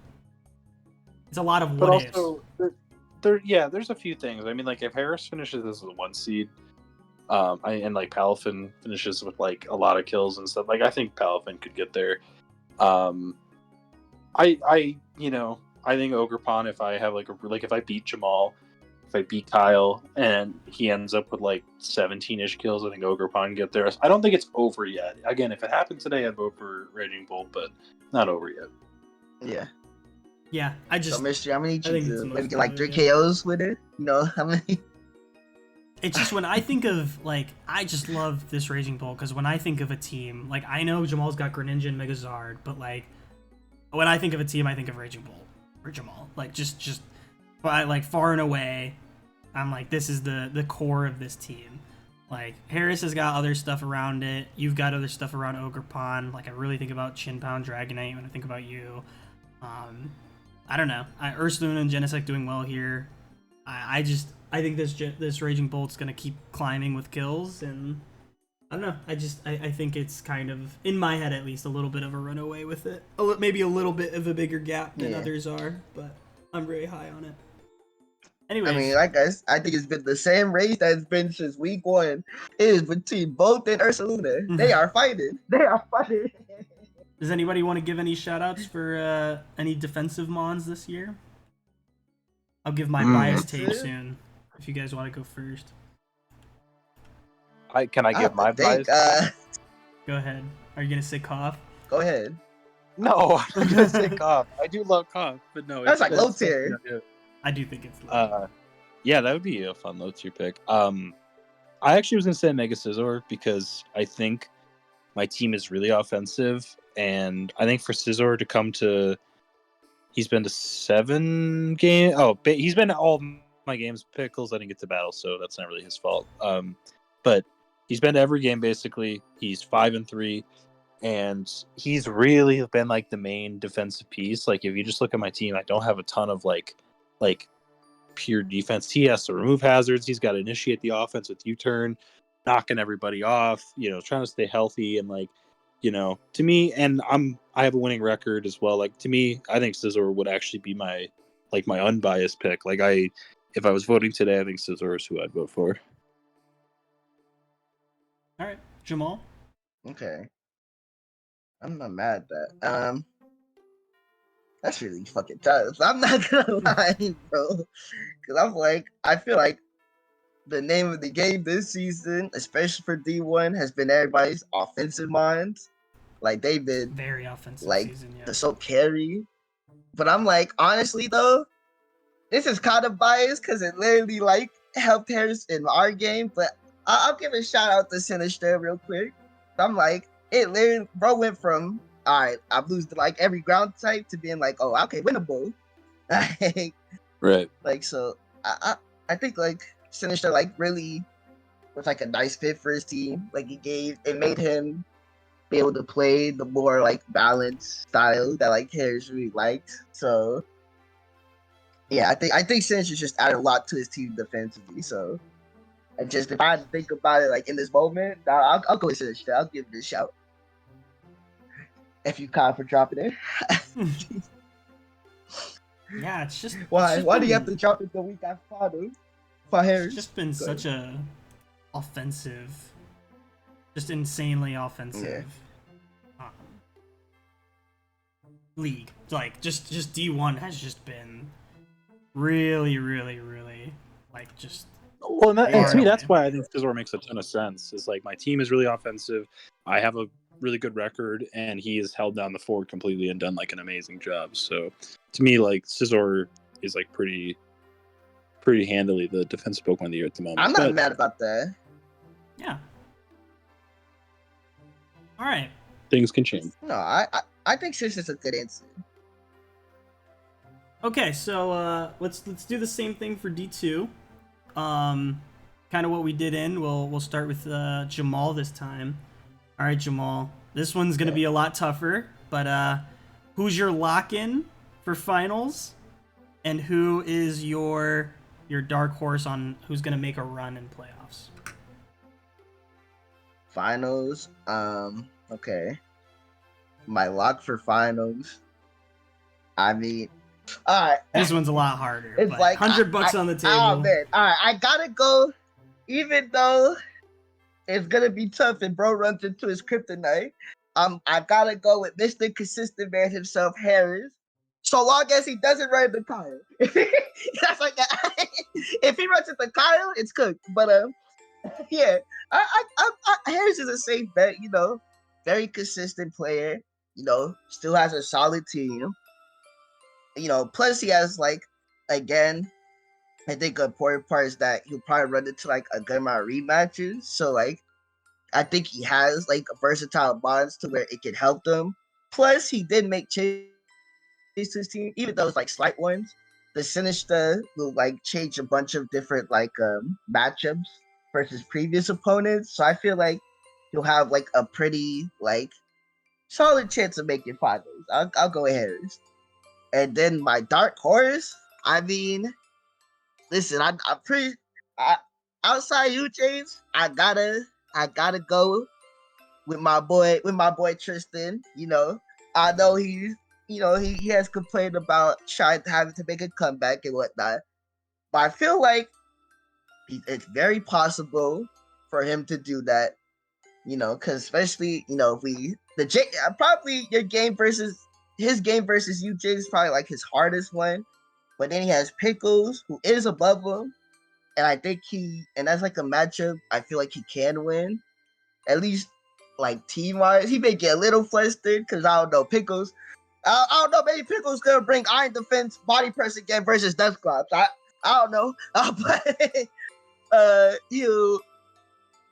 It's a lot of what ifs. But also, there's a few things. I mean, like if Harris finishes as the 1 seed, and like Palafin finishes with like a lot of kills and stuff, like I think Palafin could get there. I think Ogrepon, if I have if I beat Jamall, if I beat Kyle and he ends up with like 17-ish kills, I think Ogrepon can get there. I don't think it's over yet. Again, if it happened today, I'd vote for Raging Bolt, but not over yet. Yeah. Yeah, So, Mystery, how many maybe get like 3 KOs with it? You know, how many? It's just when I think of, like, I just love this Raging Bolt, because when I think of a team, like, I know Jamall's got Greninja and Megazard, but, like, when I think of a team, I think of Raging Bolt or Jamall. Like, just but like far and away, I'm like, this is the core of this team. Like Harris has got other stuff around it. You've got other stuff around Ogrepon. Like I really think about Chin Pound Dragonite when I think about you. I don't know. Ursaluna and Genesect doing well here. I think this Raging Bolt's gonna keep climbing with kills, and I don't know. I think it's kind of, in my head at least, a little bit of a runaway with it. Maybe a little bit of a bigger gap than others are, but I'm very high on it. Anyways. I mean, I think it's been the same race that it's been since week 1. It is between Bolt and Ursaluna. Mm-hmm. They are fighting. Does anybody want to give any shout-outs for any defensive mons this year? I'll give my bias take soon, if you guys want to go first. Can I give my bias? Go ahead. Are you going to say cough? Go ahead. No, I'm going to say cough. I do love cough, but no. That's like low tier. I do think it's low. Yeah, that would be a fun low tier pick. I actually was going to say Mega Scizor because I think my team is really offensive, and I think for Scizor to come to, he's been to 7 games. Oh, he's been to all my games. Pickles, I didn't get to battle, so that's not really his fault. But he's been to every game basically. He's 5-3, and he's really been like the main defensive piece. Like if you just look at my team, I don't have a ton of like pure defense. He has to remove hazards. He's got to initiate the offense with U-turn, knocking everybody off, trying to stay healthy, and like, to me, and I have a winning record as well. Like to me, I think Scizor would actually be my unbiased pick. Like if I was voting today, I think Scizor is who I'd vote for. All right, Jamall. Okay. I'm not mad at that. That's really fucking tough. I'm not gonna lie, bro. Because I feel like the name of the game this season, especially for D1, has been everybody's offensive minds. Like they've been very offensive season, yeah. So carry. But I'm like, honestly though, this is kind of biased because it literally helped Harris in our game. But I'll give a shout out to Sinister real quick. I'm like, it literally, bro, went from, all right, I've lose to every ground type to being like, oh, okay, winnable. Right. So I think Sinister really was a nice fit for his team. It made him be able to play the more balanced style that Harris really liked. So yeah, I think Sinister just added a lot to his team defensively. So if I had to think about it in this moment, I'll go with Sinister. I'll give it a shout. If you caught for dropping it. Yeah, it's just Why? Why been, do you have to drop it the week after Father? For Harris? It's just been such a offensive, just insanely offensive league. Like just D1 has just been really, really, really like just. Well, and to me, that's why I think Scizor makes a ton of sense. Is like my team is really offensive. I have a really good record, and he has held down the fort completely and done like an amazing job. So, to me, like Scizor is like pretty handily the defensive Pokemon of the year at the moment. I'm not mad about that. Yeah. All right. Things can change. No, I think Sis is a good answer. Okay, so let's do the same thing for D2. Kind of what we did we'll start with Jamall this time. All right, Jamall. This one's gonna be a lot tougher, but who's your lock-in for finals, and who is your dark horse on who's gonna make a run in playoffs? Finals. Okay. My lock for finals. I mean, all right. This one's a lot harder. It's but like $100 on the table. Oh man! All right, I gotta go. Even though it's gonna be tough, and bro runs into his kryptonite. I gotta go with Mr. Consistent Man himself, Harris. So long as he doesn't run into Kyle. That's like if he runs into Kyle, it's cooked. But yeah, Harris is a safe bet. You know, very consistent player. You know, still has a solid team. You know, plus he has like, again, I think a important part is that he'll probably run into like a good amount of rematches. So like, I think he has like a versatile bonds to where it can help them. Plus, he did make changes to his team, even though it's like slight ones. The Sinister will like change a bunch of different like matchups versus previous opponents. So I feel like he'll have like a pretty like solid chance of making finals. I'll go ahead. And then my dark horse, I mean, listen, I'm pretty. Outside you, James, I gotta go with my boy Tristan. You know, I know he has complained about having to make a comeback and whatnot, but I feel like it's very possible for him to do that. You know, because especially probably your game versus his game versus you, James, is probably like his hardest one. But then he has Pickles, who is above him. And I think that's like a matchup I feel like he can win. At least like team-wise. He may get a little flustered because I don't know, Pickles. I don't know, maybe Pickles gonna bring Iron Defense body press again versus Dusclops. I don't know.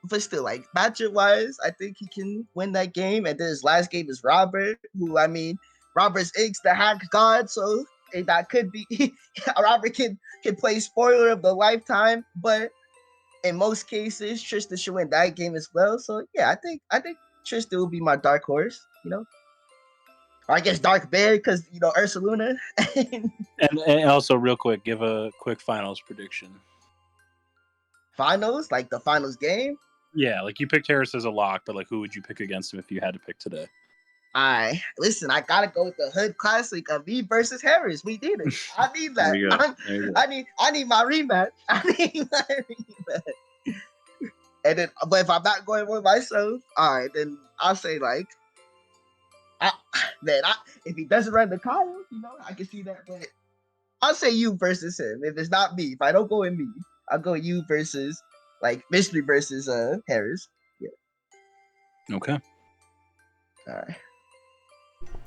But still, like matchup-wise, I think he can win that game. And then his last game is Robert, who I mean, Robert's Inks the hack god, so that could be Robert can play spoiler of the lifetime, but in most cases, Tristan should win that game as well. So yeah, I think Tristan will be my dark horse, you know. Or I guess Dark Bear, because you know Ursaluna. and also real quick, give a quick finals prediction. Finals, like the finals game? Yeah, like you picked Harris as a lock, but like who would you pick against him if you had to pick today? Listen, I gotta go with the Hood Classic of me versus Harris. We did it. I need that. I need my rematch. And then, but if I'm not going with myself, all right, then I'll say like, if he doesn't run the Kyle, you know, I can see that. But I'll say you versus him. If it's not me, if I don't go with me, I'll go you versus like Mystery versus Harris. Yeah. Okay.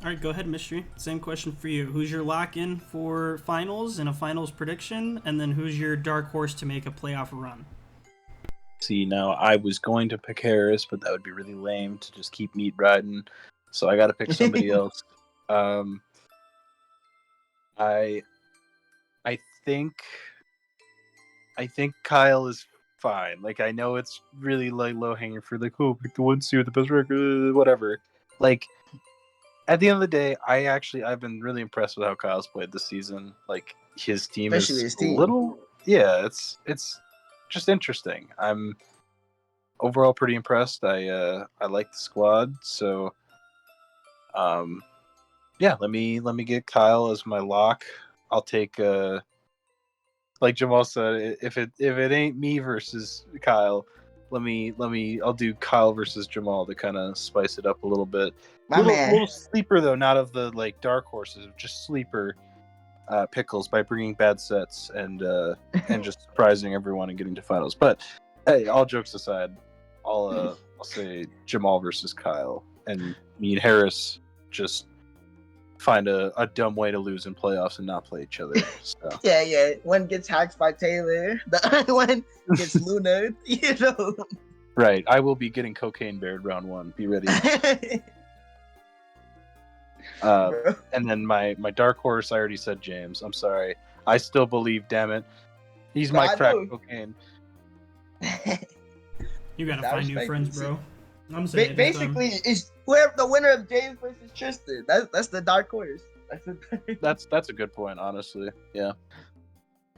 All right, go ahead, Mystery. Same question for you. Who's your lock-in for finals and a finals prediction? And then who's your dark horse to make a playoff run? See, now I was going to pick Harris, but that would be really lame to just keep meat riding. So I got to pick somebody else. I think Kyle is fine. Like, I know it's really like low hanging fruit. Like, oh, pick the one seed with the best record, whatever. Like, at the end of the day, I've been really impressed with how Kyle's played this season. Like, his team is a little, yeah, it's just interesting. I'm overall pretty impressed. I like the squad, so Yeah, let me get Kyle as my lock. I'll take like Jamall said, if it ain't me versus Kyle, I'll do Kyle versus Jamall to kind of spice it up a little bit. My man. Little sleeper though, not of the like dark horses, just sleeper pickles by bringing bad sets and just surprising everyone and getting to finals. But hey, all jokes aside, I'll say Jamall versus Kyle, and me and Harris just find a dumb way to lose in playoffs and not play each other. So. Yeah. One gets hacked by Taylor. The other one gets Luna. You know. Right. I will be getting cocaine bared round 1. Be ready. And then my dark horse, I already said James. I'm sorry. I still believe. Damn it. He's my crack cocaine. You gotta find new friends, bro. I'm saying basically, it's whoever the winner of James versus Tristan. That's the dark horse. That's a good point, honestly. Yeah.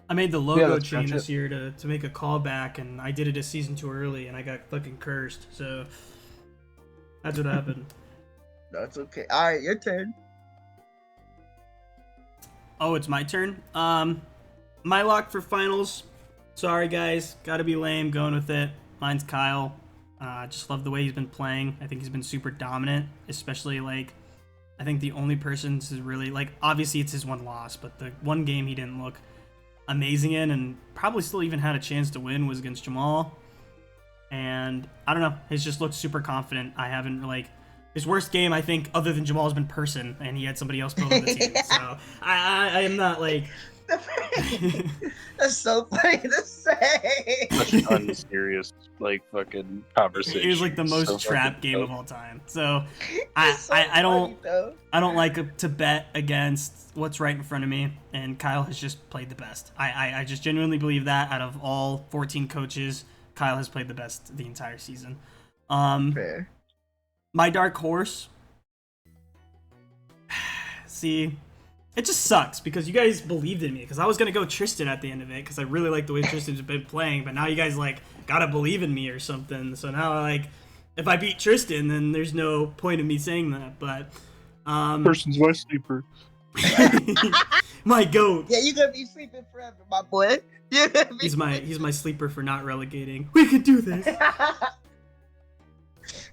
I made the logo change this year to make a callback, and I did it a season too early, and I got fucking cursed. So that's what happened. That's okay. All right, your turn. Oh, it's my turn. My lock for finals. Sorry, guys. Gotta be lame. Going with it. Mine's Kyle. Just love the way he's been playing. I think he's been super dominant, especially like I think the only person to really like obviously it's his one loss, but the one game he didn't look amazing in and probably still even had a chance to win was against Jamall. And I don't know, he's just looked super confident. I haven't like his worst game I think other than Jamal has been person, and he had somebody else build on the team. So I am not like That's so funny to say. Such an unserious, like, fucking conversation. It was like the most trap game of all time. So I don't like to bet against what's right in front of me, and Kyle has just played the best. I just genuinely believe that out of all 14 coaches, Kyle has played the best the entire season. Fair. My dark horse. See, it just sucks because you guys believed in me because I was gonna go Tristan at the end of it because I really like the way Tristan's been playing, but now you guys like gotta believe in me or something. So now like if I beat Tristan, then there's no point in me saying that. But person's my sleeper. My goat. Yeah, you're gonna be sleeping forever, my boy. He's my sleeper for not relegating. We could do this.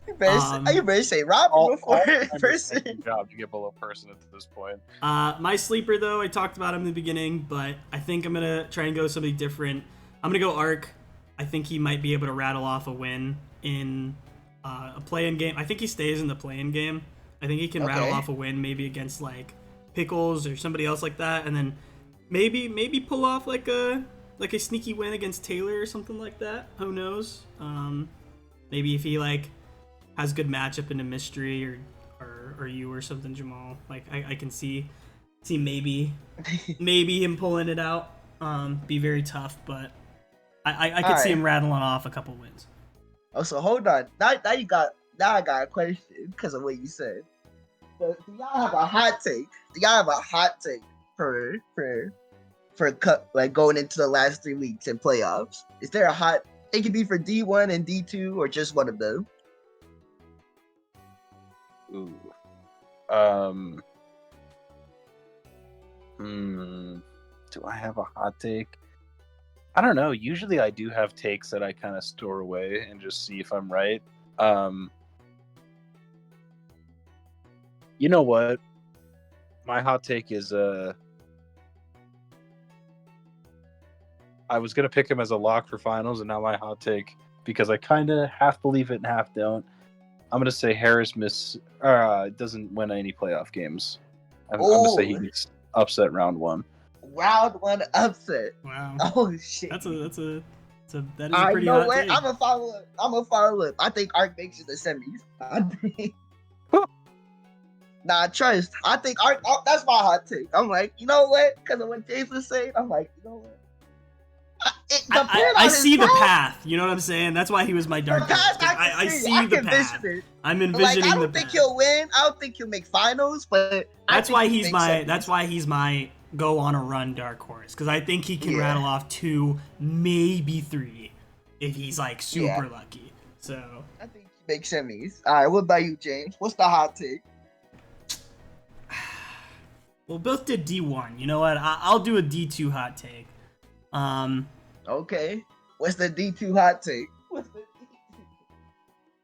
You better say Robert before person. Job to get below person at this point. My sleeper though, I talked about him in the beginning, but I think I'm gonna try and go something different. I'm gonna go Ark. I think he might be able to rattle off a win in a play-in game. I think he stays in the play-in game. I think he can rattle off a win maybe against like Pickles or somebody else like that, and then maybe pull off like a sneaky win against Taylor or something like that. Who knows? Maybe if he like has good matchup in a mystery or you or something, Jamall. Like I can see maybe him pulling it out. Be very tough, but I could see him rattling off a couple wins. Oh, so hold on. Now I got a question because of what you said. So, do y'all have a hot take? Do y'all have a hot take for like going into the last 3 weeks in playoffs? Is there a hot? It could be for D1 and D2 or just one of them. Ooh. Do I have a hot take? I don't know. Usually I do have takes that I kind of store away and just see if I'm right. You know what? My hot take is I was gonna pick him as a lock for finals, and now my hot take, because I kind of half believe it and half don't, I'm gonna say Harris doesn't win any playoff games. I'm gonna say he gets upset round 1. Round 1 upset. Wow. Oh shit. That is a pretty hot take. I'm gonna follow up. I think Ark makes it the semis. Trust. I think Ark. That's my hot take. I'm like, you know what? Because of what James was saying, I'm like, you know what? I see the path. You know what I'm saying? That's why he was my dark horse. I see the path. I'm envisioning the path. I don't think he'll win. I don't think he'll make finals, but that's why he's my go on a run dark horse, because I think he can rattle off 2, maybe 3, if he's like super lucky. So I think he makes semis. All right, what about you, James? What's the hot take? Well, both did D1. You know what? I'll do a D2 hot take. Okay. What's the D2 hot take? What's the D2?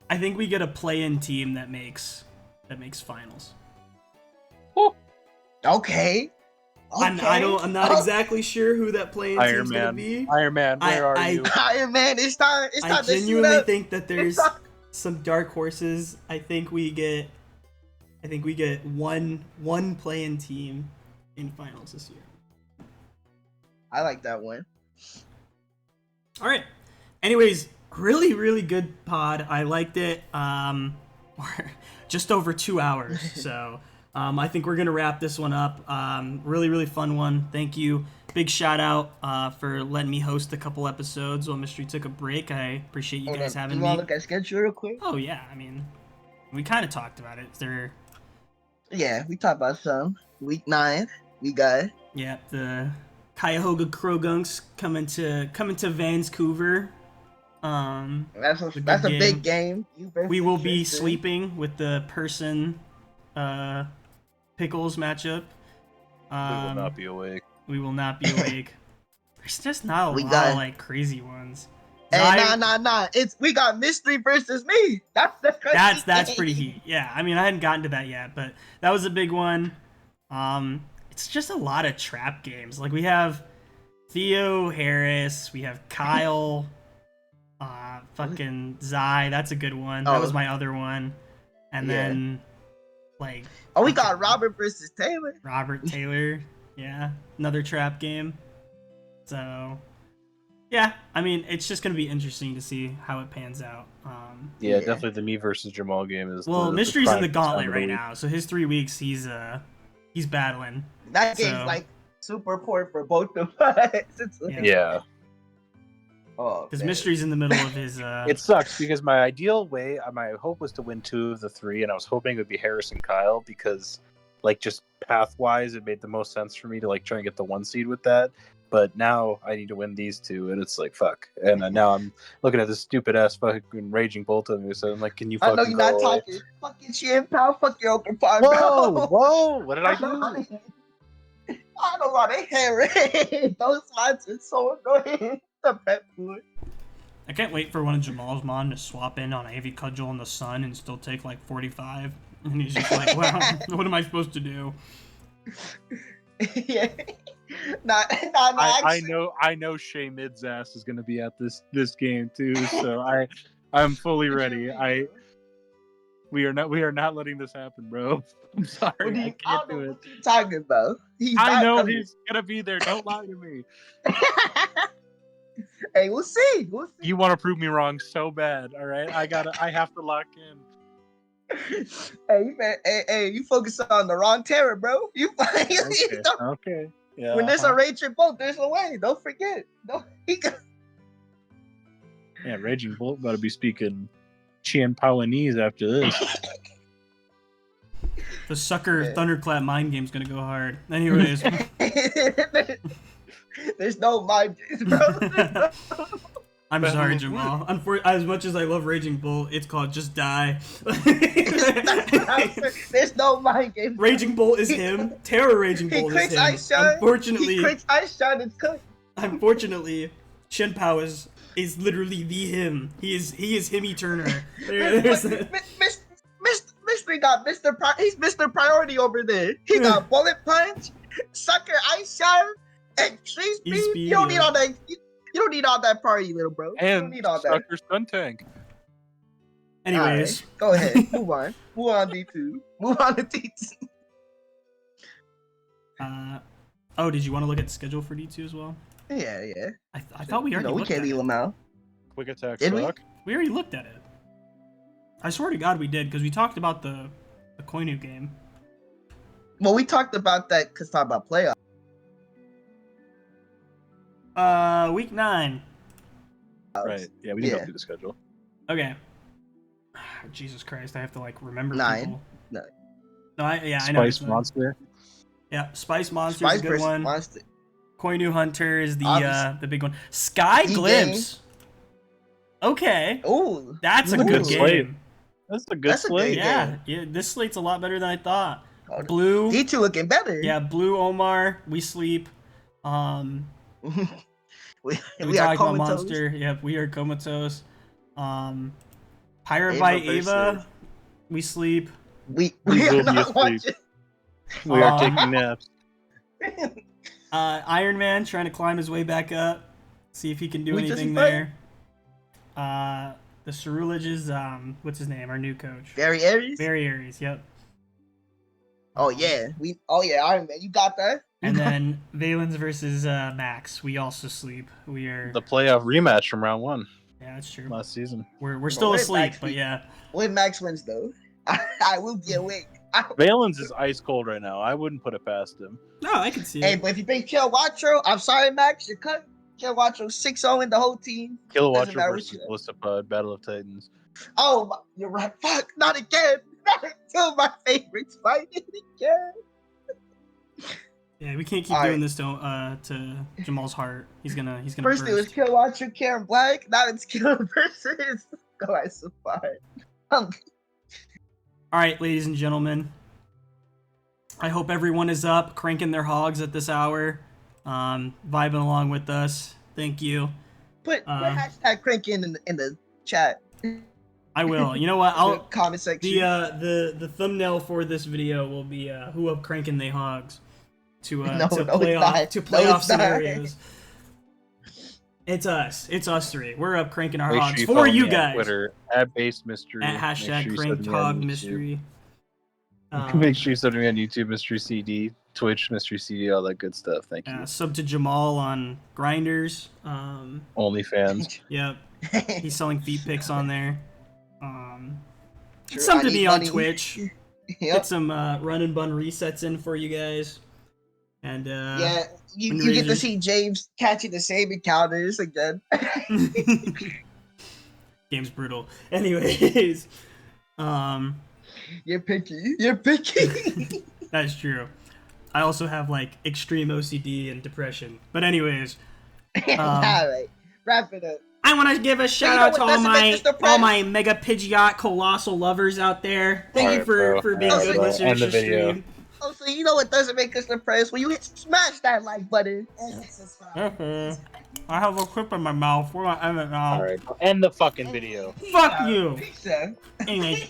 I think we get a play-in team that makes finals. Okay. I'm not exactly sure who that play-in team's gonna be. Iron Man, where are you? Iron Man, it's time. I genuinely think that there's some dark horses. I think we get one play-in team in finals this year. I like that one. All right. Anyways, really, really good pod. I liked it. We're just over 2 hours, so I think we're gonna wrap this one up. Really, really fun one. Thank you. Big shout out for letting me host a couple episodes while Mystery took a break. I appreciate you guys having me. You want to look at schedule real quick? Oh yeah, I mean, we kind of talked about it. Yeah, we talked about some. Week 9, we got. Yeah, the Cuyahoga Crogunks coming to Vancouver. That's a big game. We will be sleeping with the Person Pickles matchup. We will not be awake. We will not be awake. There's just not a lot of like crazy ones. Hey, nah. We got Mystery versus me. That's pretty heat. Yeah, I mean I hadn't gotten to that yet, but that was a big one. It's just a lot of trap games. Like we have Theo Harris, we have Kyle, fucking Zai. That's a good one. That was my other one. And then like we got Robert versus Taylor. Robert Taylor. Yeah, another trap game. So yeah, I mean, it's just going to be interesting to see how it pans out. Definitely the me versus Jamall game is. Well, Mystery's in the gauntlet right now, so his 3 weeks he's battling. That game's like super important for both of us. Yeah. Oh, because Mystery's in the middle of his. It sucks because my hope was to win 2 of the 3, and I was hoping it would be Harris and Kyle because, like, just path wise, it made the most sense for me to like try and get the 1 seed with that. But now I need to win these 2, and it's like, fuck. And now I'm looking at this stupid ass fucking Raging Bolt on me, so I'm like, can you fucking I know you're not talking. Fucking Chien Pao, fuck your open pod, bro. Whoa, what did I do? I don't want to hear it. Those lines are so annoying. The pet food. I can't wait for one of Jamall's mon to swap in on Ivy Cudgel in the sun and still take like 45. And he's just like, wow, what am I supposed to do? Yeah. I know Shay Mid's ass is gonna be at this game too, so I'm fully ready. We are not letting this happen, bro. I'm sorry, I can't do it. What you talking about? I know he's gonna be there. Don't lie to me. Hey, we'll see. You want to prove me wrong so bad, all right? I have to lock in. Hey, you focus on the wrong terror, bro. Okay. Yeah. When there's a Raging Bolt, there's a way. Don't forget. Yeah, Raging Bolt got to be speaking Chien Paoanese after this. The sucker Thunderclap mind game's gonna go hard. Anyways. There's no mind games, bro. I'm sorry, Jamall. As much as I love Raging Bolt, it's called Just Die. There's no mind game. Raging Bolt is him. Terror Raging Bolt is him. Unfortunately, he quits Ice Shot and cook. Unfortunately, Chien Pao is literally the him. He is Himmy Turner. Mystery got he's Mr. Priority over there. He got Bullet Punch, Sucker Ice Shot, and Tree Speed. You don't need all that. You don't need all that party, little bro. And you don't need all that. Sucker Stun Tank. Anyways, right, go ahead. Move on. Move on, D2. Move on to D2. Did you want to look at the schedule for D2 as well? Yeah. I thought we already looked at it. We can't leave them out. Quick Attack Did suck. We already looked at it. I swear to God we did, because we talked about the Koinu game. Well, we talked about that because talk about playoffs. Week 9. Right. Yeah, we didn't go through the schedule. Okay. Jesus Christ, I have to like remember 9. people. No. I know. Spice Monster. Yeah, Spice Monster is a good one. Monster. Koinu Hunter is the big one. Sky Glimpse. Okay. Ooh. That's a good game. Slate. That's a good slate. Yeah, this slate's a lot better than I thought. Blue. D2 looking better. Yeah, Blue Omar. We sleep. we We are talk about comatose. Monster. Yep, we are comatose. Pirate Ava by versus- Ava. We sleep. We We will are be not asleep. watching. We are taking naps. Iron Man trying to climb his way back up. See if he can do Who does he anything fight? there. The Cerulege is what's his name? Our new coach. Very Aries. Very Aries. Yep. Oh yeah, Iron Man. You got that. And then Valens versus Max. We also sleep. We are. The playoff rematch from round 1 Yeah, that's true. last season. We're still what if asleep, Max but beat- yeah. When Max wins though, I will be awake. Valens is ice cold right now. I wouldn't put it past him. No, I can see Hey, it. but if you think Kilwatro, I'm sorry, Max, you're cut. Kilwatro 6-0 in the whole team. Doesn't Kilowatcher matter what versus you do. Blissapod, Battle of Titans. Oh, you're right. Fuck, not again. Not two of my favorites fighting again. Yeah, we can't keep All doing right. this to Jamal's heart. He's gonna First it was burst. Kilwatro, Karen Black. Now it's Kill versus Classified. All right, ladies and gentlemen. I hope everyone is up, cranking their hogs at this hour, vibing along with us. Thank you. Put hashtag cranking in the chat. I will. You know what? The I'll comment section. the thumbnail for this video will be who up cranking they hogs to No, to no, playoff it's to not. No, playoff it's not. scenarios. It's us. It's us three. We're up cranking our Make hogs sure for follow you me on guys. Twitter at Base Mystery. At Make hashtag sure you cranked sub me on hog YouTube. mystery. Make sure you sub me on YouTube, Mystery CD, Twitch, Mystery CD, all that good stuff. Thank you. Sub to Jamall on Grinders. OnlyFans. Yep. He's selling feet pics on there. True, Some I to need be on money. Twitch. Yep. Get some run and bun resets in for you guys. And Yeah, you when get to Razors- see James catching the same encounters again. Game's brutal. Anyways, You're picky. You're picky. that's true. I also have like extreme OCD and depression. But anyways, All right, wrap it up. I want to give a shout you know out what to doesn't make us depressed? all my mega Pidgeot colossal lovers out there. Thank you Alright, for bro. being Alright, good bro. listeners End the to video. stream. Oh, so you know what doesn't make us depressed? When you smash that like button. I have a clip in my mouth. We're gonna end it now. All right, end the fucking video. Fuck you. Pizza. Anyway,